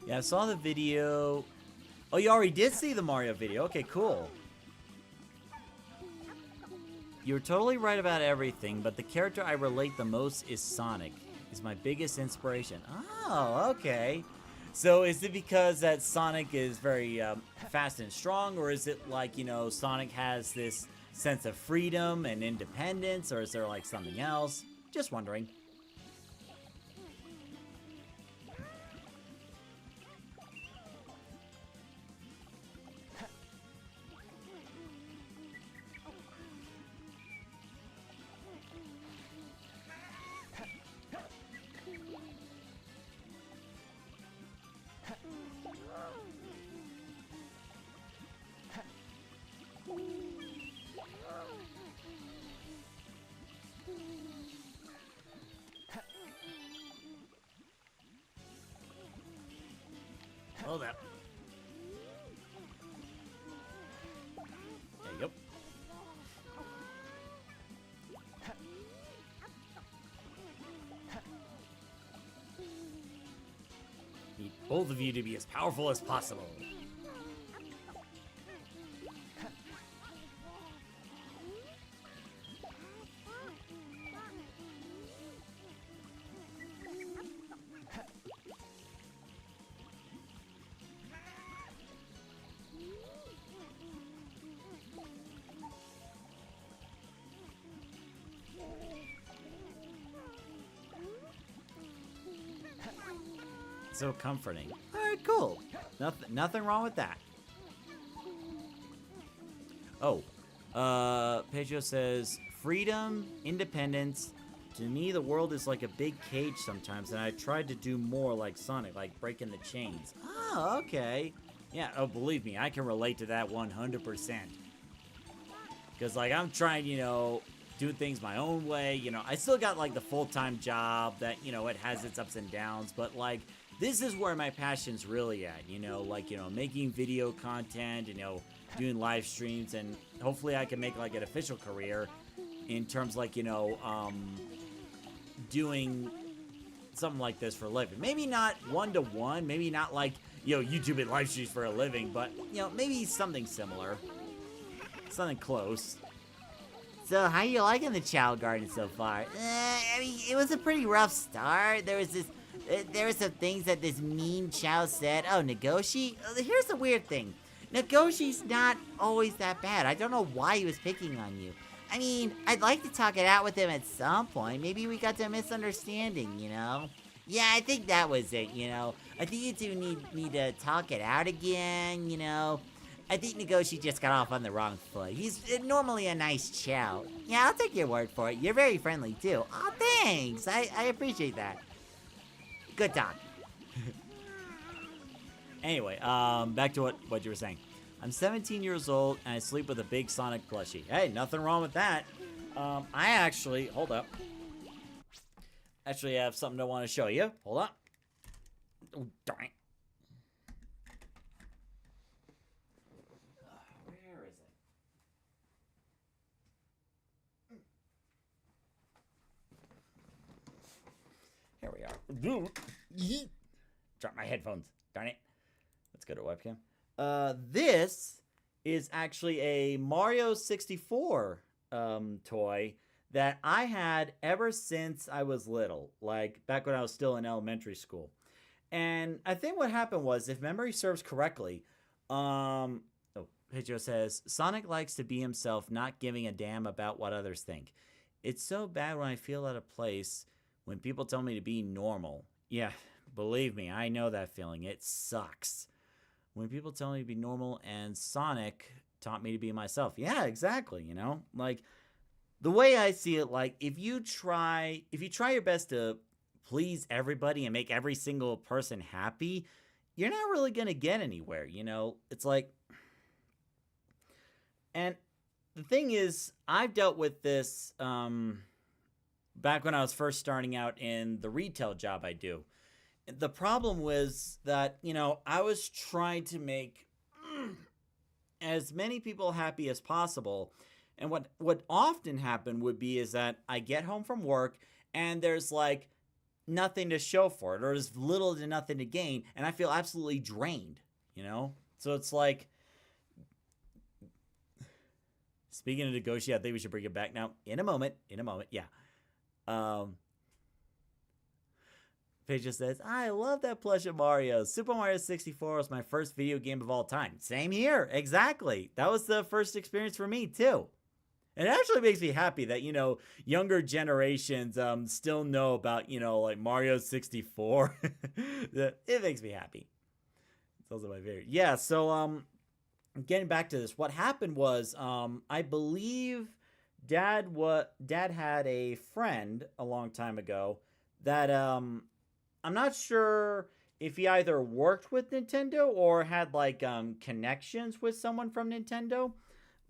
Yeah, I saw the video. Oh, you already did see the Mario video. Okay, cool. You're totally right about everything, but the character I relate the most is Sonic. He's my biggest inspiration. Oh, okay. So is it because that Sonic is very fast and strong, or is it like, you know, Sonic has this sense of freedom and independence, or is there like something else? Just wondering. Hold up. There you go. Need both of you to be as powerful as possible. So comforting. All right, cool. Nothing wrong with that. Oh, Pedro says, freedom, independence. To me, the world is like a big cage sometimes, and I tried to do more like Sonic, like breaking the chains. Oh, okay. Yeah, oh, believe me, I can relate to that 100%. Because, like, I'm trying, you know, do things my own way. You know, I still got, like, the full-time job that, you know, it has its ups and downs, but, like, this is where my passion's really at, you know, like, you know, making video content, you know, doing live streams, and hopefully I can make, like, an official career. in terms like, doing something like this for a living. Maybe not one-to-one, maybe not like, YouTube and live streams for a living, but, maybe something similar. Something close. So, how you liking the Chao Garden so far? I mean, it was a pretty rough start. There were some things that this mean Chao said. Oh, Nagoshi? Here's the weird thing. Nagoshi's not always that bad. I don't know why he was picking on you. I mean, I'd like to talk it out with him at some point. Maybe we got to a misunderstanding, Yeah, I think that was it, I think you two need to talk it out again, I think Nagoshi just got off on the wrong foot. He's normally a nice Chao. Yeah, I'll take your word for it. You're very friendly, too. Oh, thanks. I appreciate that. Good talk. Anyway, back to what you were saying. I'm 17 years old, and I sleep with a big Sonic plushie. Hey, nothing wrong with that. I actually... Hold up. Actually, I have something I want to show you. Hold up. Oh, darn it. Where is it? Here we are. Drop my headphones. Darn it. Let's go to webcam. This is actually a Mario 64 toy that I had ever since I was little, like back when I was still in elementary school. And I think what happened was, if memory serves correctly, Pedro says, Sonic likes to be himself, not giving a damn about what others think. It's so bad when I feel out of place when people tell me to be normal. Yeah, believe me, I know that feeling. It sucks. When people tell me to be normal, and Sonic taught me to be myself. Yeah, exactly, Like, the way I see it, like, if you try your best to please everybody and make every single person happy, you're not really going to get anywhere, It's like... And the thing is, I've dealt with this back when I was first starting out in the retail job I do. The problem was that, I was trying to make as many people happy as possible. And what often happened would be is that I get home from work and there's like nothing to show for it, or there's little to nothing to gain, and I feel absolutely drained, So it's like, speaking of Nagoshi, I think we should bring it back now. In a moment, yeah. Paige says, I love that plush of Mario. Super Mario 64 was my first video game of all time. Same here, exactly. That was the first experience for me, too. And it actually makes me happy that, younger generations still know about, like Mario 64. It makes me happy. It's also my favorite. Yeah, so, getting back to this, what happened was, I believe Dad had a friend a long time ago that, I'm not sure if he either worked with Nintendo or had like connections with someone from Nintendo.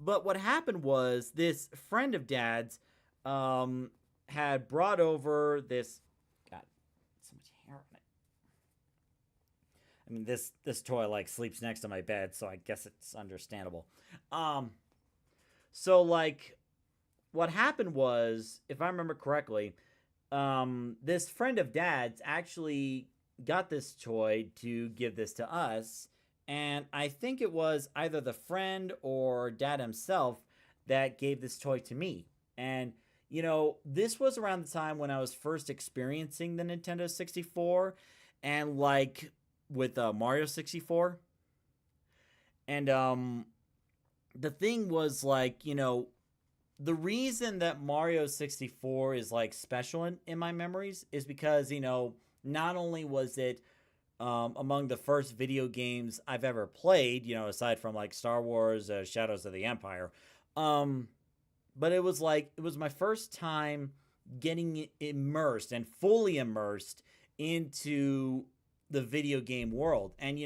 But what happened was, this friend of Dad's had brought over this... God, so much hair on it. I mean, this toy like sleeps next to my bed, so I guess it's understandable. So like, what happened was, if I remember correctly, this friend of Dad's actually got this toy to give this to us, and I think it was either the friend or Dad himself that gave this toy to me. And, this was around the time when I was first experiencing the Nintendo 64, and like with Mario 64. And the thing was like, the reason that Mario 64 is like special in my memories is because, not only was it among the first video games I've ever played, aside from like Star Wars, Shadows of the Empire, but it was my first time getting immersed and fully immersed into the video game world. And,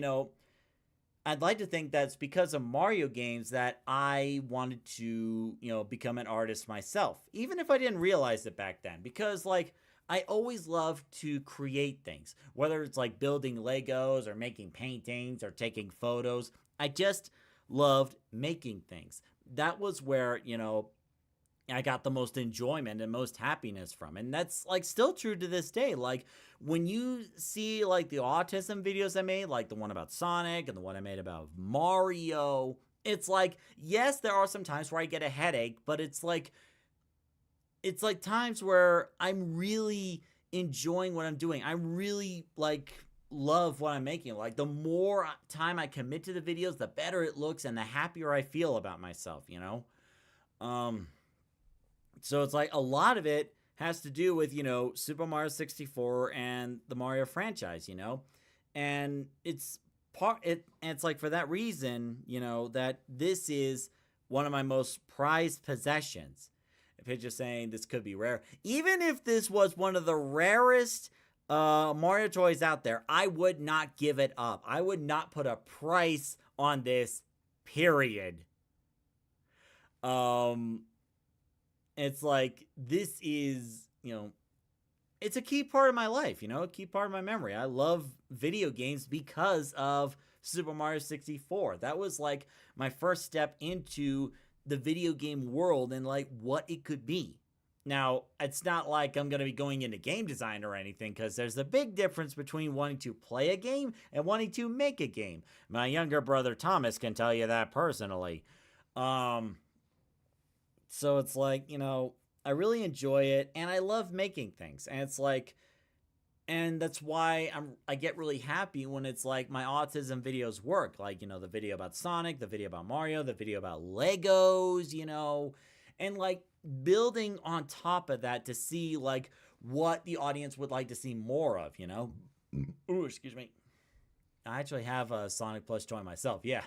I'd like to think that's because of Mario games that I wanted to, become an artist myself, even if I didn't realize it back then, because like, I always loved to create things, whether it's like building Legos or making paintings or taking photos. I just loved making things. That was where, I got the most enjoyment and most happiness from. And that's like still true to this day. Like when you see like the autism videos I made, like the one about Sonic and the one I made about Mario, it's like, yes, there are some times where I get a headache, but it's like times where I'm really enjoying what I'm doing. I really like love what I'm making. Like the more time I commit to the videos, the better it looks and the happier I feel about myself, you know? So it's like a lot of it has to do with, Super Mario 64 and the Mario franchise, And it's like for that reason, that this is one of my most prized possessions. If it's just saying this could be rare, even if this was one of the rarest Mario toys out there, I would not give it up. I would not put a price on this, period. It's like, this is, it's a key part of my life, a key part of my memory. I love video games because of Super Mario 64. That was like my first step into the video game world and like what it could be. Now, it's not like I'm going to be going into game design or anything, because there's a big difference between wanting to play a game and wanting to make a game. My younger brother Thomas can tell you that personally. So it's like, I really enjoy it and I love making things. And it's like, and that's why I get really happy when it's like my autism videos work. Like, the video about Sonic, the video about Mario, the video about Legos, and like building on top of that to see like what the audience would like to see more of, Ooh, excuse me. I actually have a Sonic plush toy myself. Yeah.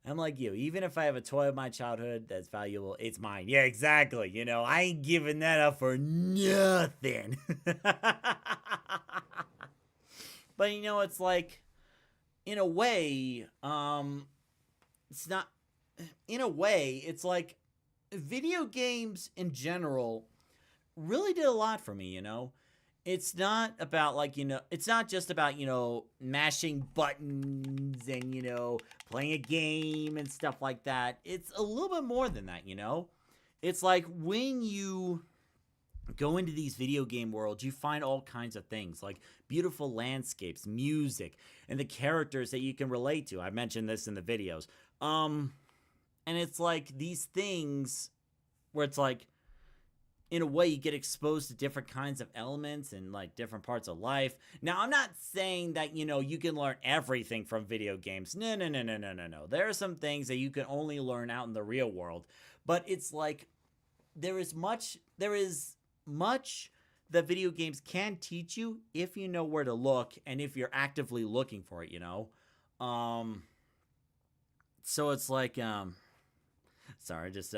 I'm like you. Even if I have a toy of my childhood that's valuable, it's mine. Yeah, exactly. I ain't giving that up for nothing. But it's like, in a way, it's not. In a way, it's like video games in general really did a lot for me. It's not about like, it's not just about, mashing buttons and, playing a game and stuff like that. It's a little bit more than that, It's like when you go into these video game worlds, you find all kinds of things like beautiful landscapes, music, and the characters that you can relate to. I mentioned this in the videos. And it's like these things where it's like, in a way, you get exposed to different kinds of elements and like different parts of life. Now, I'm not saying that, you can learn everything from video games. No. There are some things that you can only learn out in the real world. But it's like, there is much that video games can teach you if you know where to look and if you're actively looking for it, So it's like, sorry, just,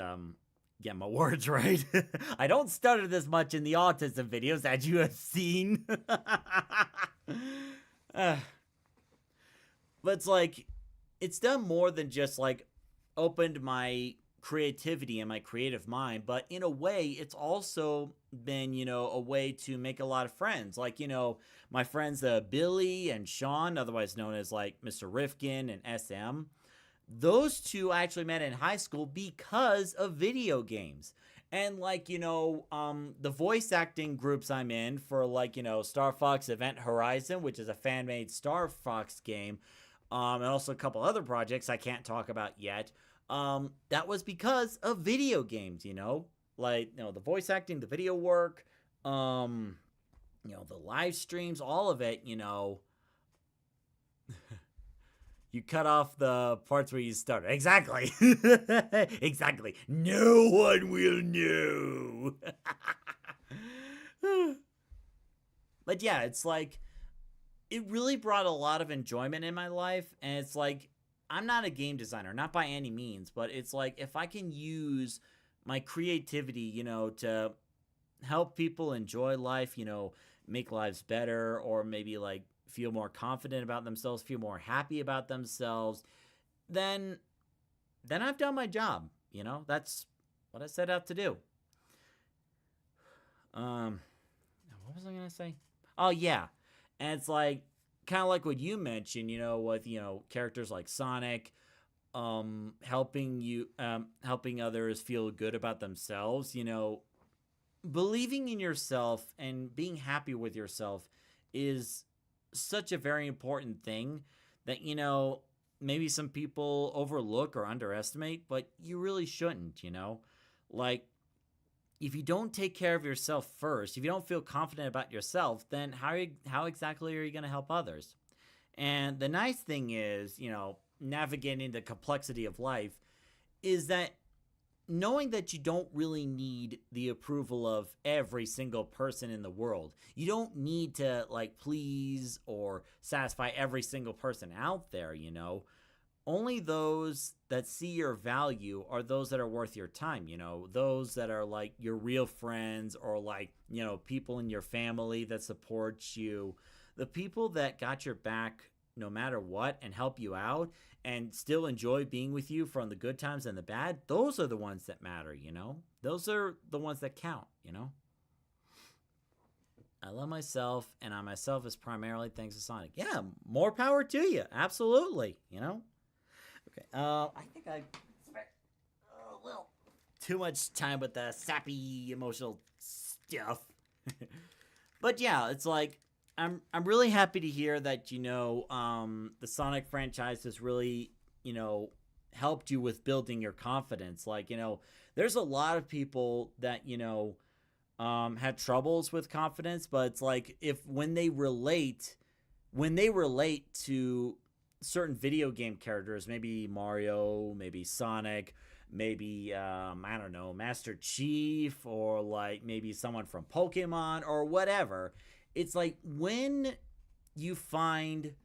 get my words right. I don't stutter this much in the autism videos, as you have seen. But it's like, it's done more than just like opened my creativity and my creative mind, but in a way, it's also been, a way to make a lot of friends. Like, my friends Billy and Sean, otherwise known as like Mr. Rifkin and SM. Those two I actually met in high school because of video games. And like, the voice acting groups I'm in for like, Star Fox Event Horizon, which is a fan-made Star Fox game, and also a couple other projects I can't talk about yet. That was because of video games, like, the voice acting, the video work, the live streams, all of it, You cut off the parts where you started. Exactly. Exactly. No one will know. But yeah, it's like, it really brought a lot of enjoyment in my life. And it's like, I'm not a game designer, not by any means. But it's like, if I can use my creativity, to help people enjoy life, make lives better, or maybe like, feel more confident about themselves, feel more happy about themselves, then I've done my job. That's what I set out to do. What was I gonna say? Oh yeah, and it's like kind of like what you mentioned, with characters like Sonic, helping others feel good about themselves, believing in yourself and being happy with yourself is such a very important thing that, maybe some people overlook or underestimate, but you really shouldn't. Like, if you don't take care of yourself first, if you don't feel confident about yourself, then how exactly are you going to help others? And the nice thing is, navigating the complexity of life is that knowing that you don't really need the approval of every single person in the world. You don't need to please or satisfy every single person out there. Only those that see your value are those that are worth your time, those that are your real friends, or people in your family that support you. The people that got your back no matter what and help you out and still enjoy being with you from the good times and the bad, those are the ones that matter, Those are the ones that count, I love myself, and I myself is primarily thanks to Sonic. Yeah, more power to you. Absolutely, Okay, I think I spent a little too much time with the sappy emotional stuff. But yeah, it's I'm really happy to hear that the Sonic franchise has really helped you with building your confidence. There's a lot of people that had troubles with confidence, but it's if when they relate to certain video game characters, maybe Mario, maybe Sonic, maybe I don't know, Master Chief, or maybe someone from Pokemon or whatever. It's when you find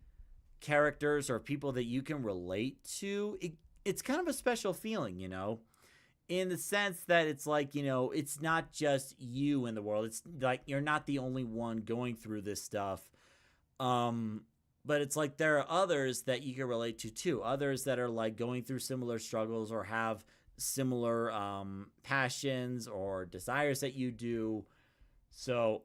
characters or people that you can relate to, it's kind of a special feeling, in the sense that it's it's not just you in the world. It's you're not the only one going through this stuff. But it's there are others that you can relate to too. Others that are going through similar struggles or have similar passions or desires that you do. So,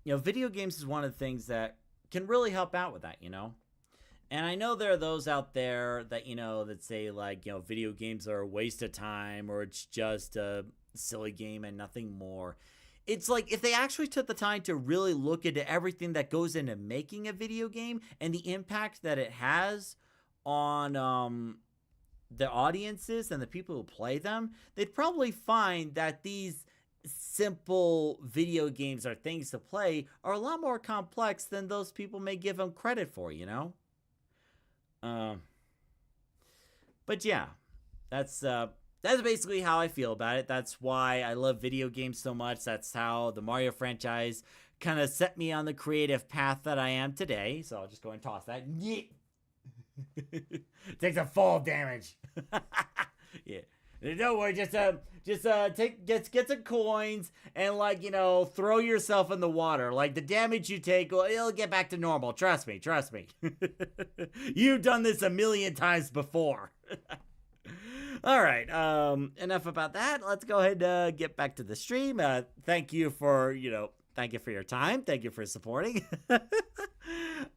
video games is one of the things that can really help out with that, And I know there are those out there that, that say video games are a waste of time, or it's just a silly game and nothing more. It's if they actually took the time to really look into everything that goes into making a video game and the impact that it has on the audiences and the people who play them, they'd probably find that these simple video games or things to play are a lot more complex than those people may give them credit for, But yeah, that's basically how I feel about it. That's why I love video games so much. That's how the Mario franchise kind of set me on the creative path that I am today. So I'll just go and toss that. Yeah. Takes a fall damage. Yeah. Don't worry, just get some coins and throw yourself in the water. The damage you take, well, it'll get back to normal. Trust me. You've done this a million times before. All right, enough about that. Let's go ahead and get back to the stream. Thank you for your time. Thank you for supporting.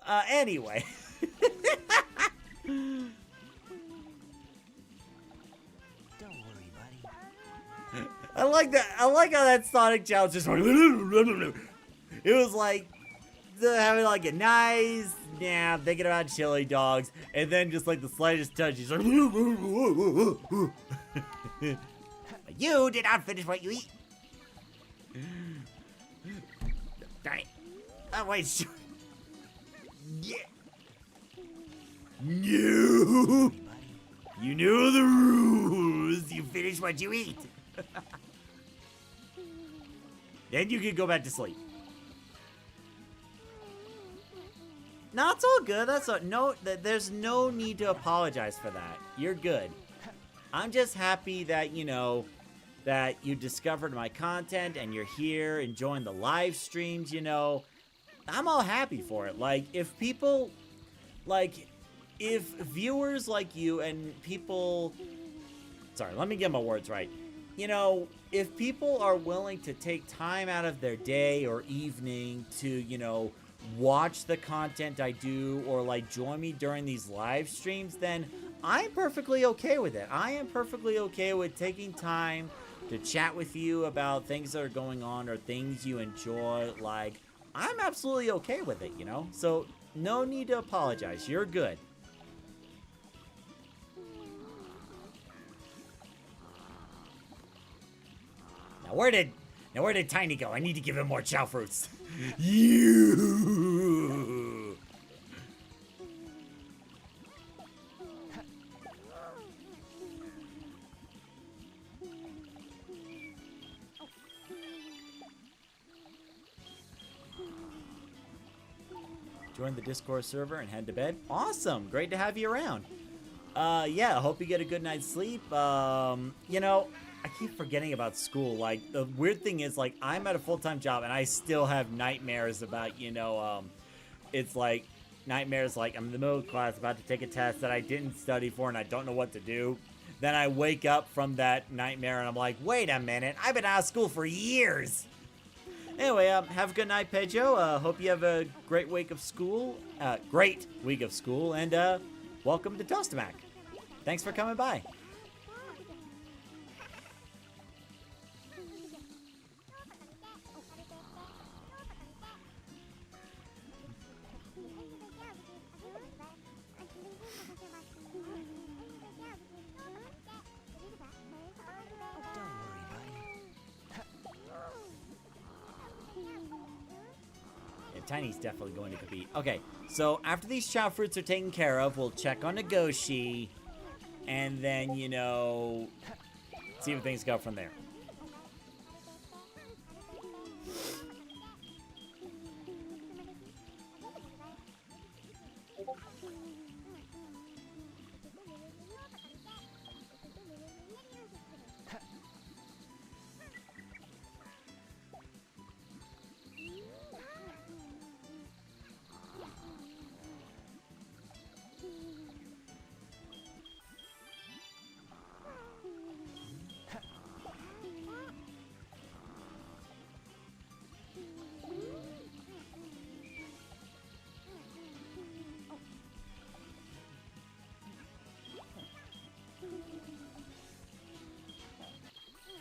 Anyway. Don't worry, buddy. I like that. I like how that Sonic Chao just it was having a nice nap, thinking about chili dogs, and then just the slightest touch, he's You did not finish what you eat. Darn it. Oh, wait. Yeah. No. You know the rules. You finish what you eat. Then you can go back to sleep. No, it's all good. There's no need to apologize for that. You're good. I'm just happy that, that you discovered my content and you're here enjoying the live streams, I'm all happy for it. If people, if viewers like you and people... Sorry, let me get my words right. If people are willing to take time out of their day or evening to, watch the content I do or join me during these live streams, then I'm perfectly okay with it. I am perfectly okay with taking time to chat with you about things that are going on or things you enjoy. Like, I'm absolutely okay with it, you know? So, no need to apologize. You're good. Now where did Tiny go? I need to give him more Chao fruits. You. Join the Discord server and head to bed. Awesome. Great to have you around. Yeah, hope you get a good night's sleep. You know, I keep forgetting about school. Like, the weird thing is, like, I'm at a full-time job and I still have nightmares about, you know, it's like nightmares like I'm in the middle of class about to take a test that I didn't study for and I don't know what to do. Then I wake up from that nightmare and I'm like, wait a minute, I've been out of school for years. Anyway, have a good night, Pedro. Hope you have a great week of school. Great week of school, and welcome to Toastamac. Thanks for coming by. Don't worry, buddy. Yeah, Tiny's definitely going to compete. Okay, so after these Chao fruits are taken care of, we'll check on Nagoshi, and then, you know, see where things go from there.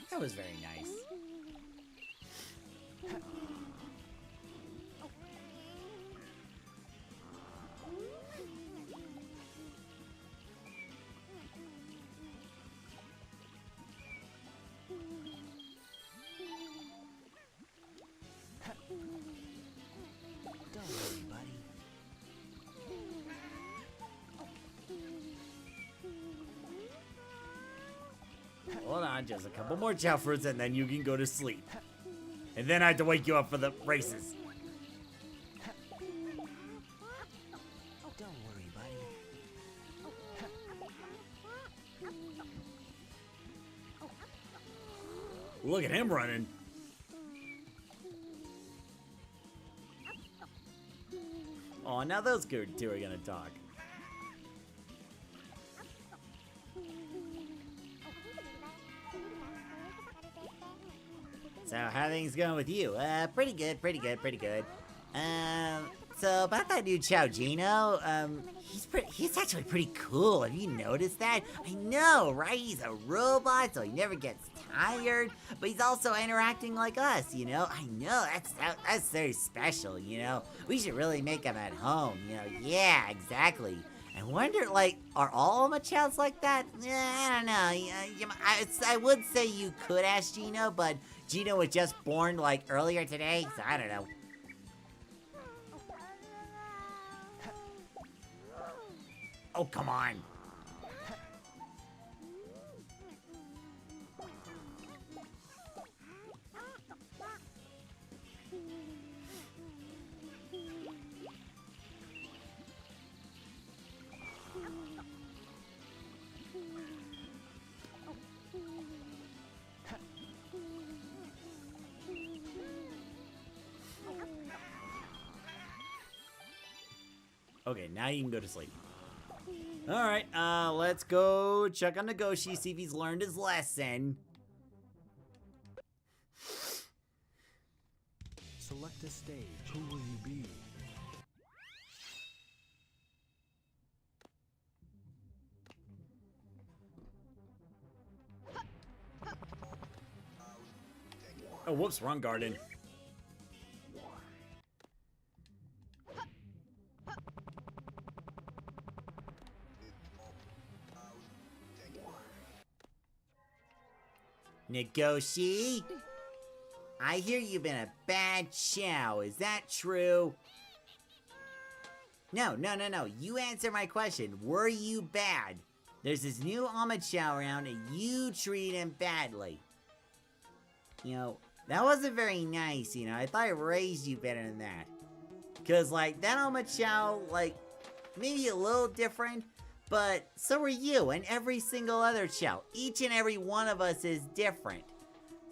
That was very nice. Don't worry, buddy. Hold on, just a couple more Chao fruits and then you can go to sleep. And then I have to wake you up for the races. Don't worry, buddy. Look at him running. Oh, now those good two are gonna talk. So how are things going with you? Pretty good, pretty good, pretty good. So about that new Chao Gino, he's actually pretty cool. Have you noticed that? I know, right? He's a robot, so he never gets tired, but he's also interacting like us, you know? I know, that's very special, you know? We should really make him at home, you know? Yeah, exactly. I wonder, like, are all Machows like that? I don't know. I would say you could ask Gino, but Gino was just born, like, earlier today, so I don't know. Oh, come on. Okay, now you can go to sleep. Alright, let's go check on Nagoshi, see if he's learned his lesson. Select a stage. Who will you be? whoops, wrong garden. Negoshi? I hear you've been a bad Chao. Is that true? No. You answer my question. Were you bad? There's this new Alma Chao around and you treat him badly. You know, that wasn't very nice, you know. I thought I raised you better than that. Because, like, that Alma Chao, like, maybe a little different, but so are you and every single other Chao. Each and every one of us is different.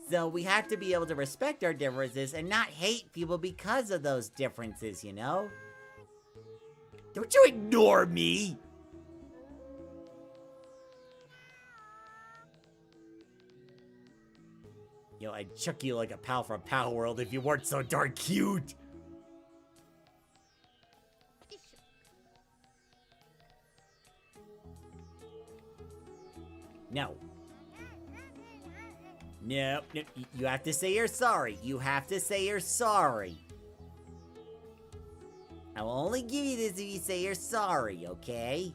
So we have to be able to respect our differences and not hate people because of those differences, you know? Don't you ignore me! Yo, I'd chuck you like a pal from Pal World if you weren't so darn cute! No. No, you have to say you're sorry. You have to say you're sorry. I will only give you this if you say you're sorry, okay?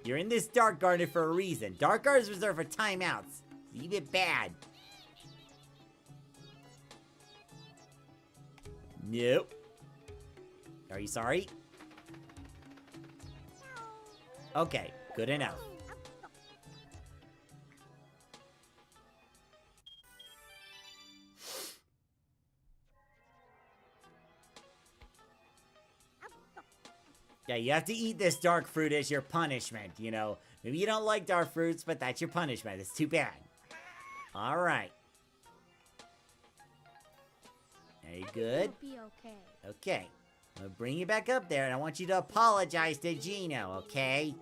You're in this dark garden for a reason. Dark garden is reserved for timeouts. Leave it bad. Nope. Are you sorry? Okay, good enough. Yeah, you have to eat this dark fruit as your punishment, you know. Maybe you don't like dark fruits, but that's your punishment. It's too bad. Alright. Very good. It'll be okay. Okay. I'm gonna bring you back up there, and I want you to apologize to Gino, okay?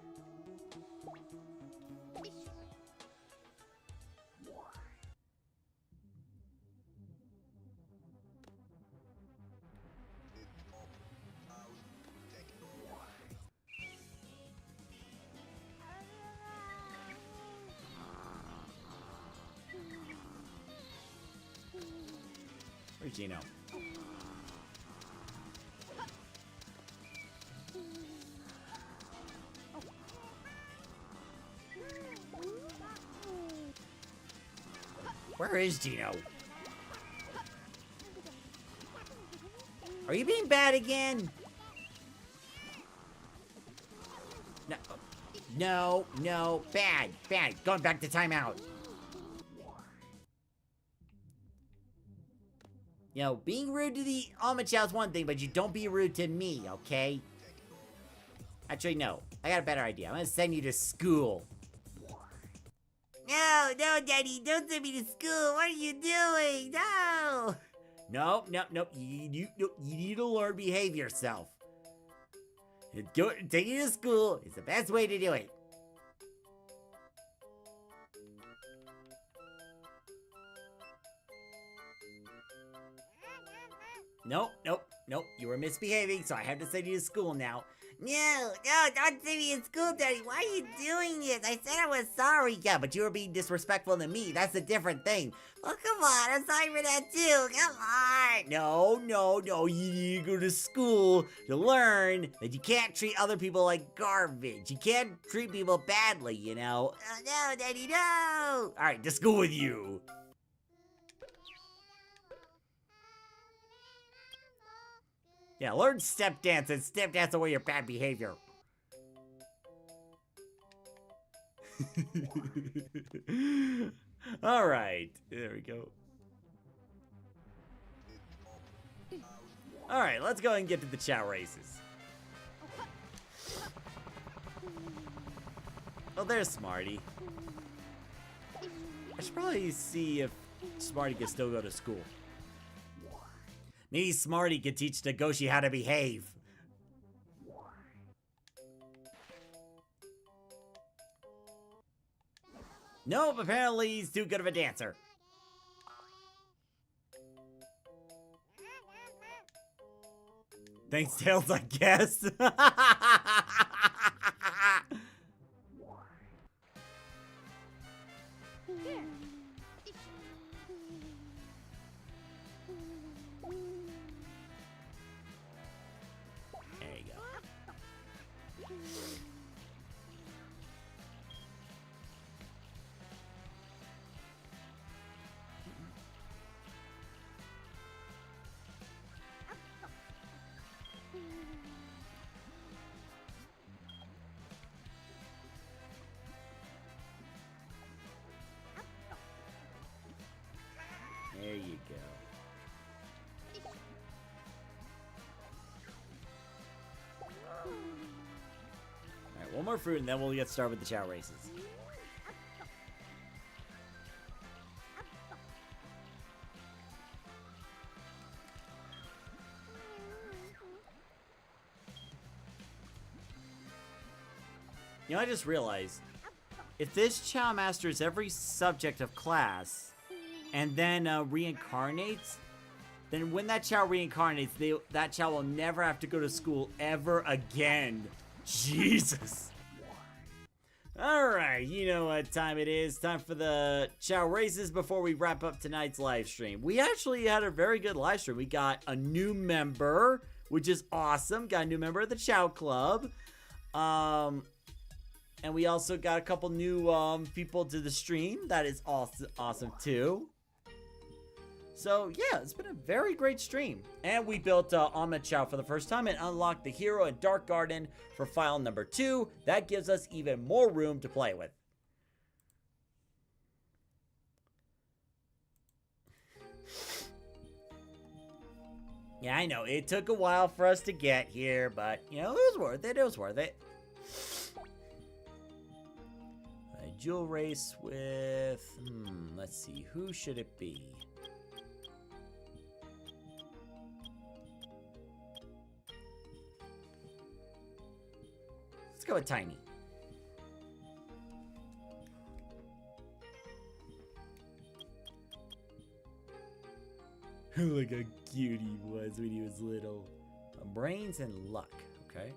Where's Gino? Where is Gino? Are you being bad again? No, bad. Going back to timeout. You know, being rude to the Alma Chao is one thing, but you don't be rude to me, okay? Actually, no. I got a better idea. I'm gonna send you to school. No, Daddy, don't send me to school. What are you doing? No. No. You need to learn to behave yourself. Take you to school. It's the best way to do it. Nope. You were misbehaving, so I have to send you to school now. No, don't send me to school, Daddy. Why are you doing this? I said I was sorry. Yeah, but you were being disrespectful to me. That's a different thing. Well, come on. I'm sorry for that, too. Come on. No. You need to go to school to learn that you can't treat other people like garbage. You can't treat people badly, you know? No, Daddy, no. Alright, to school with you. Yeah, learn step dance and step dance away your bad behavior. Alright, there we go. Alright, let's go and get to the Chao races. Oh, there's Smarty. I should probably see if Smarty can still go to school. Maybe Smarty could teach Negoshi how to behave. Nope, apparently he's too good of a dancer. Thanks, Tails, I guess. There you go. Alright, one more fruit and then we'll get started with the Chao races. You know, I just realized, if this Chao masters every subject of class and then reincarnates, then when that Chao reincarnates, that Chao will never have to go to school ever again. Jesus. Alright, you know what time it is. Time for the Chao races before we wrap up tonight's live stream. We actually had a very good live stream. We got a new member, which is awesome. Got a new member of the Chao Club. And we also got a couple new people to the stream. That is awesome too. So yeah, it's been a very great stream. And we built Ahmed Chao for the first time and unlocked the hero in Dark Garden for file number 2. That gives us even more room to play with. Yeah, I know, it took a while for us to get here, but you know, it was worth it. It was worth it. A duel race with, let's see, who should it be? Let's go with Tiny. Look how cute he was when he was little. Brains and luck, okay.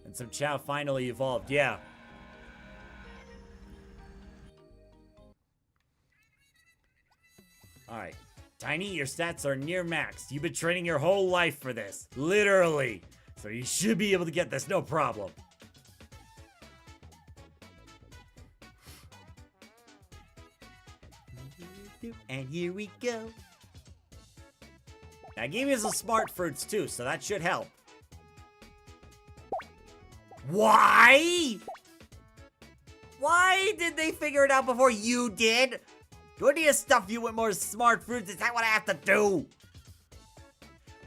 And some Chao finally evolved, yeah. Alright. Tiny, your stats are near max. You've been training your whole life for this. Literally. So you should be able to get this, no problem. And here we go. I gave you some smart fruits too, so that should help. Why? Why did they figure it out before you did? Do I need to stuff you with more smart fruits? Is that what I have to do?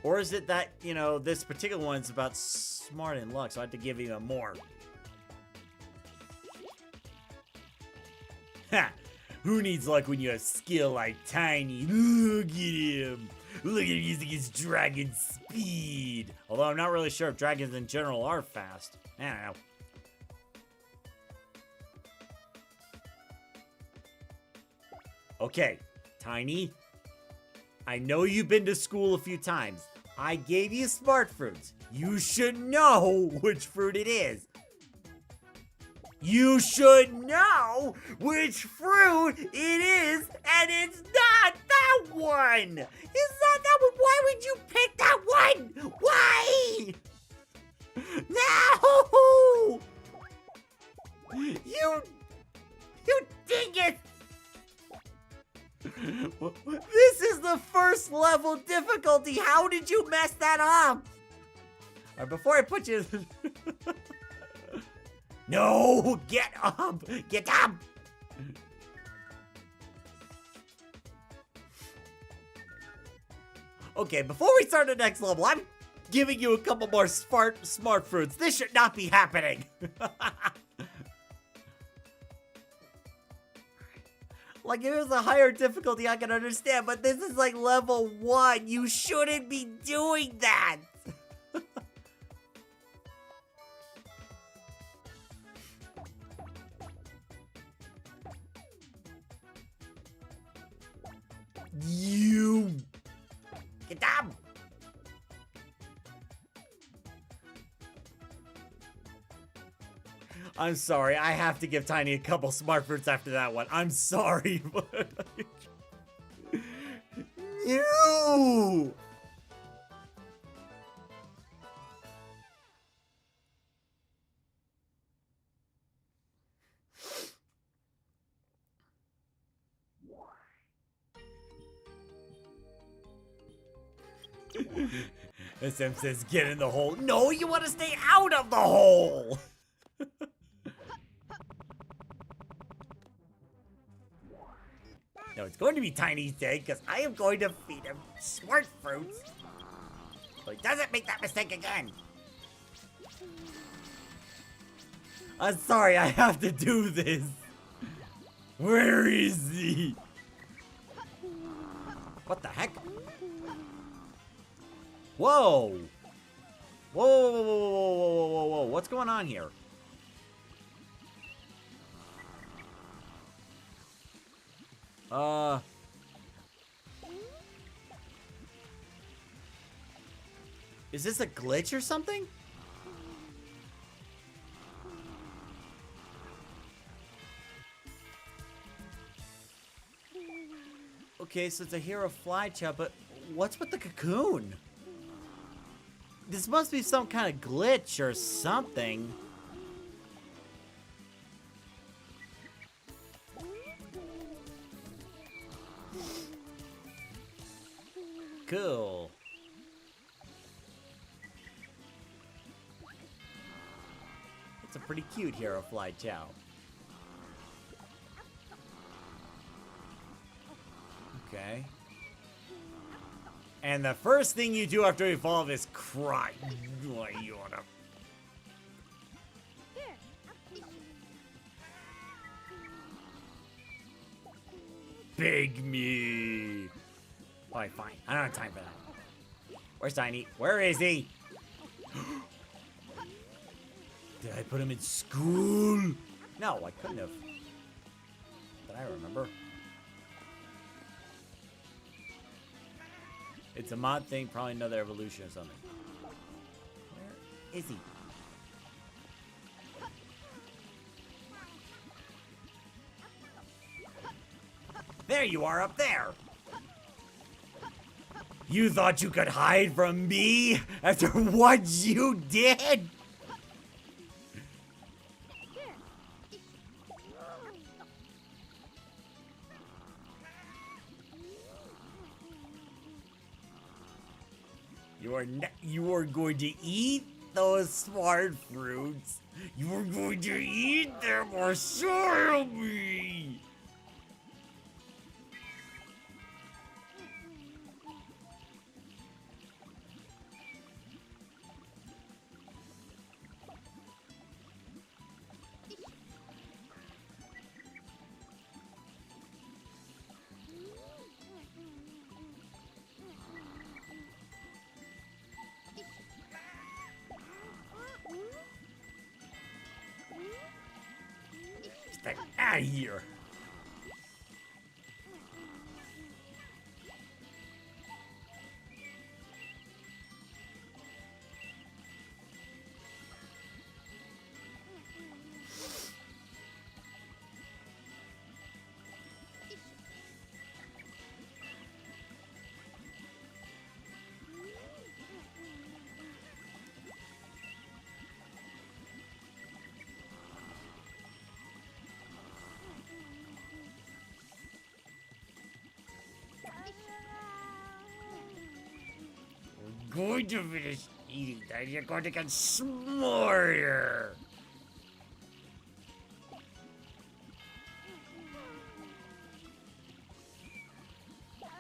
Or is it that, you know, this particular one's about smart and luck, so I have to give even more? Ha! Who needs luck when you have skill like Tiny? Look at him! Look at him using his dragon speed! Although I'm not really sure if dragons in general are fast. I don't know. Okay, Tiny. I know you've been to school a few times. I gave you smart fruits. You should know which fruit it is. You should know which fruit it is, and it's not that one! It's not that one! Why would you pick that one? Why? No! You dingus! This is the first level difficulty. How did you mess that up? Alright, before I put you... No! Get up! Get up! Okay, before we start the next level, I'm giving you a couple more smart fruits. This should not be happening. Like, if it was a higher difficulty, I can understand, but this is like level 1. You shouldn't be doing that. You get down. I'm sorry, I have to give Tiny a couple smart fruits after that one. I'm sorry, but... You! SM says get in the hole. No, you want to stay out of the hole! No, it's going to be Tiny's day because I am going to feed him smart fruits so he doesn't make that mistake again. I'm sorry, I have to do this. Where is he? What the heck? Whoa! Whoa, whoa, whoa, whoa, whoa, whoa, whoa, what's going on here? Is this a glitch or something? Okay, so it's a hero fly Chao, but what's with the cocoon? This must be some kind of glitch or something. Cool. It's a pretty cute hero fly Chao. Okay. And the first thing you do after you evolve is cry. Big me. Alright, fine. I don't have time for that. Where's Tiny? Where is he? Did I put him in school? No, I couldn't have. That I remember. It's a mod thing, probably another evolution or something. Where is he? There you are, up there! You thought you could hide from me after what you did? You are going to eat those smart fruits. You are going to eat them or soil me. Get out of here. Going to finish eating that, you're going to get smarter.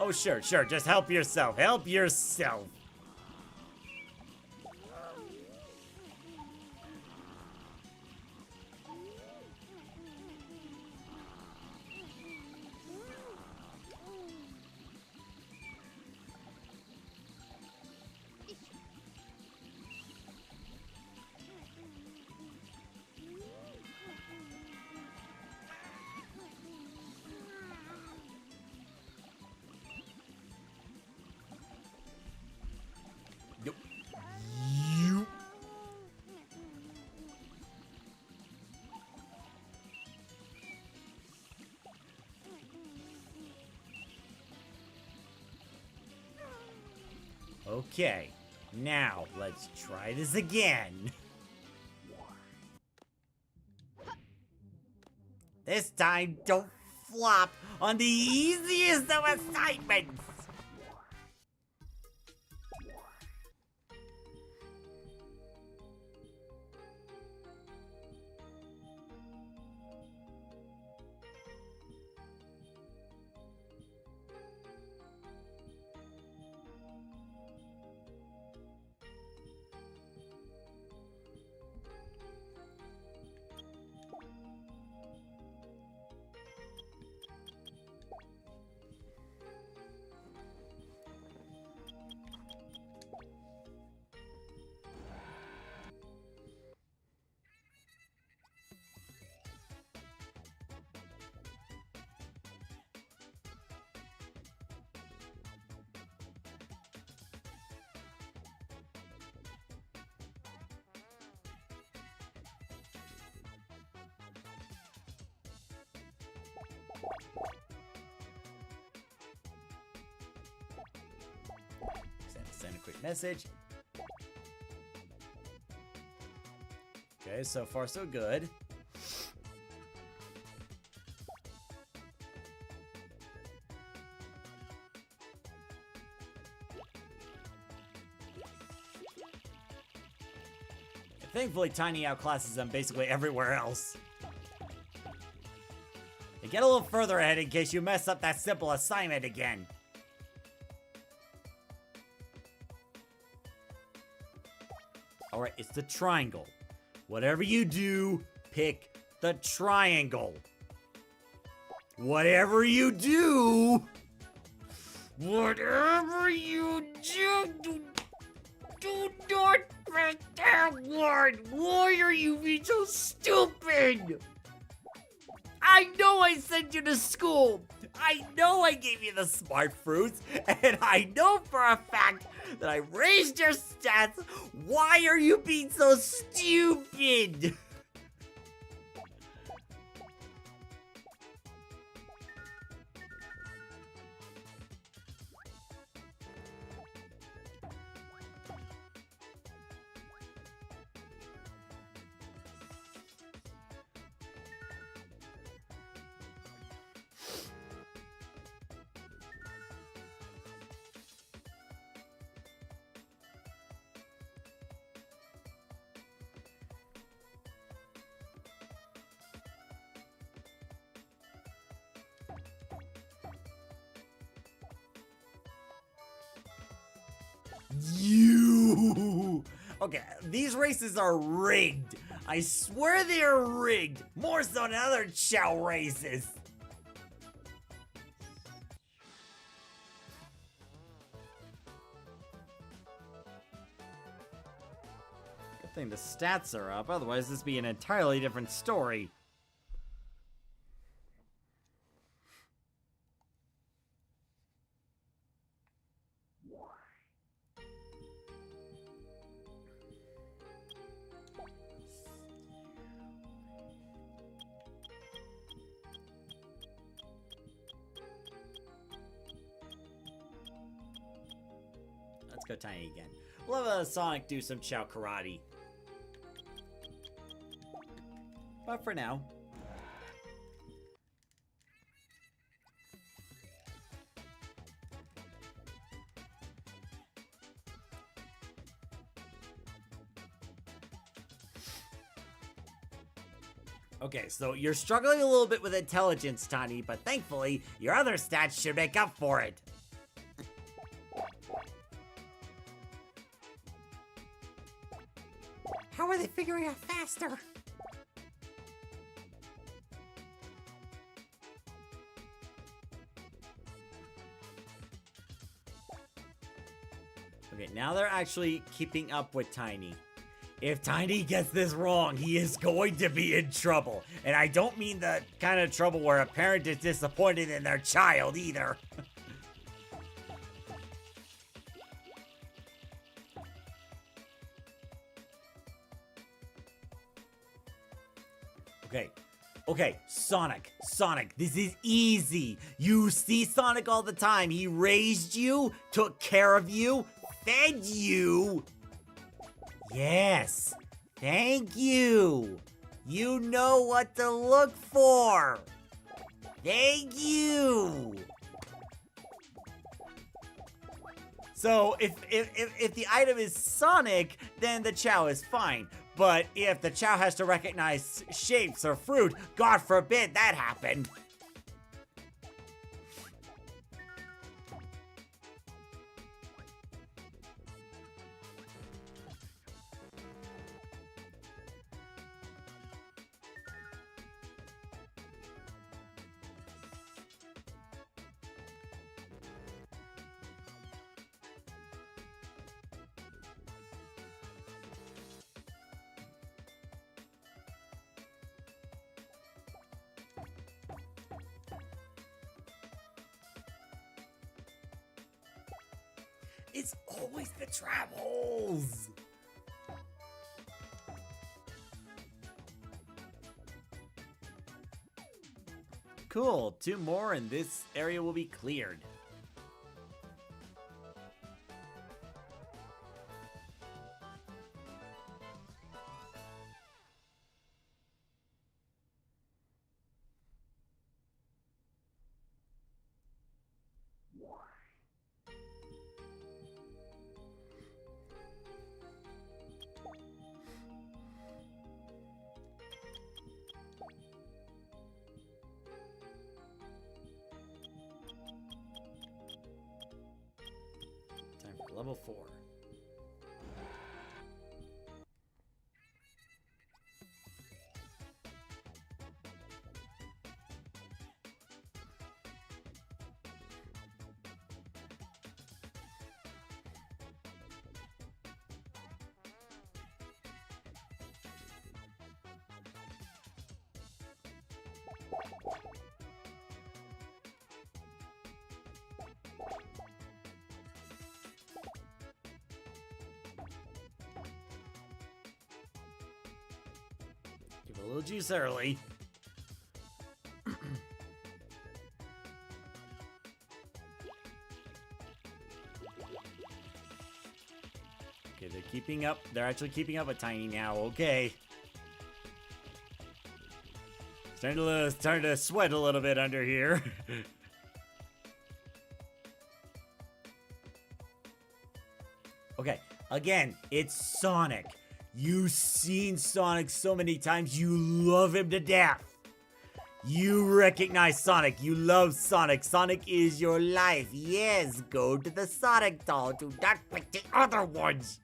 Oh, sure, just help yourself. Help yourself. You. Okay, now let's try this again. This time, don't flop on the easiest of assignments. Send a quick message. Okay, so far so good. Thankfully, Tiny outclasses them basically everywhere else. And get a little further ahead in case you mess up that simple assignment again. Alright, it's the triangle. Whatever you do, pick the triangle. Whatever you do... Whatever you do not press that one. Why are you being so stupid? I know I sent you to school. I know I gave you the smart fruits. And I know for a fact that I raised your stats. Why are you being so stupid? You! Okay, these races are rigged. I swear they are rigged. More so than other Chao races. Good thing the stats are up, otherwise this would be an entirely different story. Let's go Tiny again. We'll have Sonic do some Chao karate. But for now. Okay, so you're struggling a little bit with intelligence, Tiny, but thankfully, your other stats should make up for it. How are they figuring out faster? Okay, now they're actually keeping up with Tiny. If Tiny gets this wrong, he is going to be in trouble. And I don't mean the kind of trouble where a parent is disappointed in their child either. Okay, Sonic, this is easy. You see Sonic all the time. He raised you, took care of you, fed you. Yes, thank you. You know what to look for. Thank you. So if the item is Sonic, then the Chao is fine. But if the Chao has to recognize shapes or fruit, God forbid that happen. It's always the trap holes! Cool. 2 more and this area will be cleared. Time for level 4. Give a little juice early. Okay, they're keeping up. They're actually keeping up with Tiny now. Okay. Starting to sweat a little bit under here. Okay, again, it's Sonic. You've seen Sonic so many times, you love him to death. You recognize Sonic, you love Sonic. Sonic is your life. Yes, go to the Sonic doll. Do not pick the other ones.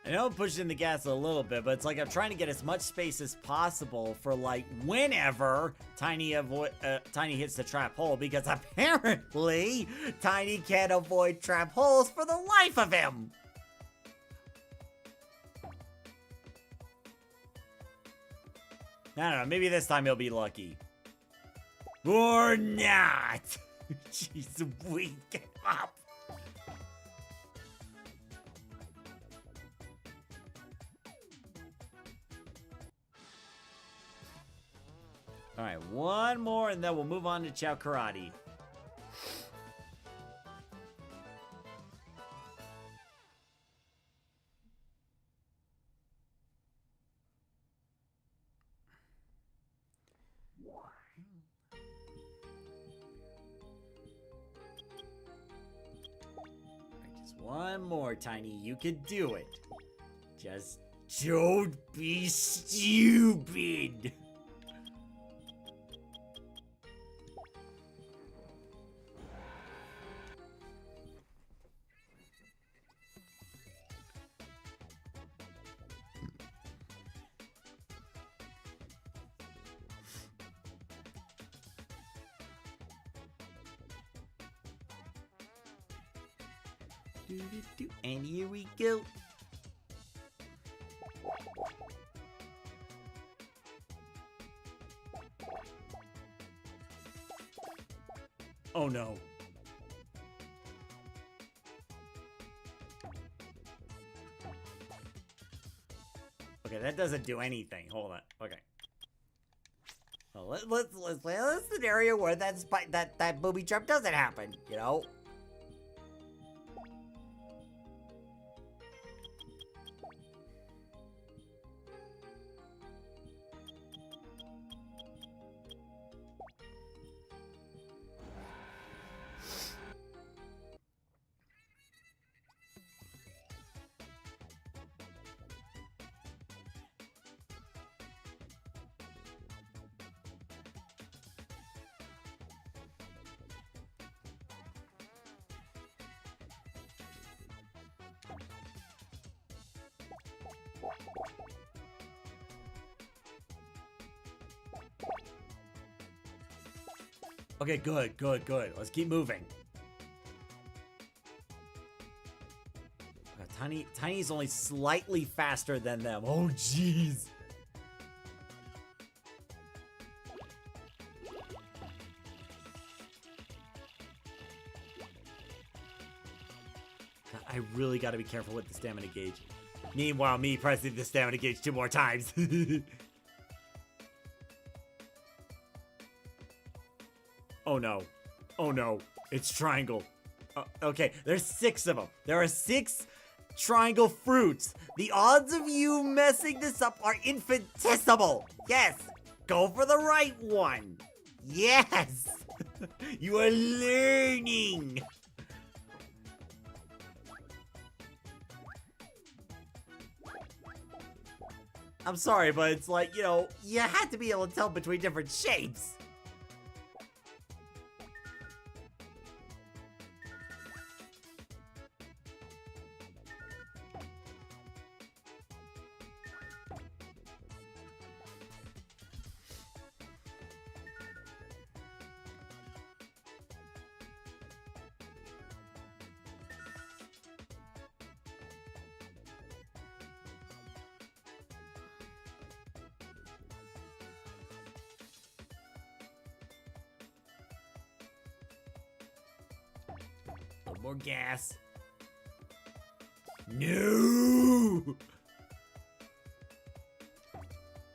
I know I'm pushing the gas a little bit, but it's like I'm trying to get as much space as possible for like whenever Tiny hits the trap hole, because apparently Tiny can't avoid trap holes for the life of him. I don't know, maybe this time he'll be lucky. Or not. Jeez, we get up. All right, one more, and then we'll move on to Chao Karate. Just one more, Tiny. You could do it. Just don't be stupid. And here we go. Oh no. Okay, that doesn't do anything. Hold on. Okay. Well, let's play a scenario where that booby trap doesn't happen, you know? Okay, good, good, good. Let's keep moving. Tiny's only slightly faster than them. Oh, jeez. I really got to be careful with the stamina gauge. Meanwhile, me pressing the stamina gauge 2 more times. Oh no. Oh no. It's triangle. Okay, there's 6 of them. There are 6 triangle fruits. The odds of you messing this up are infinitesimal. Yes. Go for the right one. Yes. You are learning. I'm sorry, but it's like, you know, you had to be able to tell between different shapes. More gas. No!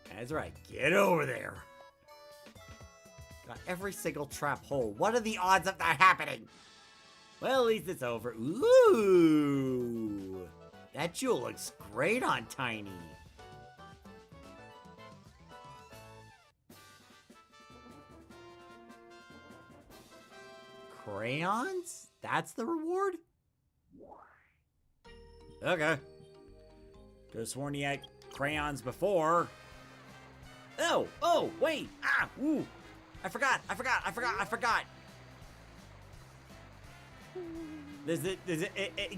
That's right. Get over there. Got every single trap hole. What are the odds of that happening? Well, at least it's over. Ooh! That jewel looks great on Tiny. Crayons? That's the reward? Okay. Could have sworn he had crayons before. Oh, wait. Ah, ooh. I forgot. There's an egg.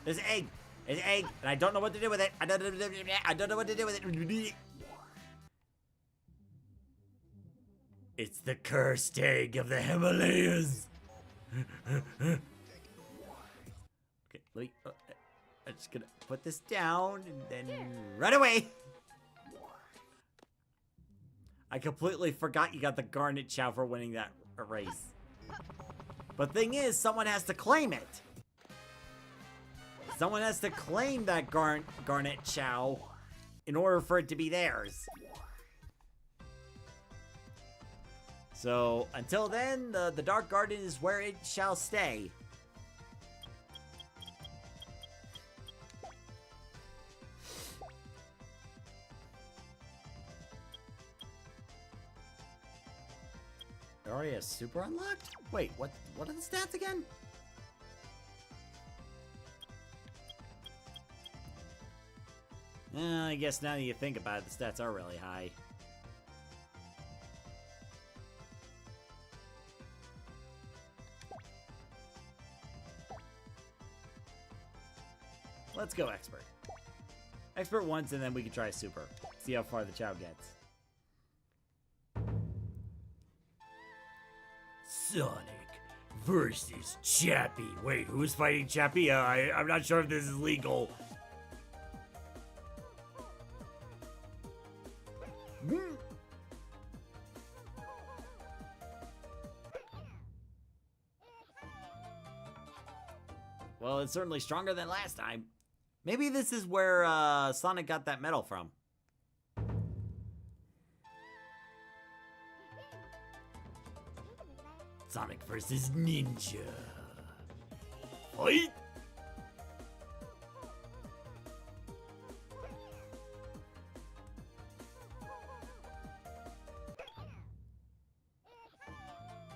There's an egg, and I don't know what to do with it. I don't know what to do with it. It's the cursed egg of the Himalayas. Okay, let me. I'm just gonna put this down and then run away. I completely forgot you got the Garnet Chao for winning that race. But thing is, someone has to claim it. Someone has to claim that Garnet Chao in order for it to be theirs. So, until then, the Dark Garden is where it shall stay. Already a super unlocked? Wait, what are the stats again? I guess now that you think about it, the stats are really high. Let's go expert. Expert once, and then we can try super. See how far the Chao gets. Sonic versus Chappie. Wait, who's fighting Chappie? I'm not sure if this is legal. Well, it's certainly stronger than last time. Maybe this is where Sonic got that medal from. Sonic versus Ninja. Fight!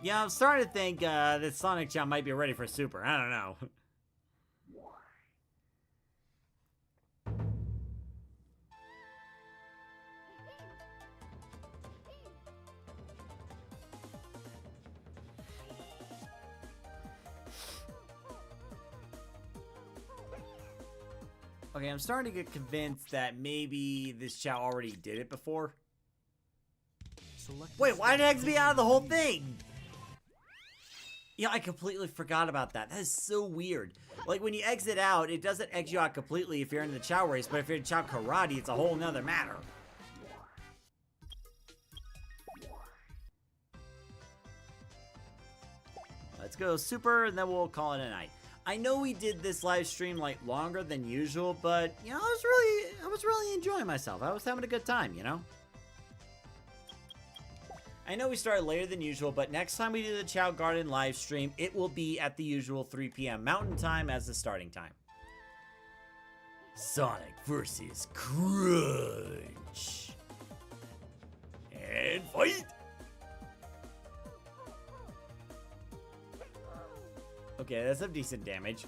Yeah, I'm starting to think that Sonic Chao might be ready for Super. I don't know. Okay, I'm starting to get convinced that maybe this Chao already did it before. Select a Wait, why did it stage exit me who out of the will whole you be? thing? Yeah, I completely forgot about that. That is so weird. Like, when you exit out, it doesn't exit you out completely if you're in the Chao race, but if you're in Chao Karate, it's a whole nother matter. Let's go Super, and then we'll call it a night. I know we did this live stream, like, longer than usual, but, you know, I was really enjoying myself. I was having a good time, you know? I know we started later than usual, but next time we do the Chao Garden live stream, it will be at the usual 3 p.m. Mountain Time as the starting time. Sonic versus Crunch. And fight! Okay, that's some decent damage.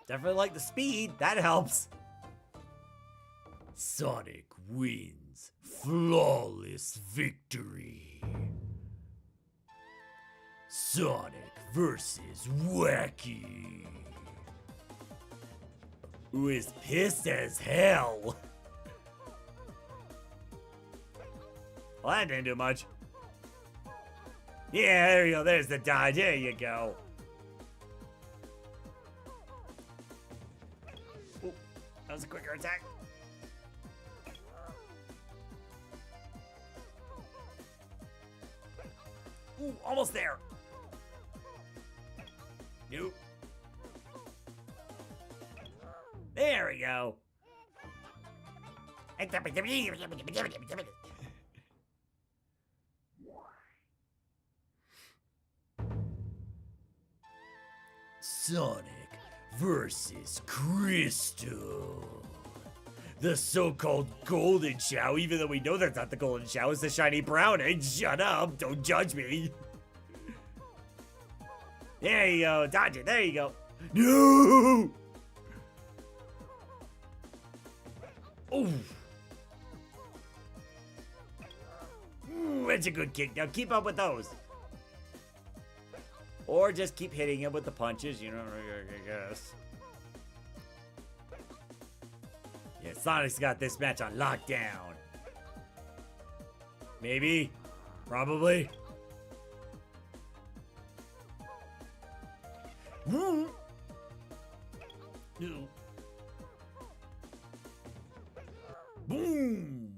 Definitely like the speed. That helps. Sonic wins. Flawless victory. Sonic versus Wacky. Who is pissed as hell. Well, that didn't do much. Yeah, there you go. There's the dodge. There you go. Ooh, that was a quicker attack. Ooh, almost there. Nope. There we go. Sonic versus Crystal. The so-called golden Chao, even though we know that's not the golden Chao, it's the shiny brown egg. Shut up, don't judge me. There you go, dodge it, there you go. No! Ooh. Ooh, that's a good kick. Now keep up with those. Or just keep hitting him with the punches, you know, I guess. Yeah, Sonic's got this match on lockdown. Maybe. Probably. Woo! No. Boom!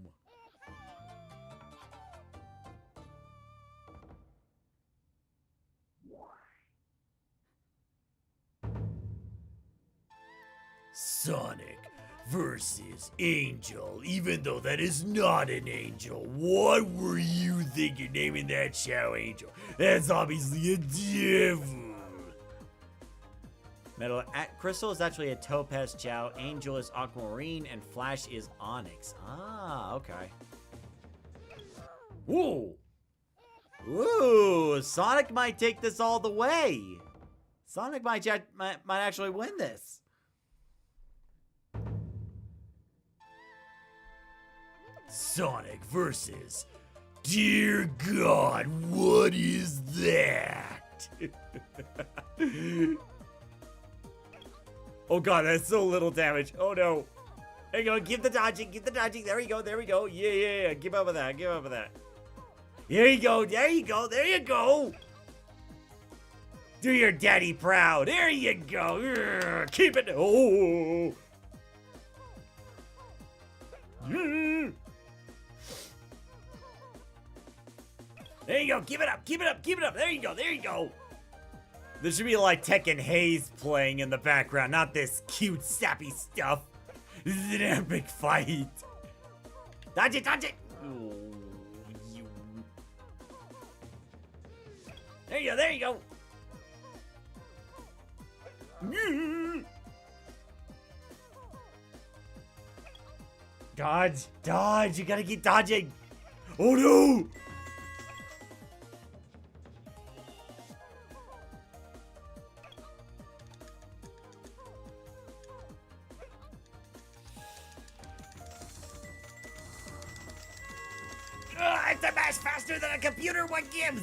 Sonic versus Angel, even though that is not an angel. What were you thinking naming that Chao Angel? That's obviously a devil. Metal Crystal is actually a Topaz Chao, Angel is Aquamarine, and Flash is Onyx. Ah, okay. Whoa! Ooh, Sonic might take this all the way. Sonic might actually win this. Sonic versus... Dear God, what is that? Oh God, that's so little damage. Oh no. There you go, keep the dodging, keep the dodging. There we go, there we go. Yeah. Keep up with that, keep up with that. There you go, there you go, there you go. Do your daddy proud. There you go. Urgh, keep it. Oh. There you go. Keep it up. Keep it up. Keep it up. There you go. There you go. There should be like Tekken Haze playing in the background, not this cute, sappy stuff. This is an epic fight. Dodge it. Dodge it. Oh, you. There you go. There you go. Dodge. Dodge. You gotta keep dodging. Oh no. It's a mash faster than a computer one gives!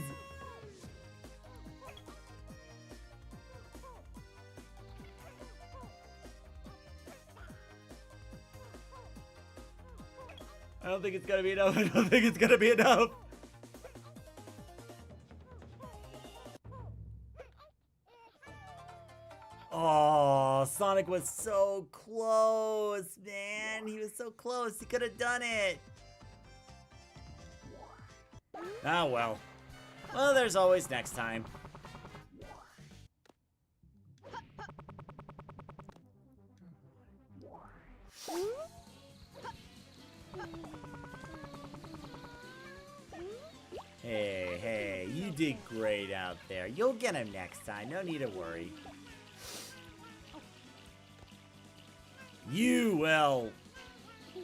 don't think it's gonna be enough. I don't think it's gonna be enough. Oh, Sonic was so close, man. He was so close. He could have done it. Ah, well. Well, there's always next time. Hey, you did great out there. You'll get him next time. No need to worry.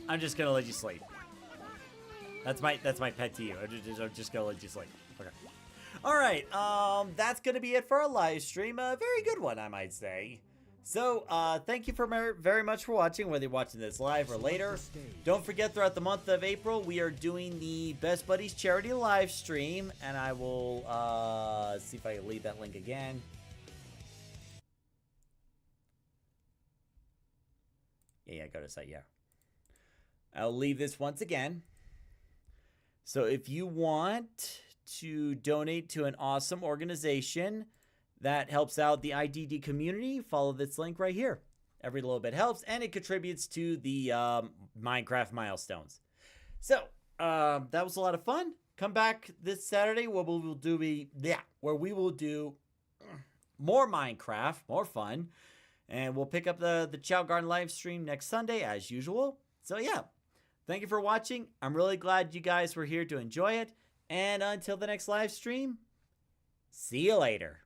I'm just gonna let you sleep. That's my pet to you. I'm just gonna let you sleep. Okay. All right. That's gonna be it for our live stream. A very good one, I might say. So, thank you very much for watching, whether you're watching this live or later. Don't forget, throughout the month of April, we are doing the Best Buddies charity live stream, and I will see if I can leave that link again. Yeah, go to site, yeah. I'll leave this once again. So if you want to donate to an awesome organization that helps out the IDD community, follow this link right here. Every little bit helps, and it contributes to the Minecraft milestones. So that was a lot of fun. Come back this Saturday where we will do more Minecraft, more fun. And we'll pick up the Chao Garden live stream next Sunday, as usual. So, yeah. Thank you for watching. I'm really glad you guys were here to enjoy it. And until the next live stream, see you later.